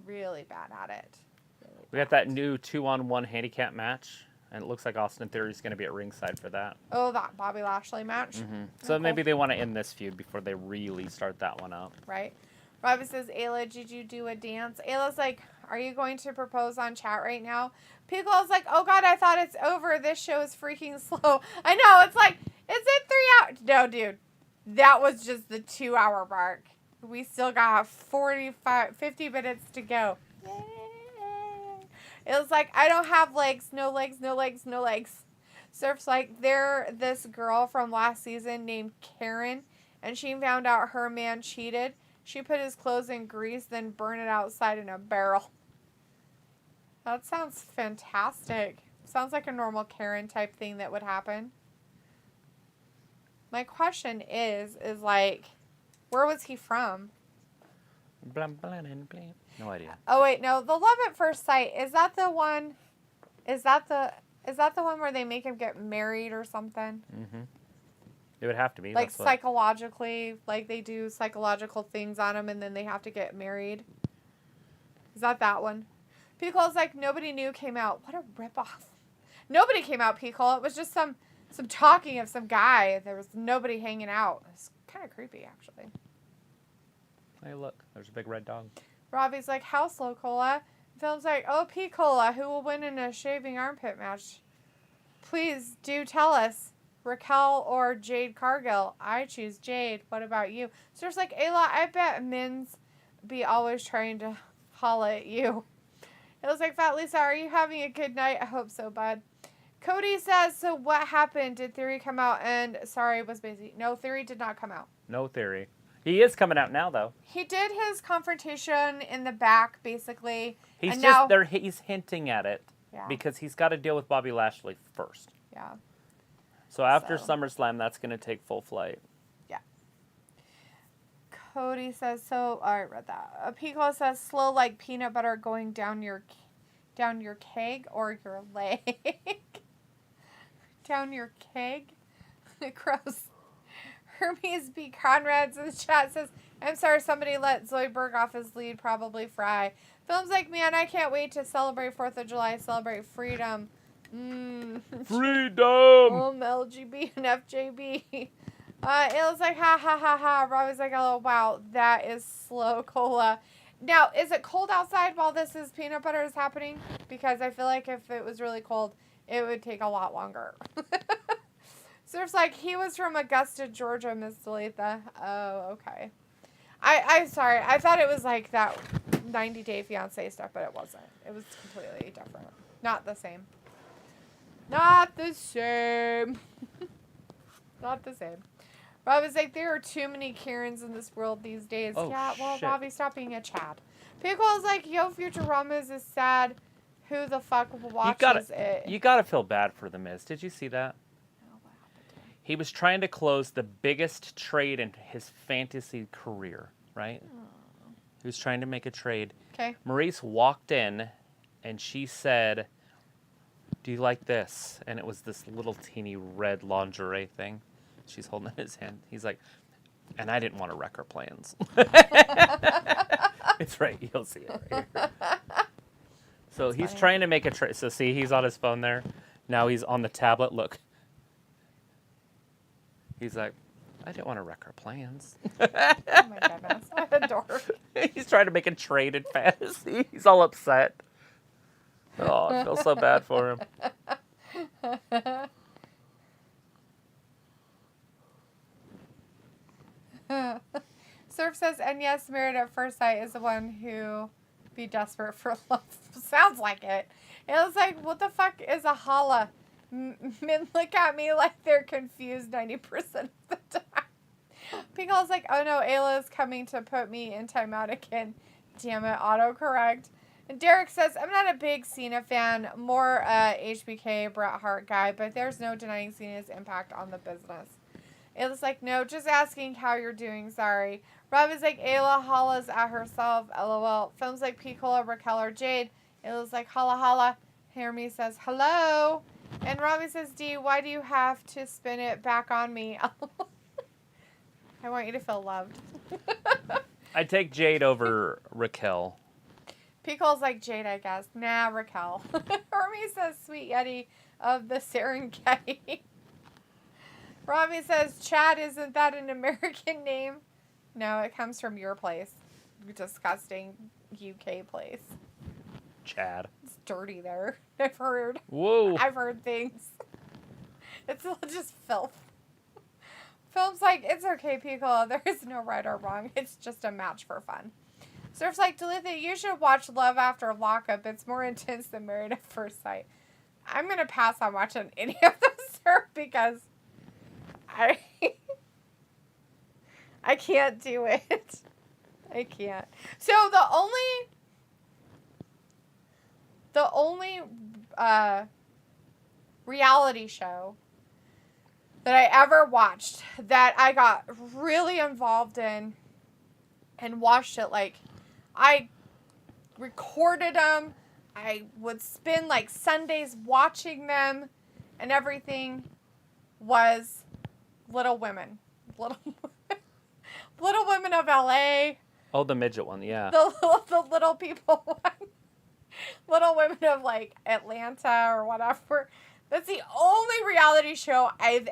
Really bad at it. Really we got that new 2-on-1 handicap match. And it looks like Austin Theory's going to be at ringside for that. Oh, that Bobby Lashley match? Mm-hmm. So maybe they want to end this feud before they really start that one up. Right. Robin says, Ayla, did you do a dance? Ayla's like, are you going to propose on chat right now? Pickle's like, oh God, I thought it's over. This show is freaking slow. I know. It's like, is it 3 hours? No, dude. That was just the 2-hour mark. We still got 50 minutes to go. Yay. It was like, I don't have legs. No legs, no legs, no legs. Surf's like, they're this girl from last season named Karen, and she found out her man cheated. She put his clothes in grease, then burned it outside in a barrel. That sounds fantastic. Sounds like a normal Karen type thing that would happen. My question is like, Where was he from? No idea. Oh wait, no. The Love at First Sight, is that the one? Is that the one where they make him get married or something? Mm-hmm. It would have to be. Like psychologically, like they do psychological things on him and then they have to get married. Is that one? Pico's like, nobody new came out. What a ripoff. Nobody came out, Pico. It was just some talking of some guy. There was nobody hanging out. It's kind of creepy, actually. Hey, look. There's a big red dog. Robbie's like, how slow, Cola? Phil's like, oh, P-Cola, who will win in a shaving armpit match? Please do tell us. Raquel or Jade Cargill? I choose Jade. What about you? So there's like, Ayla, I bet Min's be always trying to holla at you. It was like, Fat Lisa, are you having a good night? I hope so, bud. Cody says, so what happened? Did Theory come out? And sorry, was busy. No, Theory did not come out. No Theory. He is coming out now, though. He did his confrontation in the back, basically. He's and just now, there. He's hinting at it because he's got to deal with Bobby Lashley first. Yeah. So after SummerSlam, that's going to take full flight. Yeah. Cody says, so I read that. Pico says, slow like peanut butter going down your keg or your leg. Down your keg? Gross. Hermes B. Conrad's in the chat says, I'm sorry somebody let Zoidberg off his lead, probably Fry. Film's like, man, I can't wait to celebrate 4th of July, celebrate freedom. Freedom! LGB and FJB. It was like, ha ha ha ha. Robbie's like, oh wow, that is slow, Cola. Now, is it cold outside while this is peanut butter is happening? Because I feel like if it was really cold, it would take a lot longer. So it's like, he was from Augusta, Georgia, Miss Deletha. Oh, okay. I'm sorry. I thought it was like that 90 Day Fiancé stuff, but it wasn't. It was completely different. Not the same. Not the same. Not the same. Rob is like, there are too many Karens in this world these days. Oh, yeah, well, shit. Robbie, stop being a Chad. Pickle is like, yo, Futurama is sad. Who the fuck watches it? You gotta feel bad for The Miz. Did you see that? He was trying to close the biggest trade in his fantasy career, right? Oh. He was trying to make a trade. Okay. Maurice walked in, and she said, do you like this? And it was this little teeny red lingerie thing. She's holding in his hand. He's like, and I didn't want to wreck her plans. It's right. You'll see it right here. So That's he's funny. trying to make a trade. So see, he's on his phone there. Now he's on the tablet. Look. He's like, I didn't want to wreck her plans. Oh my goodness. I adore. He's trying to make a trade in fantasy. He's all upset. Oh, I feel so bad for him. Surf says, and yes, Married at First Sight is the one who be desperate for love. Sounds like it. It was like, what the fuck is a holla? Men look at me like they're confused 90% of the time. Pickle's like, oh no, Ayla's coming to put me in timeout again. Damn it, autocorrect. And Derek says, I'm not a big Cena fan, more HBK, Bret Hart guy, but there's no denying Cena's impact on the business. Ayla's like, no, just asking how you're doing, sorry. Rob is like, Ayla holla's at herself, LOL. Films like Picola, Raquel, or Jade. Ayla's like, holla holla. Hermes says, hello. And Robbie says, D, why do you have to spin it back on me? I want you to feel loved. I'd take Jade over Raquel. Picole's like, Jade, I guess. Nah, Raquel. Hermes says, sweet Yeti of the Serengeti. Robbie says, Chad, isn't that an American name? No, it comes from your place. Disgusting UK place. Chad. It's dirty there. I've heard. Whoa. I've heard things. It's just filth. Film's like, it's okay, Piccolo. There is no right or wrong. It's just a match for fun. Surf's like, Duluth, you should watch Love After Lockup. It's more intense than Married at First Sight. I'm going to pass on watching any of those, Surf, because I can't do it. I can't. So the only reality show that I ever watched that I got really involved in and watched it. Like, I recorded them. I would spend like Sundays watching them, and everything was Little Women. Little Women of LA. Oh, the midget one, yeah. The little people one. Little Women of like Atlanta or whatever. That's the only reality show I've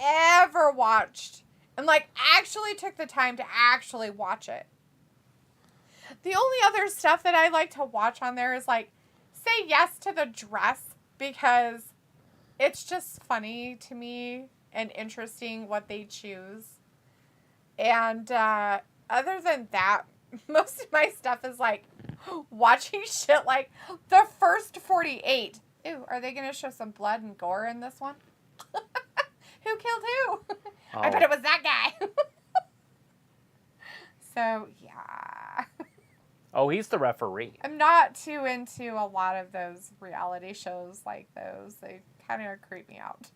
ever watched. And like actually took the time to actually watch it. The only other stuff that I like to watch on there is like Say Yes to the Dress, because it's just funny to me and interesting what they choose. And other than that, most of my stuff is like watching shit like The First 48. Ew, are they going to show some blood and gore in this one? Who killed who? Oh. I bet it was that guy. So, yeah. Oh, he's the referee. I'm not too into a lot of those reality shows like those. They kind of creep me out.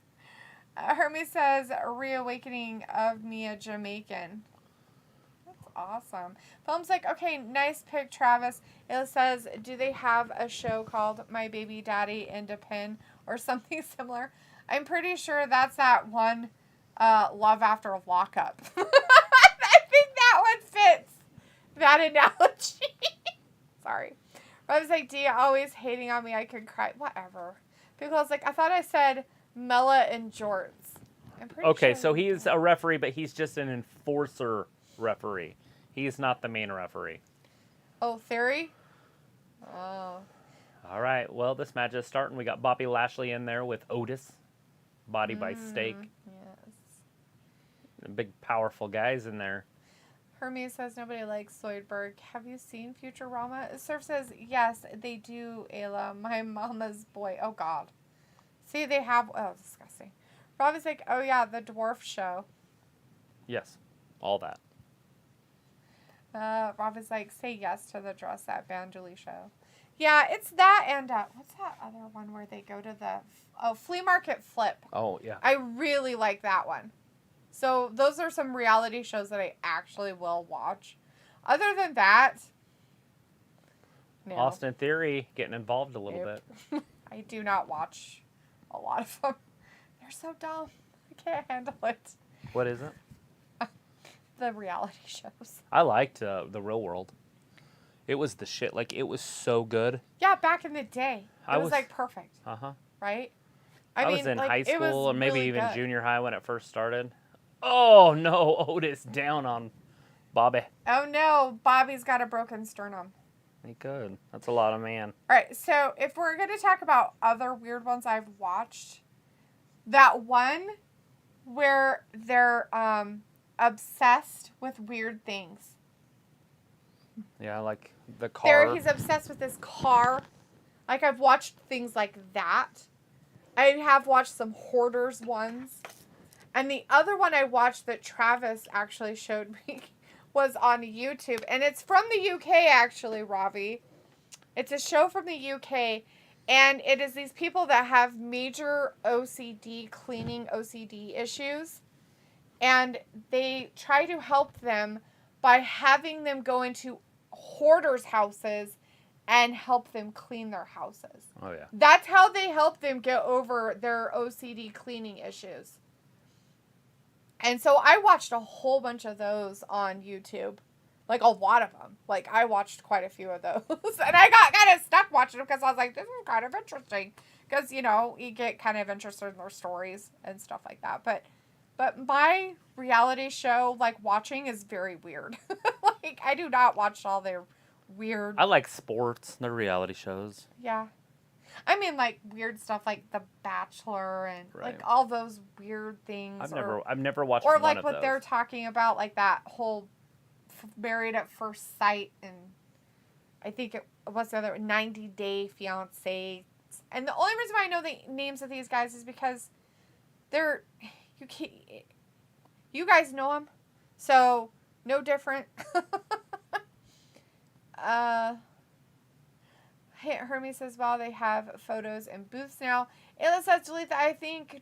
Hermes says, Reawakening of Mia Jamaican. That's awesome. Film's like, okay, nice pick, Travis. It says, do they have a show called My Baby Daddy Independent or something similar? I'm pretty sure that's that one, Love After Lockup. I think that one fits that analogy. Sorry. I was like, Dia always hating on me. I could cry. Whatever. Because, like, I thought I said Mella and Jorts. I'm pretty Okay, sure so he's a referee, but he's just an enforcer referee. He's not the main referee. Oh, Theory? Oh. All right, well, this match is starting. We got Bobby Lashley in there with Otis. Body by Steak. Yes. Big, powerful guys in there. Hermes says nobody likes Zoidberg. Have you seen Futurama? Surf says, yes, they do, Ayla. My mama's boy. Oh, God. See, they have... Oh, disgusting. Rob is like, oh, yeah, the dwarf show. Yes, all that. Rob is like, say yes to the dress that Banduli show. Yeah, it's that and... what's that other one where they go to the... Oh, Flea Market Flip. Oh, yeah. I really like that one. So those are some reality shows that I actually will watch. Other than that, no. Austin Theory getting involved a little bit. I do not watch a lot of them. They're so dumb. I can't handle it. What is it? The reality shows. I liked The Real World. It was the shit. Like, it was so good. Yeah, back in the day. It was like perfect. Uh-huh. Right? I was in like, high school or maybe really even good. junior high when it first started. Oh, no. Otis down on Bobby. Oh, no. Bobby's got a broken sternum. He could. That's a lot of man. All right, so if we're going to talk about other weird ones I've watched, that one where they're obsessed with weird things. Yeah, like the car. He's obsessed with this car. Like, I've watched things like that. I have watched some hoarders ones. And the other one I watched that Travis actually showed me was on YouTube. And it's from the UK, actually, Ravi. It's a show from the UK. And it is these people that have major OCD, cleaning OCD issues. And they try to help them by having them go into hoarders' houses and help them clean their houses. Oh, yeah. That's how they help them get over their OCD cleaning issues. And so I watched a whole bunch of those on YouTube. Like, a lot of them. Like, I watched quite a few of those. And I got kind of stuck watching them because I was like, this is kind of interesting. Because, you know, you get kind of interested in their stories and stuff like that. But my reality show, like, watching is very weird. Like, I do not watch all their weird... I like sports, the reality shows. Yeah. I mean, like, weird stuff like The Bachelor and, Right. like, all those weird things. I've never watched or one like of what those. they're talking about, like that whole Married at First Sight, and I think it was the other 90 Day Fiancé. And the only reason why I know the names of these guys is because they're you guys know them, so no different. Hermes says, well, they have photos and booths now. Ayla says, delete that. I think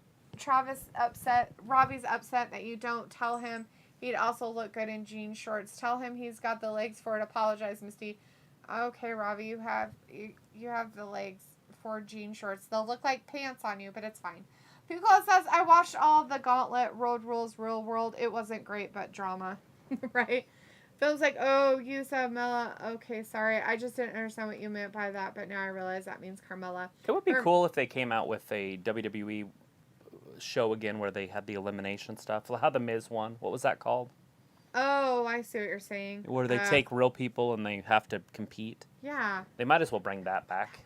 Robbie's upset that you don't tell him He'd also look good in jean shorts. Tell him he's got the legs for it. Apologize, Misty. Okay, Ravi, you have the legs for jean shorts. They'll look like pants on you, but it's fine. Pico says, I watched all the Gauntlet, Road Rules, Real World. It wasn't great, but drama. Right? Phil's like, oh, you said Mela. Okay, sorry. I just didn't understand what you meant by that, but now I realize that means Carmella. It would be cool if they came out with a WWE show again where they had the elimination stuff. How the Miz won. What was that called? Oh, I see what you're saying. Where they take real people and they have to compete. Yeah. They might as well bring that back.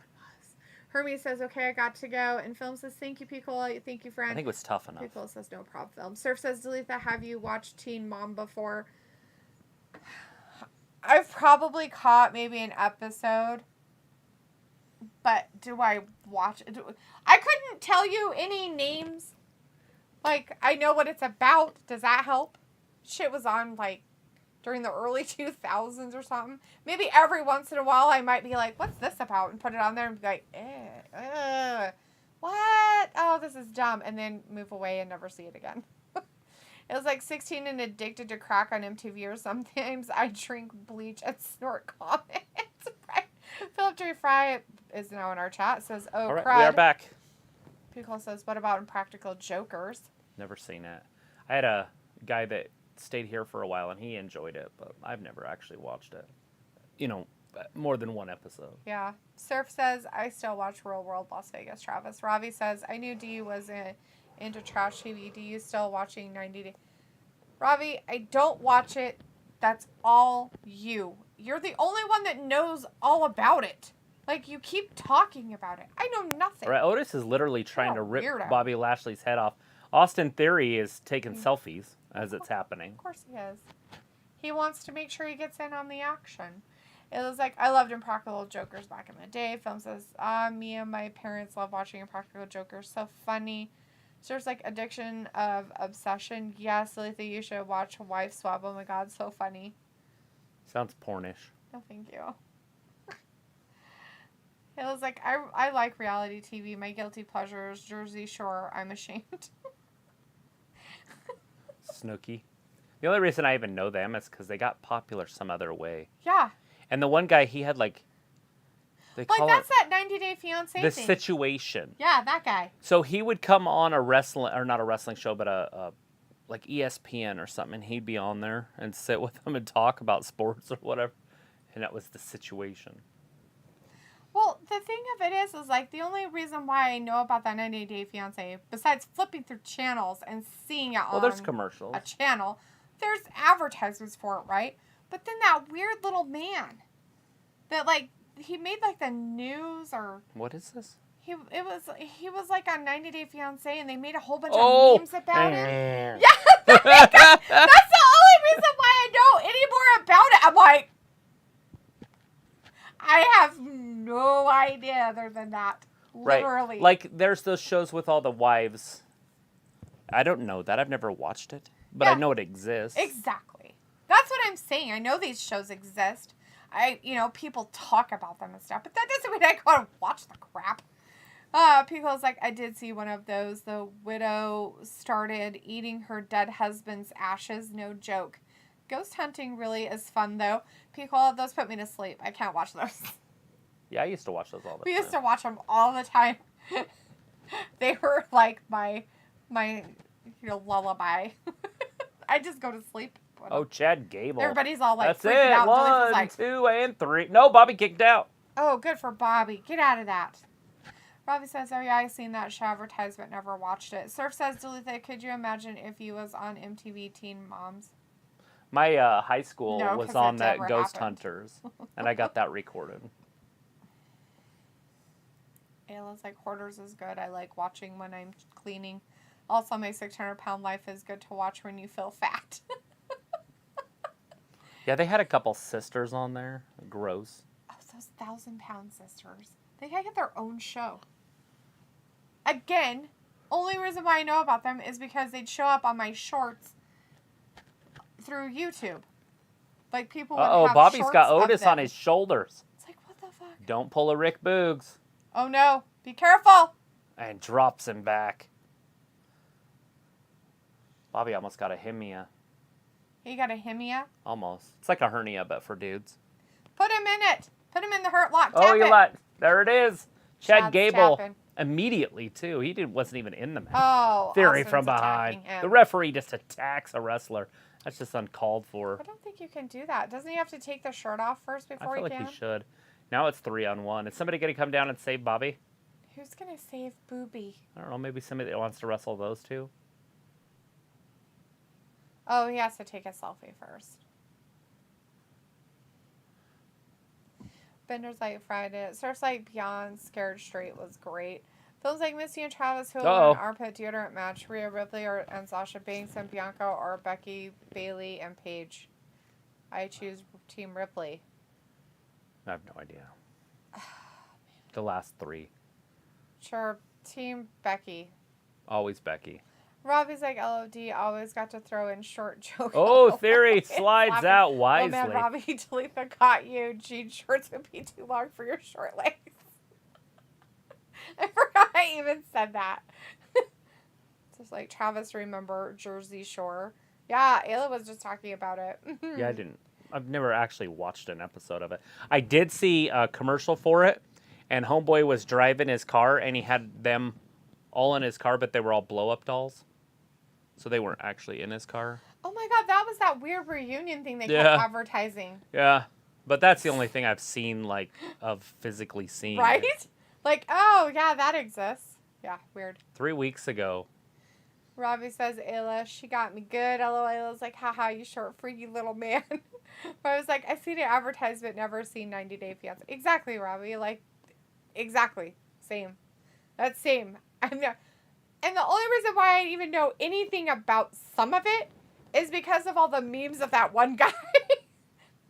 Hermes says, okay, I got to go. And Film says, thank you, Pico. Thank you, friend. I think it was tough enough. Pico says, no problem, Film. Surf says, delete that. Have you watched Teen Mom before? I've probably caught maybe an episode. But do I watch it? I couldn't tell you any names. Like, I know what it's about. Does that help? Shit was on, like, during the early 2000s or something. Maybe every once in a while I might be like, what's this about? And put it on there and be like, what? Oh, this is dumb. And then move away and never see it again. It was like 16 and addicted to crack on MTV, or sometimes I drink bleach and snort comments. Philip J. Fry is now in our chat. Says, oh, all right, crud. we are back. Pico says, what about Impractical Jokers? Never seen it. I had a guy that stayed here for a while, and he enjoyed it, but I've never actually watched it. You know, more than one episode. Yeah. Surf says, I still watch Real World Las Vegas, Travis. Ravi says, I knew D was into trash TV. Do you still watching 90 Day? Ravi, I don't watch it. That's all you. You're the only one that knows all about it. Like, you keep talking about it. I know nothing. Right, Otis is literally trying to rip Bobby Lashley's head off. Austin Theory is taking selfies as it's happening. Of course he is. He wants to make sure he gets in on the action. It was like, I loved Impractical Jokers back in the day. Film says, me and my parents love watching Impractical Jokers. So funny. So there's like addiction of obsession. Yes, Letha, you should watch Wife Swap. Oh my God, so funny. Sounds pornish. No, thank you. It was like, I like reality TV. My guilty pleasures, Jersey Shore, I'm ashamed. Snooki. The only reason I even know them is because they got popular some other way. Yeah. And the one guy, he had like... Like, that's that 90 Day Fiancé the thing. Situation. Yeah, that guy. So he would come on a wrestling, or not a wrestling show, but a like ESPN or something, and he'd be on there and sit with them and talk about sports or whatever. And that was The Situation. Well, the thing of it is like, the only reason why I know about that 90 Day Fiancé, besides flipping through channels and seeing it on there's commercials. A channel, there's advertisements for it, right? But then that weird little man that, like, he made, like, the news, or... What is this? He was like on 90 Day Fiancé, and they made a whole bunch of memes about him. Yeah, that's the only reason why I know any more about it. I'm like, I have no idea other than that. Literally. Right. Like, there's those shows with all the wives. I don't know that. I've never watched it, but I know it exists. Exactly. That's what I'm saying. I know these shows exist. People talk about them and stuff, but that doesn't mean I gotta watch the crap. People's like, I did see one of those. The widow started eating her dead husband's ashes. No joke. Ghost hunting really is fun, though. People, those put me to sleep. I can't watch those. Yeah, I used to watch those all the time. We used to watch them all the time. They were like my lullaby. I just go to sleep. Oh, Chad Gable. Everybody's all like That's freaking it. out. 1, Like, 2, and 3. No, Bobby kicked out. Oh, good for Bobby. Get out of that. Robbie says, oh yeah, I seen that show advertisement, never watched it. Surf says, Duluth, could you imagine if he was on MTV Teen Moms? My high school was on that Ghost Hunters, and I got that recorded. Ayla's like, Hoarders is good. I like watching when I'm cleaning. Also, my 600-pound life is good to watch when you feel fat. Yeah, they had a couple sisters on there. Gross. Oh, those 1,000-pound sisters. They gotta get their own show. Again, only reason why I know about them is because they'd show up on my shorts through YouTube. Like, people would have Bobby's shorts got of Otis them. on his shoulders. It's like, what the fuck? Don't pull a Rick Boogs. Oh, no. Be careful. And drops him back. Bobby almost got a himia. He got a hemia. Almost. It's like a hernia, but for dudes. Put him in it. Put him in the hurt lock. Oh, Tap it. there it is. Chad Gable tapping. immediately, too. He wasn't even in the match. Oh, Theory Austin's from behind. attacking him. The referee just attacks a wrestler. That's just uncalled for. I don't think you can do that. Doesn't he have to take the shirt off first before I feel he like can? he should. Now it's 3-on-1. Is somebody going to come down and save Bobby? Who's going to save Booby? I don't know. Maybe somebody that wants to wrestle those two. Oh, he has to take a selfie first. Bender's like Friday. It starts like Beyond Scared Straight was great. Feels like Missy and Travis who will win an armpit deodorant match. Rhea Ripley and Sasha Banks and Bianca or Becky, Bailey, and Paige. I choose Team Ripley. I have no idea. The last three. Sure, Team Becky. Always Becky. Robbie's like LOD, always got to throw in short joke. Oh, Theory slides out wisely. Oh man, Robbie, Talitha caught you. Jean shorts would be too long for your short legs. I forgot I even said that. Just like Travis, remember Jersey Shore. Yeah, Ayla was just talking about it. Yeah, I didn't. I've never actually watched an episode of it. I did see a commercial for it, and Homeboy was driving his car, and he had them all in his car, but they were all blow-up dolls. So they weren't actually in his car. Oh my god, that was that weird reunion thing they kept advertising. Yeah, but that's the only thing I've seen, like, of physically seeing. Right? Like, oh, yeah, that exists. Yeah, weird. 3 weeks ago. Robbie says, Ayla, she got me good. LOL. Ayla's like, haha, you short, freaky little man. But I was like, I've seen an advertisement, never seen 90 Day Fiancé. Exactly, Robbie. Like, exactly. Same. That's same. I'm not. And the only reason why I even know anything about some of it is because of all the memes of that one guy.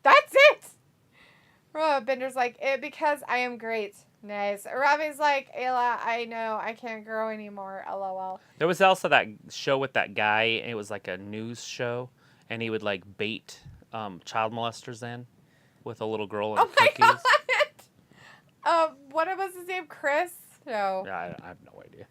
That's it. Bender's like, because I am great. Nice. Robbie's like, Ayla, I know I can't grow anymore. LOL. There was also that show with that guy. It was like a news show, and he would like bait child molesters in with a little girl and cookies. My God. What was his name? Chris? No. Yeah, I have no idea.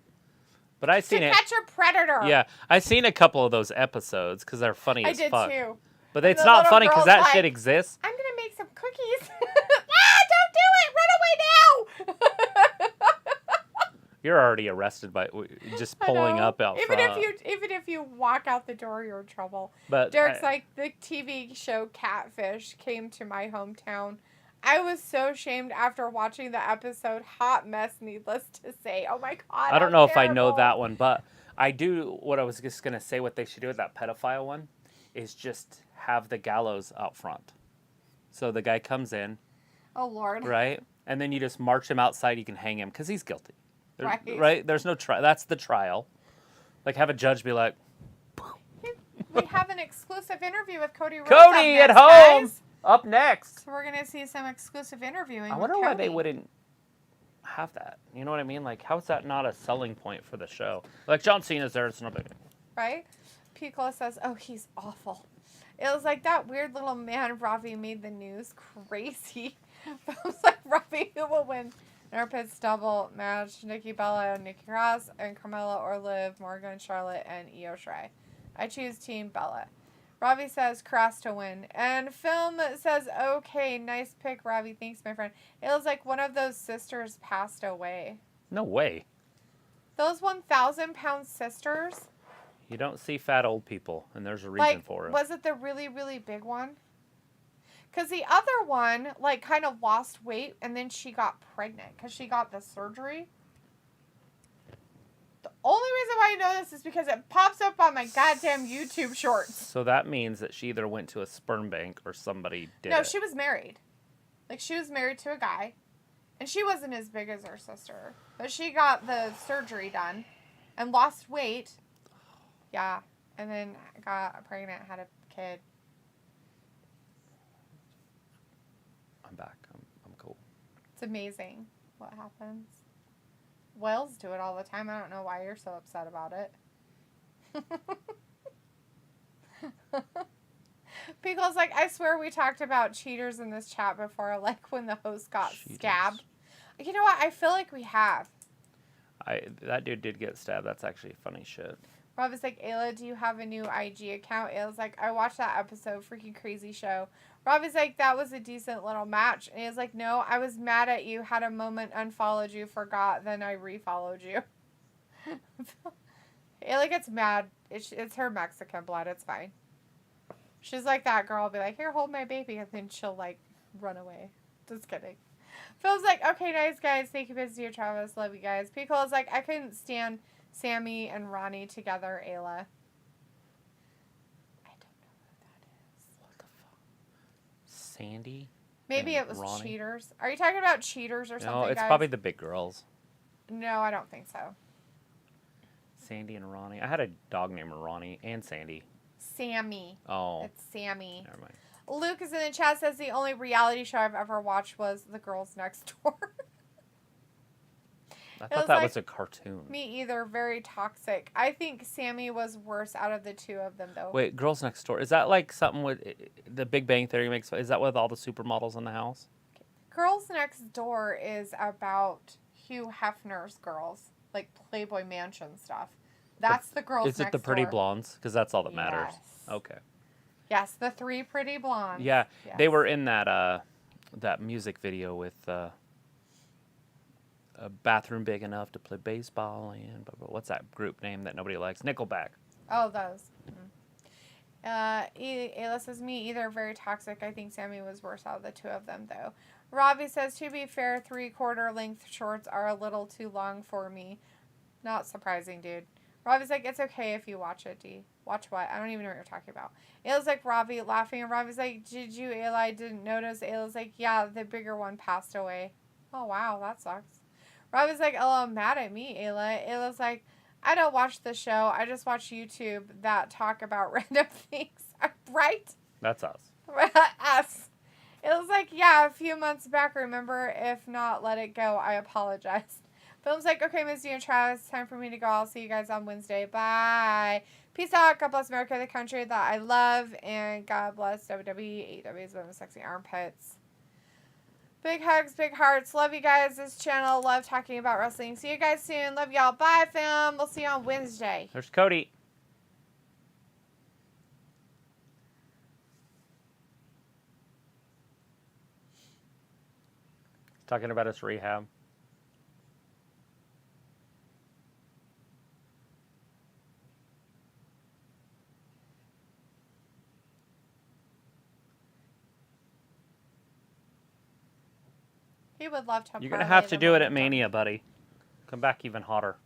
But I seen it. To Catch a Predator. Yeah, I seen a couple of those episodes because they're funny as fuck. I did too. But it's not funny because that shit exists. I'm gonna make some cookies. Don't do it! Run away now! You're already arrested by just pulling up out even front. Even if you walk out the door, you're in trouble. But Derek's like, the TV show Catfish came to my hometown. I was so ashamed after watching the episode. Hot mess, needless to say. Oh my God. I don't know if I know that one, but I do. What I was just gonna say, what they should do with that pedophile one, is just have the gallows out front. So the guy comes in. Oh Lord. Right, and then you just march him outside. You can hang him because he's guilty. Right. There's no trial. That's the trial. Like, have a judge be like, we have an exclusive interview with Cody Rhodes. Cody at home. Guys. Up next. So we're going to see some exclusive interviewing. I wonder why they wouldn't have that. You know what I mean? Like, how is that not a selling point for the show? Like, John Cena's there. It's no big deal. Right? Piccolo says, oh, he's awful. It was like that weird little man, Ravi, made the news crazy. But I was like, Ravi, who will win? Nerpit's double match, Nikki Bella and Nikki Cross, and Carmella or Liv, Morgan, Charlotte, and Io Shirai. I choose Team Bella. Ravi says Cross to win. And Film says, okay, nice pick, Ravi. Thanks, my friend. It was like one of those sisters passed away. No way. Those 1,000-pound sisters? You don't see fat old people, and there's a reason for it. Was it the really, really big one? Because the other one, like, kind of lost weight, and then she got pregnant because she got the surgery. The only reason why I know this is because it pops up on my goddamn YouTube shorts. So that means that she either went to a sperm bank or somebody did No, it. she was married. Like, she was married to a guy, and she wasn't as big as her sister. But she got the surgery done and lost weight. Yeah, and then got pregnant, had a kid. I'm back. I'm cool. It's amazing what happens. Whales do it all the time. I don't know why you're so upset about it. Pickle's like, I swear we talked about cheaters in this chat before, like when the host got scabbed. You know what? I feel like we have. That dude did get stabbed. That's actually funny shit. Rob is like, Ayla, do you have a new IG account? Ayla's like, I watched that episode. Freaking crazy show. Rob is like, that was a decent little match. And he's like, no, I was mad at you. Had a moment, unfollowed you, forgot. Then I refollowed you. Ayla gets mad. It's her Mexican blood. It's fine. She's like that girl. Will be like, here, hold my baby. And then she'll, like, run away. Just kidding. Phil's like, okay, nice, guys. Thank you, Busy Travis. Love you guys. Pico is like, I couldn't stand Sammy and Ronnie together, Ayla. I don't know who that is. What the fuck? Sandy? Maybe and it was Ronnie? Cheaters. Are you talking about Cheaters or something, No, it's guys? probably the big girls. No, I don't think so. Sandy and Ronnie. I had a dog named Ronnie and Sandy. Sammy. Oh. It's Sammy. Never mind. Luke is in the chat, says the only reality show I've ever watched was The Girls Next Door. I thought that was a cartoon. Me either. Very toxic. I think Sammy was worse out of the two of them, though. Wait, Girls Next Door. Is that like something with the Big Bang Theory makes? Is that with all the supermodels in the house? Girls Next Door is about Hugh Hefner's girls, like Playboy Mansion stuff. That's the Girls Next Door. Is it the pretty blondes? Because that's all that matters. Yes. Okay. Yes, the three pretty blondes. Yeah, Yes. they were in that that music video with a bathroom big enough to play baseball in. What's that group name that nobody likes? Nickelback. Oh, those. Ayla says, me either. Very toxic. I think Sammy was worse out of the two of them, though. Robbie says, to be fair, 3/4 length shorts are a little too long for me. Not surprising, dude. Robbie's like, it's okay if you watch it, D. Watch what? I don't even know what you're talking about. Ayla's like, Robbie laughing, and Robbie's like, did you, Ayla? I didn't notice. Ayla's like, yeah, the bigger one passed away. Oh, wow, that sucks. Robbie's like, oh, I'm mad at me, Ayla. Ayla's like, I don't watch the show. I just watch YouTube that talk about random things. Right? That's us. Us. It was like, yeah, a few months back, remember? If not, let it go. I apologize. Film's like, okay, Missy and Travis, time for me to go. I'll see you guys on Wednesday. Bye. Peace out. God bless America, the country that I love. And God bless WWE, AEW's Women's Sexy Armpits. Big hugs, big hearts. Love you guys. This channel, love talking about wrestling. See you guys soon. Love y'all. Bye, fam. We'll see you on Wednesday. There's Cody. Talking about his rehab. He would love to. You're going to have to do it at Mania, buddy. Come back even hotter.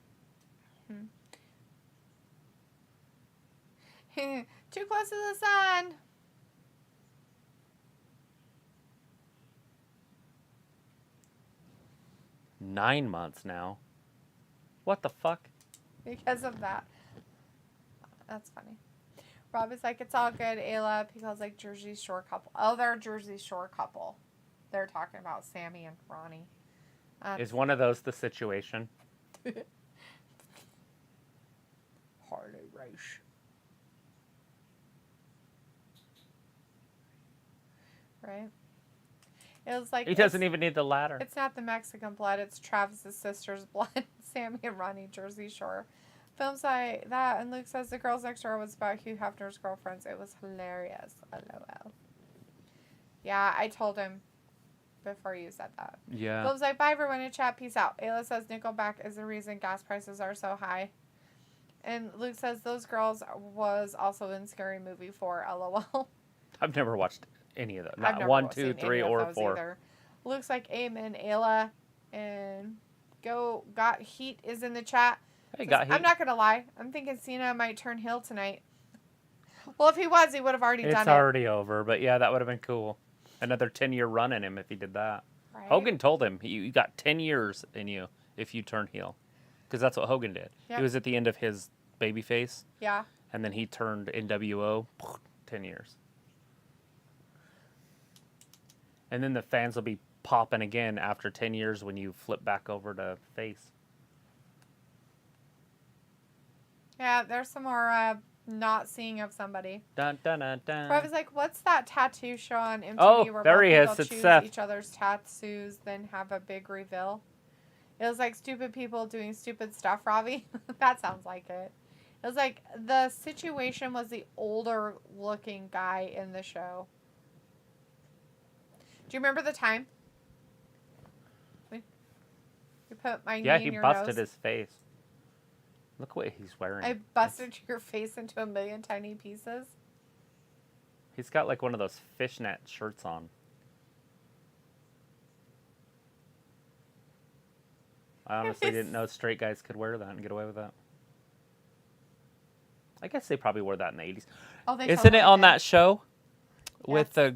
Too close to the sun. Nine months now. What the fuck? Because of that. That's funny. Rob is like, it's all good, Ayla. Because like Jersey Shore couple. Oh, they're a Jersey Shore couple. They're talking about Sammy and Ronnie. Is one of those the situation? Harley Race. Right? It was like... He doesn't even need the ladder. It's not the Mexican blood. It's Travis's sister's blood. Sammy and Ronnie, Jersey Shore. Films like that. And Luke says the Girls Next Door was about Hugh Hefner's girlfriends. It was hilarious. LOL. Yeah, I told him before you said that. Yeah. Films like, bye everyone in chat. Peace out. Ayla says Nickelback is the reason gas prices are so high. And Luke says those girls was also in Scary Movie 4. LOL. I've never watched any of them. I've Not never 1, seen 2, any 3, of or those 4. either. Looks like amen, Ayla. And Got Heat is in the chat. Hey, Got Heat. I'm not going to lie. I'm thinking Cena might turn heel tonight. Well, if he was, he would have already done it. It's already over, but yeah, that would have been cool. Another 10-year run in him if he did that. Right? Hogan told him, you got 10 years in you if you turn heel. Because that's what Hogan did. Yep. He was at the end of his babyface. Yeah. And then he turned NWO, 10 years. And then the fans will be popping again after 10 years when you flip back over to face. Yeah, there's some more not seeing of somebody. Dun, dun, dun, dun. I was like, what's that tattoo show on MTV Oh, where there both he is. people It's choose Seth. each other's tattoos, then have a big reveal? It was like stupid people doing stupid stuff, Robbie. That sounds like it. It was like the situation was the older looking guy in the show. Do you remember the time? You put my knee in your nose. Yeah, he busted his face. Look what he's wearing. I busted your face into a million tiny pieces. He's got like one of those fishnet shirts on. I honestly didn't know straight guys could wear that and get away with that. I guess they probably wore that in the 80s. Oh, they Isn't totally it on did. that show with Yes.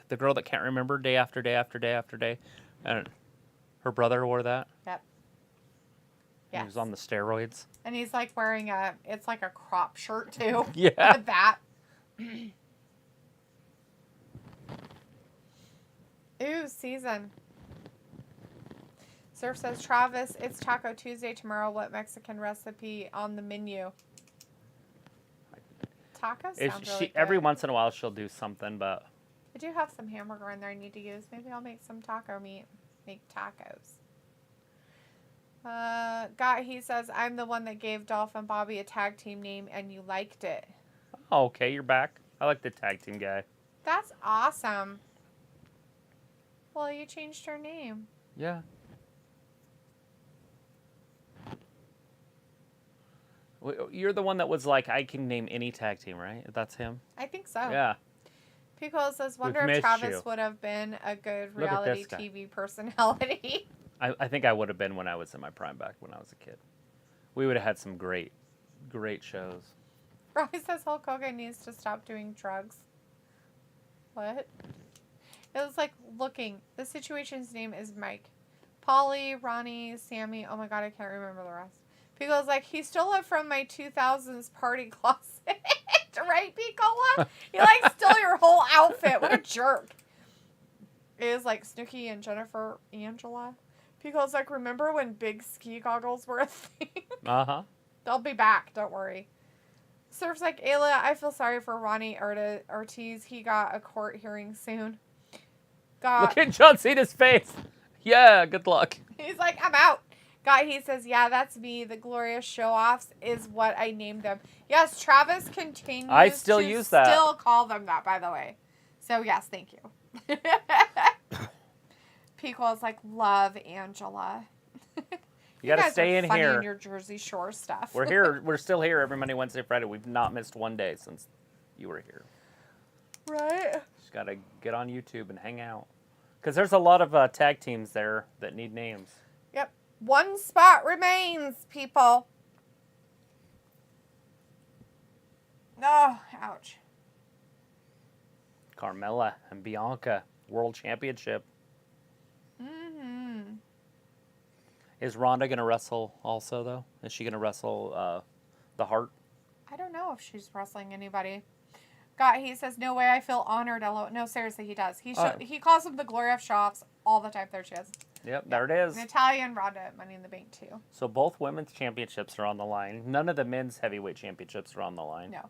the girl that can't remember day after day after day after day? And her brother wore that. Yep. He Yes. was on the steroids. And he's like wearing it's like a crop shirt too. Yeah. With that. Ooh, season. Surf says, Travis, it's Taco Tuesday tomorrow. What Mexican recipe on the menu? Tacos sound really good. Every once in a while she'll do something, but I do have some hamburger in there I need to use. Maybe I'll make some taco meat. Make tacos. He says, I'm the one that gave Dolph and Bobby a tag team name and you liked it. oh, okay, you're back. I like the tag team guy. That's awesome. Well, you changed her name. Yeah. You're the one that was like, I can name any tag team, right? That's him? I think so. Yeah. Pico says, wonder We've if missed Travis you. would have been a good Look at reality this guy. TV personality. I think I would have been when I was in my prime back when I was a kid. We would have had some great shows. Robbie says Hulk Hogan needs to stop doing drugs. What? It was like looking. The situation's name is Mike. Polly, Ronnie, Sammy. Oh my god, I can't remember the rest. Pico's like, he stole it from my 2000s party closet. Right, Picola? He like stole your whole outfit. What a jerk. It was like Snooki and Jennifer Angela. Pico's like, remember when big ski goggles were a thing? Uh-huh. They'll be back. Don't worry. Surf's like, Ayla, I feel sorry for Ronnie Ortiz. He got a court hearing soon. Look at John Cena's face. Yeah, good luck. He's like, I'm out. He says, yeah, that's me. The glorious show-offs is what I named them. Yes, Travis continues I still to use that. still call them that, by the way. So, yes, thank you. Pequel's like, love Angela. You got to guys stay are in funny here. in your Jersey Shore stuff. We're here. We're still here every Monday, Wednesday, Friday. We've not missed one day since you were here. Right? Just got to get on YouTube and hang out. Because there's a lot of tag teams there that need names. Yep. One spot remains, people. Oh, ouch. Carmella and Bianca, World Championship. Mm-hmm. Is Ronda going to wrestle also, though? Is she going to wrestle the Heart? I don't know if she's wrestling anybody. He says, no way, I feel honored. No, seriously, he does. He calls them the Glory of Shops all the time. There she is. Yep, there it is. Natalia and Ronda at Money in the Bank, too. So both women's championships are on the line. None of the men's heavyweight championships are on the line. No.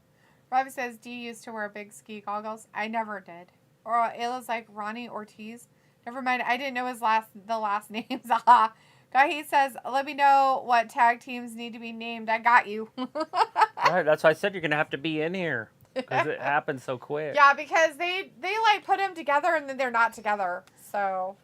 Robbie says, Dee used to wear big ski goggles. I never did. Or Ayla's like, Ronnie Ortiz. Never mind, I didn't know the last names. Aha. He says, let me know what tag teams need to be named. I got you. Right, that's why I said you're going to have to be in here. Because it happens so quick. Yeah, because they like put them together and then they're not together. So.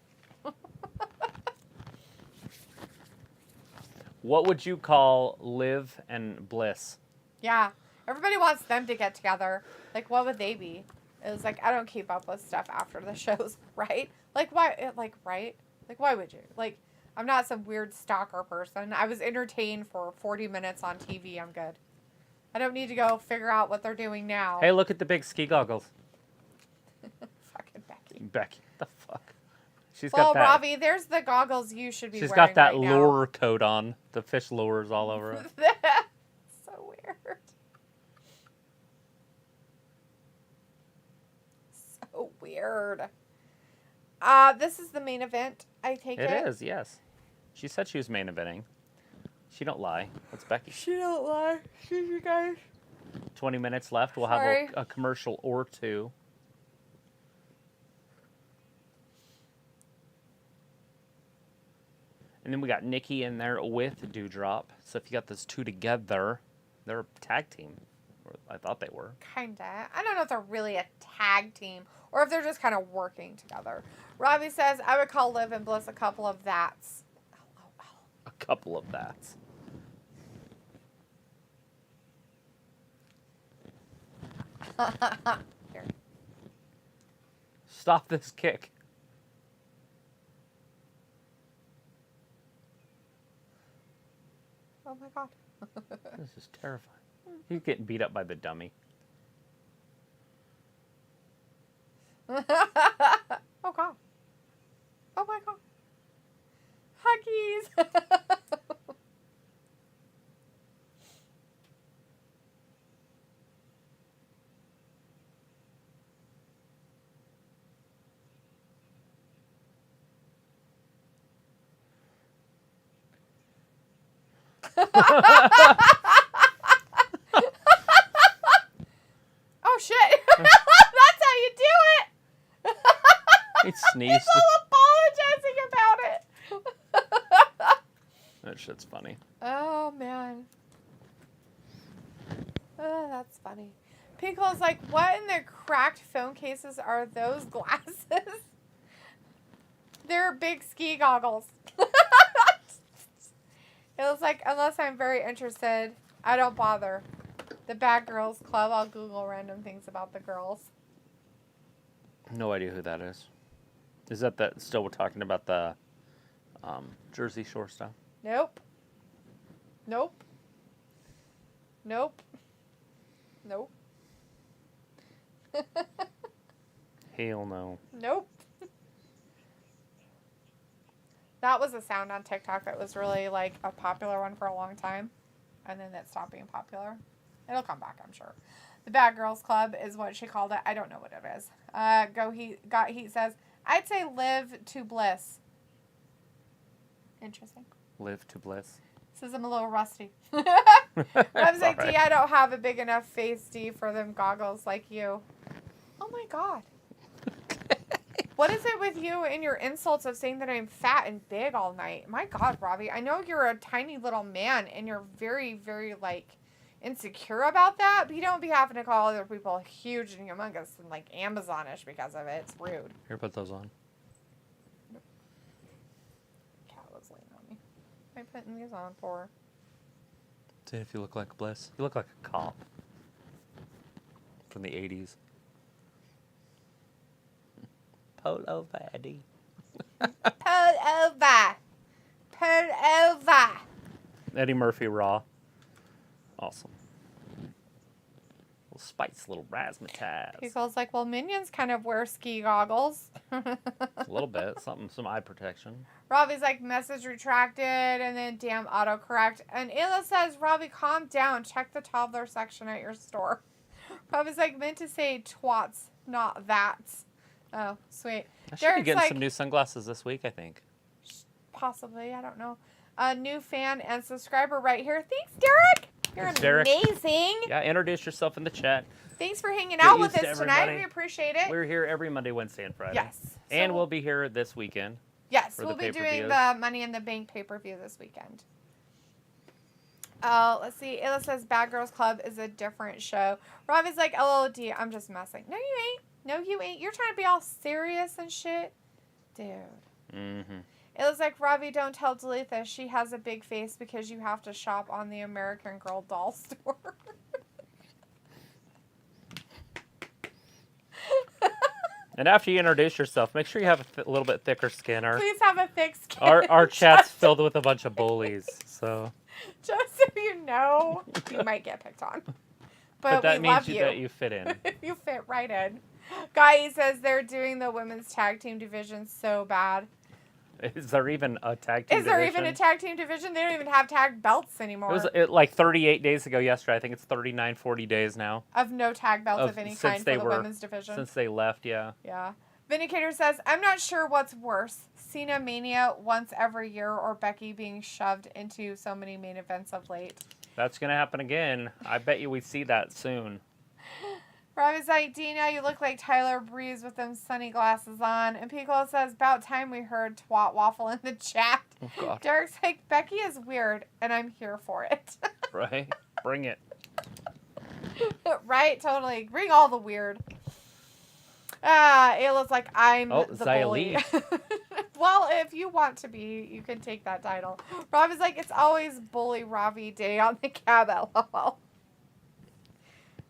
What would you call Liv and Bliss? Yeah. Everybody wants them to get together. Like, what would they be? It was like, I don't keep up with stuff after the shows, right? Like, why? Like, right? Like, why would you? Like, I'm not some weird stalker person. I was entertained for 40 minutes on TV. I'm good. I don't need to go figure out what they're doing now. Hey, look at the big ski goggles. Fucking Becky. Becky, the fuck? She's got that. Robbie, there's the goggles you should be She's wearing got that right now. lure coat on. The fish lures all over it. So weird. So weird. This is the main event, I take it. It is, yes. She said she was main eventing. She don't lie. That's Becky. She don't lie. Excuse me, guys. 20 minutes left. We'll Sorry. have a commercial or two. And then we got Nikki in there with Dewdrop. So if you got those two together, They're a tag team. Or I thought they were. Kinda. I don't know if they're really a tag team or if they're just kind of working together. Robbie says, I would call Liv and Bliss a couple of that's. LOL. A couple of that's. Here. Stop this kick. Oh my god. This is terrifying. He's getting beat up by the dummy. Oh god. Oh my god. Huggies. Oh shit. That's how you do it. He sneezed. People apologizing about it. That shit's funny. Oh man. Oh, that's funny. Pickle's like, what in the cracked phone cases are those glasses? They're big ski goggles. It was like, unless I'm very interested, I don't bother. The Bad Girls Club, I'll Google random things about the girls. No idea who that is. Is that still we're talking about the Jersey Shore stuff? Nope. Nope. Nope. Nope. Hell no. Nope. That was a sound on TikTok that was really like a popular one for a long time. And then it stopped being popular. It'll come back, I'm sure. The Bad Girls Club is what she called it. I don't know what it is. Got Heat says, I'd say live to bliss. Interesting. Live to bliss. Says I'm a little rusty. I was like, All right. D, I don't have a big enough face, D, for them goggles like you. Oh my god. What is it with you and your insults of saying that I'm fat and big all night? My god, Robbie, I know you're a tiny little man and you're very, very, like, insecure about that, but you don't be having to call other people huge and humongous and, like, Amazonish because of it. It's rude. Here, put those on. Cat was laying on me. I'm putting these on for her. See if you look like Bliss. You look like a cop from the 80s. Polo Vaddy. Pull over. Pull over. Eddie Murphy Raw. Awesome. Little spice, little razzmatazz. Pickle's like, well, minions kind of wear ski goggles. A little bit. Some eye protection. Robbie's like, message retracted, and then damn autocorrect. And Ayla says, Robbie, calm down. Check the toddler section at your store. Robbie's like, meant to say twats, not that's. Oh, sweet. I should be Derek's getting like, some new sunglasses this week, I think. possibly, I don't know. A new fan and subscriber right here. Thanks, Derek. You're Thanks, Derek. amazing. Yeah, introduce yourself in the chat. Thanks for hanging Get out with used to us tonight. everybody. We appreciate it. We're here every Monday, Wednesday, and Friday. Yes. And So- we'll be here this weekend. Yes, for the we'll be doing pay-per-views. the Money in the Bank pay-per-view this weekend. Let's see. Ayla says Bad Girls Club is a different show. Robbie's like, LOD, I'm just messing. No, you ain't. No, you ain't. You're trying to be all serious and shit. Dude. Mm-hmm. Ayla's like, Robbie, don't tell Dalitha she has a big face because you have to shop on the American Girl doll store. And after you introduce yourself, make sure you have a little bit thicker skin. Please have a thick skin. Our chat's filled with a bunch of bullies, so. Just so you know, you might get picked on. But that we love means you. that you fit in. You fit right in. Guy says they're doing the women's tag team division so bad. Is there even a tag team Is there division? even a tag team division? They don't even have tag belts anymore. It was like 38 days ago yesterday. I think it's 39, 40 days now. Of no tag belts of any since kind for they the were- women's division. Since they left, yeah. Yeah. Vindicator says, I'm not sure what's worse, Cena Mania once every year or Becky being shoved into so many main events of late. That's going to happen again. I bet you we see that soon. Robbie's like, Dina, you look like Tyler Breeze with them sunny glasses on. And Piccolo says, about time we heard twat waffle in the chat. Oh, God. Derek's like, Becky is weird, and I'm here for it. Right? Bring it. Right? Totally. Bring all the weird. Ayla's like, I'm the bully. Well, if you want to be, you can take that title. Ravi's like, it's always Bully Ravi Day on the cab, lol.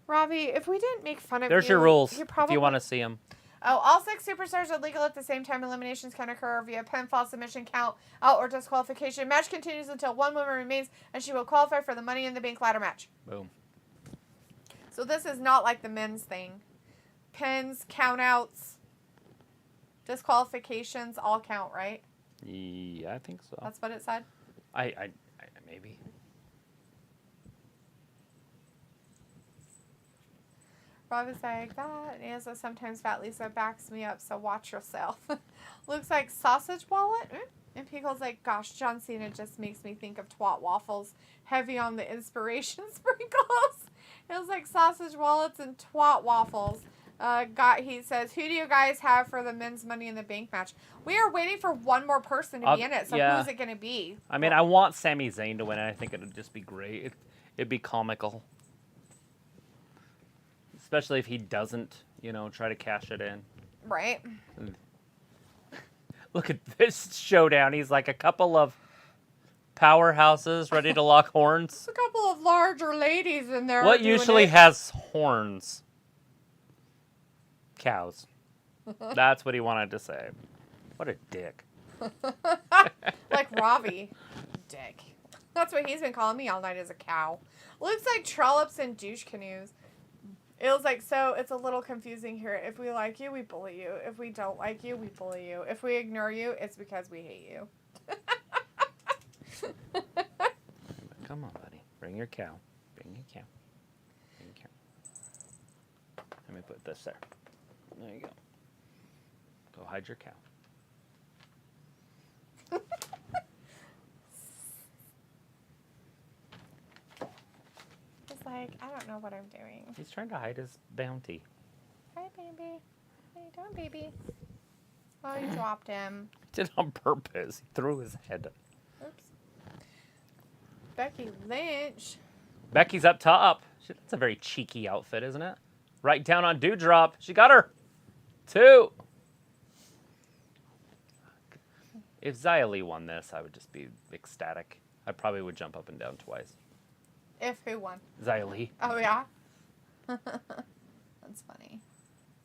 Ravi, if we didn't make fun of There's you... your rules, if you want to see them. Oh, all 6 superstars are legal at the same time. Eliminations can occur via pinfall, submission, count, out, or disqualification. Match continues until one woman remains, and she will qualify for the Money in the Bank ladder match. Boom. So this is not like the men's thing. Pins, countouts, disqualifications all count, right? Yeah, I think so. That's what it said? I maybe. Rob is like, that is sometimes Fat Lisa backs me up, so watch yourself. Looks like sausage wallet. And Pickle's like, gosh, John Cena just makes me think of twat waffles. Heavy on the inspiration sprinkles. It was like sausage wallets and twat waffles. He says, who do you guys have for the men's Money in the Bank match? We are waiting for one more person to be in it, so who's it going to be? I mean, I want Sami Zayn to win, and I think it would just be great. It'd be comical. Especially if he doesn't, try to cash it in. Right. Look at this showdown. He's like a couple of powerhouses ready to lock horns. There's a couple of larger ladies in there. What usually has horns? Cows. That's what he wanted to say. What a dick. Like Ravi. Dick. That's what he's been calling me all night, as a cow. Looks like trollops and douche canoes. It was like, so it's a little confusing here. If we like you, we bully you. If we don't like you, we bully you. If we ignore you, it's because we hate you. Come on, buddy. Bring your cow. Bring your cow. Bring your cow. Let me put this there. There you go. Go hide your cow. It's like, I don't know what I'm doing. He's trying to hide his bounty. Hi, baby. How you doing, baby? Oh, you dropped him. He did it on purpose. He threw his head. Oops. Becky Lynch. Becky's up top. That's a very cheeky outfit, isn't it? Right down on Dewdrop. She got her. 2. If Xia Li won this, I would just be ecstatic. I probably would jump up and down twice. If who won? Xia Li. Oh, yeah? That's funny.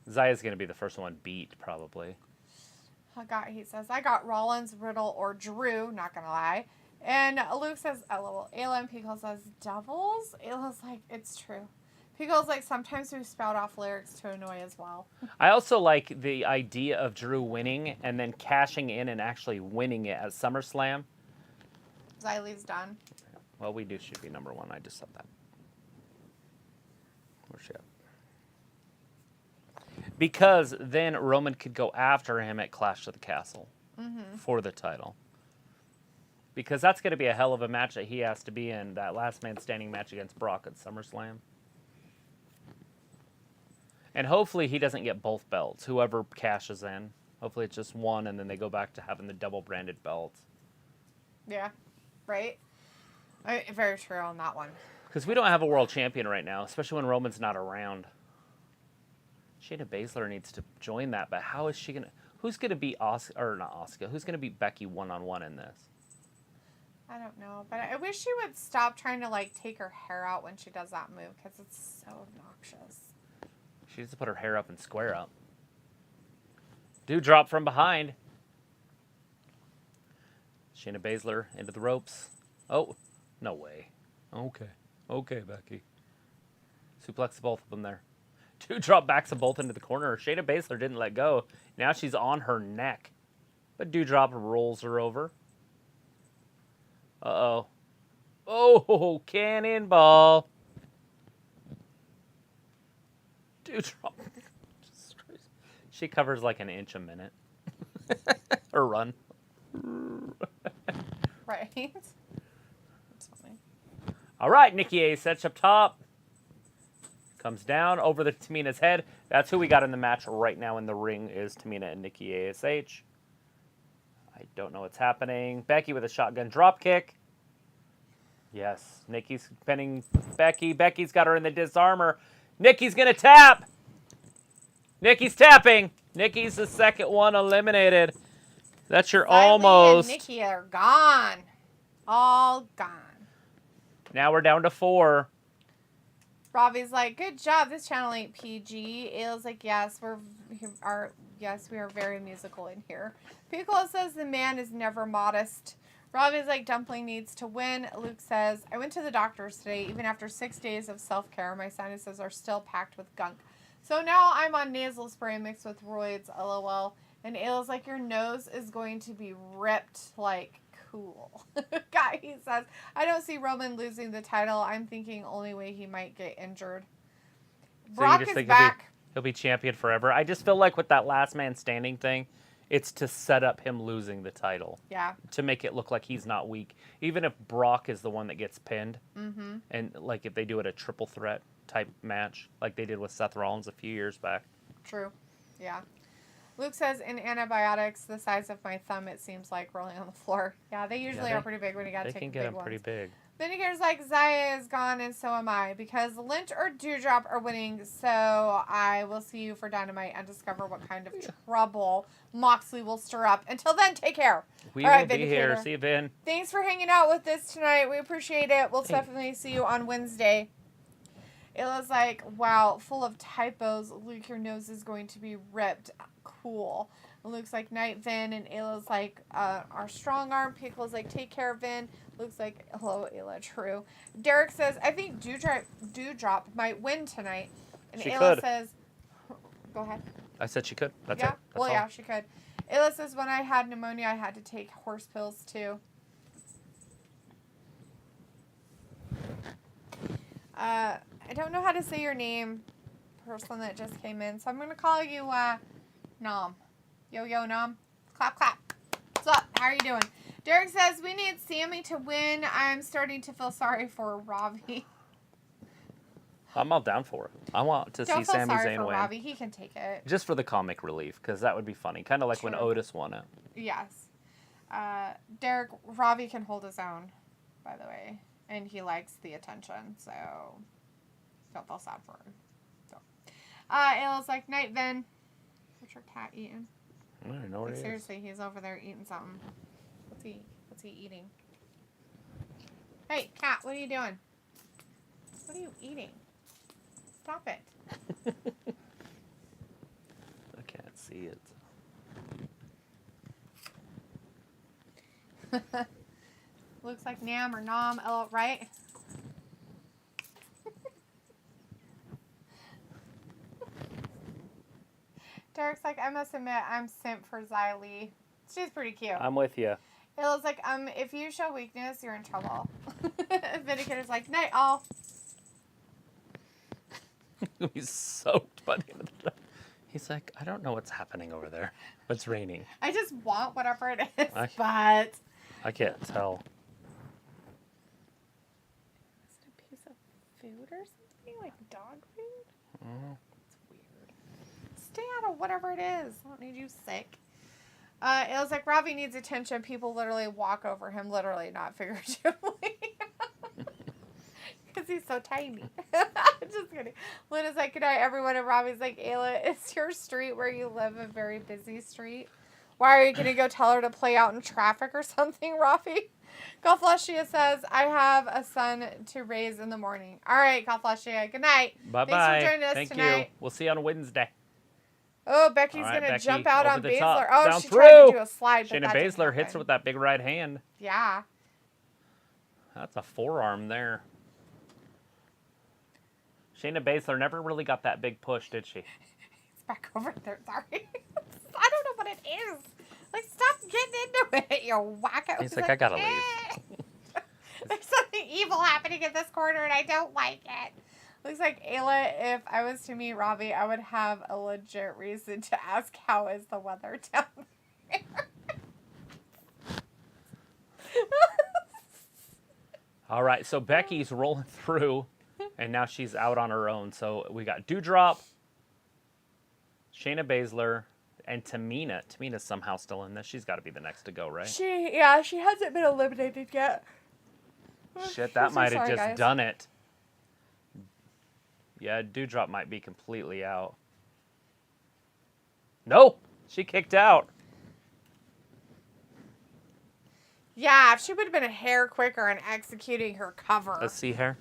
Zaya's going to be the first one beat, probably. He says, I got Rollins, Riddle, or Drew, not gonna lie. And Luke says, LOL. Ayla and Pickle says, doubles? Ayla's like, it's true. Pickle's like, sometimes we spout off lyrics to annoy as well. I also like the idea of Drew winning and then cashing in and actually winning it at SummerSlam. Xylee's done. Well, should be number 1. I just said that. Where's she at? Because then Roman could go after him at Clash of the Castle for the title. Because that's going to be a hell of a match that he has to be in, that last man standing match against Brock at SummerSlam. And hopefully he doesn't get both belts, whoever cashes in. Hopefully it's just one, and then they go back to having the double-branded belts. Yeah, right? Very true on that one. Because we don't have a world champion right now, especially when Roman's not around. Shayna Baszler needs to join that, but how is she going to... Who's going to beat Asuka? Who's going to beat Becky one-on-one in this? I don't know, but I wish she would stop trying to, take her hair out when she does that move, because it's so obnoxious. She needs to put her hair up and square up. Drop from behind. Shayna Baszler into the ropes. Oh, no way. Okay, Becky. Suplex both of them there. Drop backs them both into the corner. Shayna Baszler didn't let go. Now she's on her neck. But Drop rolls her over. Uh-oh. Oh, cannonball. Drop. She covers like an inch a minute. Or run. Right? That's funny. All right, Nikki A.S.H. up top. Comes down over the Tamina's head. That's who we got in the match right now in the ring is Tamina and Nikki A.S.H. I don't know what's happening. Becky with a shotgun drop kick. Yes. Nikki's pinning Becky. Becky's got her in the disarmor. Nikki's going to tap. Nikki's tapping. Nikki's the second one eliminated. That's your almost. And Nikki are gone. All gone. Now we're down to 4. Ravi's like, good job. This channel ain't PG. Ayla's like, yes, we are very musical in here. Piccolo says the man is never modest. Ravi's like, Dumpling needs to win. Luke says, I went to the doctor's today. Even after 6 days of self-care, my sinuses are still packed with gunk. So now I'm on nasal spray mixed with roids, LOL. And Ayla's like, your nose is going to be ripped like cool. Guy, he says, I don't see Roman losing the title. I'm thinking only way he might get injured. So Brock is back. He'll be champion forever. I just feel like with that last man standing thing, it's to set up him losing the title. Yeah. To make it look like he's not weak. Even if Brock is the one that gets pinned, and like if they do it a triple threat type match, like they did with Seth Rollins a few years back. True. Yeah. Luke says, in antibiotics, the size of my thumb, it seems like rolling on the floor. Yeah, they usually are pretty big when you got to take the big ones. They can get them pretty big. Vindicator's like, Zaya is gone and so am I, because Lynch or Dewdrop are winning, so I will see you for Dynamite and discover what kind of trouble Moxley will stir up. Until then, take care. We will be here. See you, Vin. Thanks for hanging out with us tonight. We appreciate it. We'll definitely see you on Wednesday. Ayla's like, wow, full of typos. Luke, your nose is going to be ripped. Cool. And Luke's like, night, Vin. And Ayla's like, our strong arm. Pickle's like, take care, Vin. Luke's like, hello, Ayla, true. Derek says, I think Dewdrop might win tonight. And Ayla says, go ahead. I said she could. That's it. That's all. Yeah, she could. Ayla says, when I had pneumonia, I had to take horse pills, too. I don't know how to say your name, person that just came in, so I'm going to call you Nom. Yo, Nom. Clap, clap. What's up? How are you doing? Derek says, we need Sammy to win. I'm starting to feel sorry for Ravi. I'm all down for it. I want to see Sami Zayn win. Ravi. He can take it. Just for the comic relief, because that would be funny. Kind of like when Otis won it. Yes. Derek, Ravi can hold his own, by the way. And he likes the attention, so don't feel sad for him. So, Ayla's like, night, Vin. What's your cat eating? I don't know what it is. Seriously, he's over there eating something. What's he eating? Hey, cat, what are you doing? What are you eating? Stop it. I can't see it. Looks like Nam or Nom, right? Derek's like, I must admit, I'm simp for Xia Li. She's pretty cute. I'm with you. Ayla's like, if you show weakness, you're in trouble. Vindicator's like, night all. He's soaked by the end of the day. He's like, I don't know what's happening over there. It's raining. I just want whatever it is, but... I can't tell. Is it a piece of food or something? Like dog food? Mm. It's weird. Stay out of whatever it is. I don't need you sick. It was like, Ravi needs attention. People literally walk over him. Literally, not figuratively. Because he's so tiny. Just kidding. Luna's like, good night, everyone. And Ravi's like, Ayla, is your street where you live a very busy street? Why are you going to go tell her to play out in traffic or something, Ravi? Galfleshia says, I have a son to raise in the morning. All right, Galfleshia. Good night. Bye-bye. Thanks for joining us Thank tonight. you. We'll see you on Wednesday. Oh, Becky's right, going to Becky, jump out on the Baszler. top. Oh, Down she through. tried to do a slide, but Shayna that didn't Baszler hits her happen. with that big right hand. Yeah. That's a forearm there. Shayna Baszler never really got that big push, did she? It's back over there. Sorry. I don't know what it is. Like, stop getting into it, you wacko. He's like, I gotta leave. There's something evil happening in this corner, and I don't like it. Looks like, Ayla, if I was to meet Robbie, I would have a legit reason to ask, how is the weather down there? All right, so Becky's rolling through, and now she's out on her own. So we got Dewdrop, Shayna Baszler, and Tamina. Tamina's somehow still in this. She's got to be the next to go, right? She hasn't been eliminated yet. Shit, that So might have sorry, just guys. done it. Yeah, Dewdrop might be completely out. No! She kicked out. Yeah, if she would have been a hair quicker in executing her cover. A sea hair.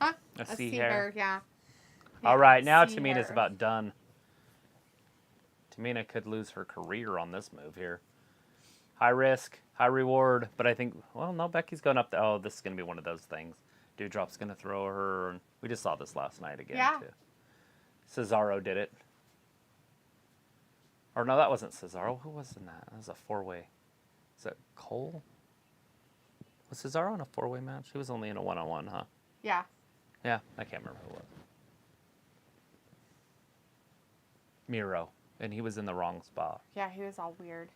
Huh? A sea hair. Yeah. All right, now sea Tamina's hair. about done. Tamina could lose her career on this move here. High risk, high reward, but I think, well, no, Becky's going up. Oh, this is going to be one of those things. Dewdrop's going to throw her. And we just saw this last night again, Yeah. too. Cesaro did it. Or no, that wasn't Cesaro. Who was in that? That was a four-way. Is it Cole? Was Cesaro in a four-way match? He was only in a one-on-one, huh? Yeah. Yeah, I can't remember who it was. Miro. And he was in the wrong spot. Yeah, he was all weird.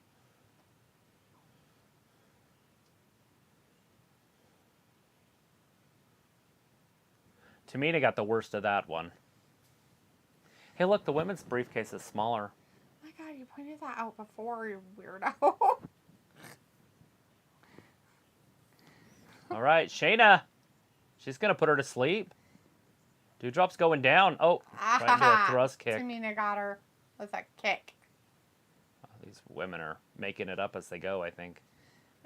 Tamina got the worst of that one. Hey, look, the women's briefcase is smaller. Oh my god, you pointed that out before, you weirdo. All right, Shayna. She's going to put her to sleep. Dewdrop's going down. Oh, right into a thrust kick. Tamina got her with a kick. Oh, these women are making it up as they go, I think.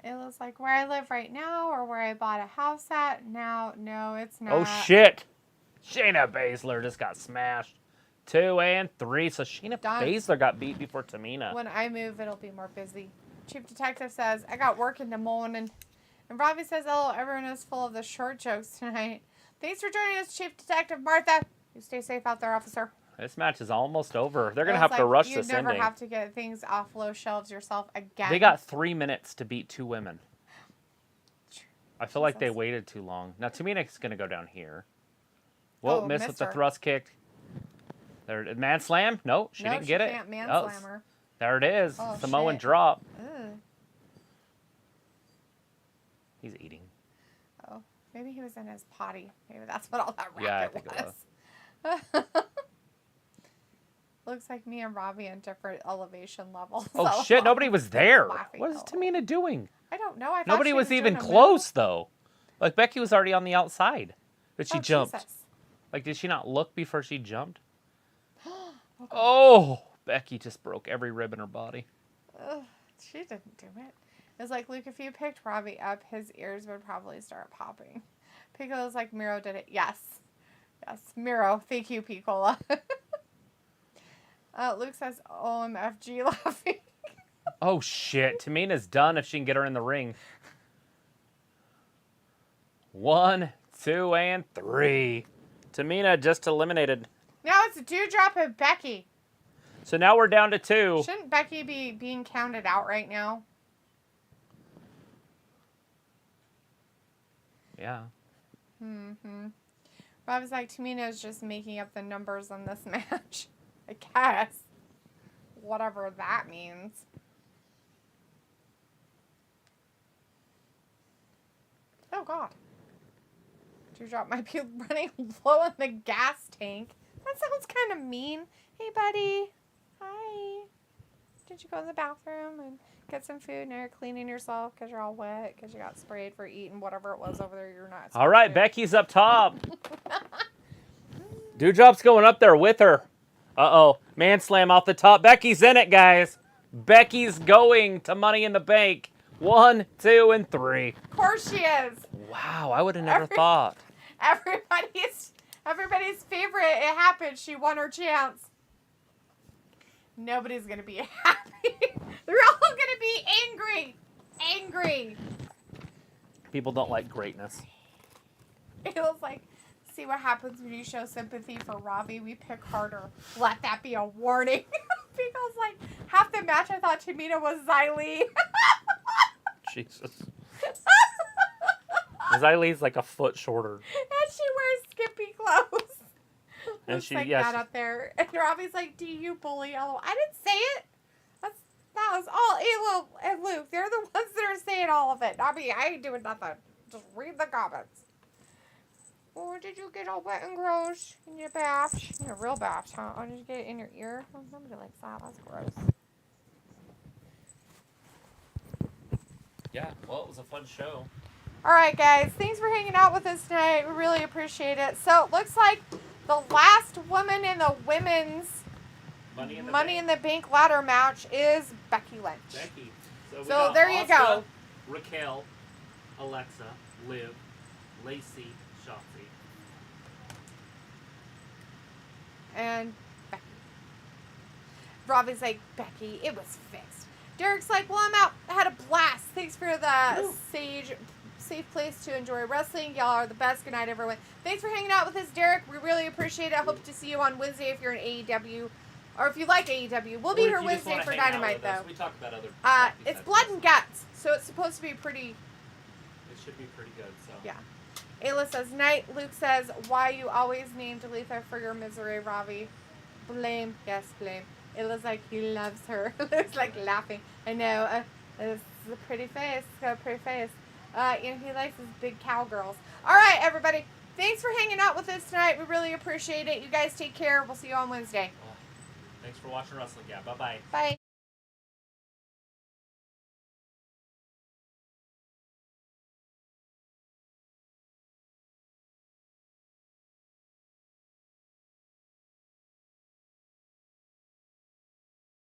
It looks like where I live right now or where I bought a house at. Now, no, it's not. Oh, shit. Shayna Baszler just got smashed. 2 and 3. So Shayna Done. Baszler got beat before Tamina. When I move, it'll be more busy. Chief Detective says, I got work in the morning. And Robbie says, oh, everyone is full of the short jokes tonight. Thanks for joining us, Chief Detective Martha. You stay safe out there, officer. This match is almost over. They're going to It was have to like, rush you this never ending. have to get things off low shelves yourself again. They got 3 minutes to beat 2 women. I feel like they Jesus. waited too long. Now, Tamina's going to go down here. Whoa, Oh, missed with the missed her. thrust kick. There, man slam? No, she didn't get it. Can't man Oh, slam her. there it is. Oh, Samoan shit. drop. Ugh. He's eating. Oh, maybe he was in his potty. Maybe that's what all that racket Yeah, I think it was. Looks like me and Robbie on different elevation levels. Oh, so shit, nobody was there. laughing What is out. Tamina doing? I don't know. I thought Nobody she was doing even a move. close, though. Like, Becky was already on the outside. But she Oh, jumped. Jesus. Like, did she not look before she jumped? Okay. Oh, Becky just broke every rib in her body. Ugh, she didn't do it. It's like, Luke, if you picked Robbie up, his ears would probably start popping. Piccolo's like, Miro did it. Yes. Yes, Miro. Thank you, Piccola. Luke says, OMFG laughing. Oh, shit. Tamina's done if she can get her in the ring. 1, 2, and 3. Tamina just eliminated. Now it's Dewdrop and Becky. So now we're down to 2. Shouldn't Becky be being counted out right now? Yeah. Mm-hmm. Rob is like, Tamina's just making up the numbers on this match. I guess. Whatever that means. Oh, God. Dewdrop might be running low on the gas tank. That sounds kind of mean. Hey, buddy. Hi. Did you go in the bathroom and get some food and you're cleaning yourself because you're all wet because you got sprayed for eating whatever it was over there you're not All right, supposed to? Becky's up top. Dewdrop's going up there with her. Uh-oh. Man slam off the top. Becky's in it, guys. Becky's going to Money in the Bank. 1, 2, and 3. Of course she is. Wow, I would have never thought. Everybody's favorite. It happened. She won her chance. Nobody's gonna be happy. They're all gonna be angry. Angry. People don't like greatness. It was like, see what happens when you show sympathy for Robbie. We pick harder. Let that be a warning. Because like half the match, I thought Tamina was Xylee. Jesus. Xylie's like a foot shorter. And she wears skimpy clothes. And Looks she- like yeah, that she- up there. And Robbie's like, do you bully Elo? I didn't say it. That was all Elo and Luke. They're the ones that are saying all of it. Not me. I ain't doing nothing. Just read the comments. Or did you get all wet and gross in your bath? In your real bath, huh? Or did you get it in your ear? Oh, nobody likes that. That's gross. Yeah, well, it was a fun show. All right, guys. Thanks for hanging out with us tonight. We really appreciate it. So it looks like the last woman in the women's Money in the Bank ladder match is Becky Lynch. Becky. So there you go. Raquel, Alexa, Liv, Lacey, Shotzi. And Becky. Robbie's like, Becky, it was fixed. Derek's like, well, I'm out. I had a blast. Thanks for the safe place to enjoy wrestling. Y'all are the best. Good night, everyone. Thanks for hanging out with us, Derek. We really appreciate it. I hope to see you on Wednesday if you're in AEW. Or if you like AEW. We'll be here Wednesday for Dynamite, though. We talk about other it's blood and guts, so it's supposed to be pretty... It should be pretty good, so... Yeah. Ayla says, night. Luke says, why you always named Letha for your misery, Ravi? Blame. Yes, blame. Ayla's like, he loves her. Luke's like laughing. I know. It's a pretty face. It's got a pretty face. And he likes his big cowgirls. All right, everybody. Thanks for hanging out with us tonight. We really appreciate it. You guys take care. We'll see you on Wednesday. Thanks for watching Wrestling Gab. Bye-bye. Bye.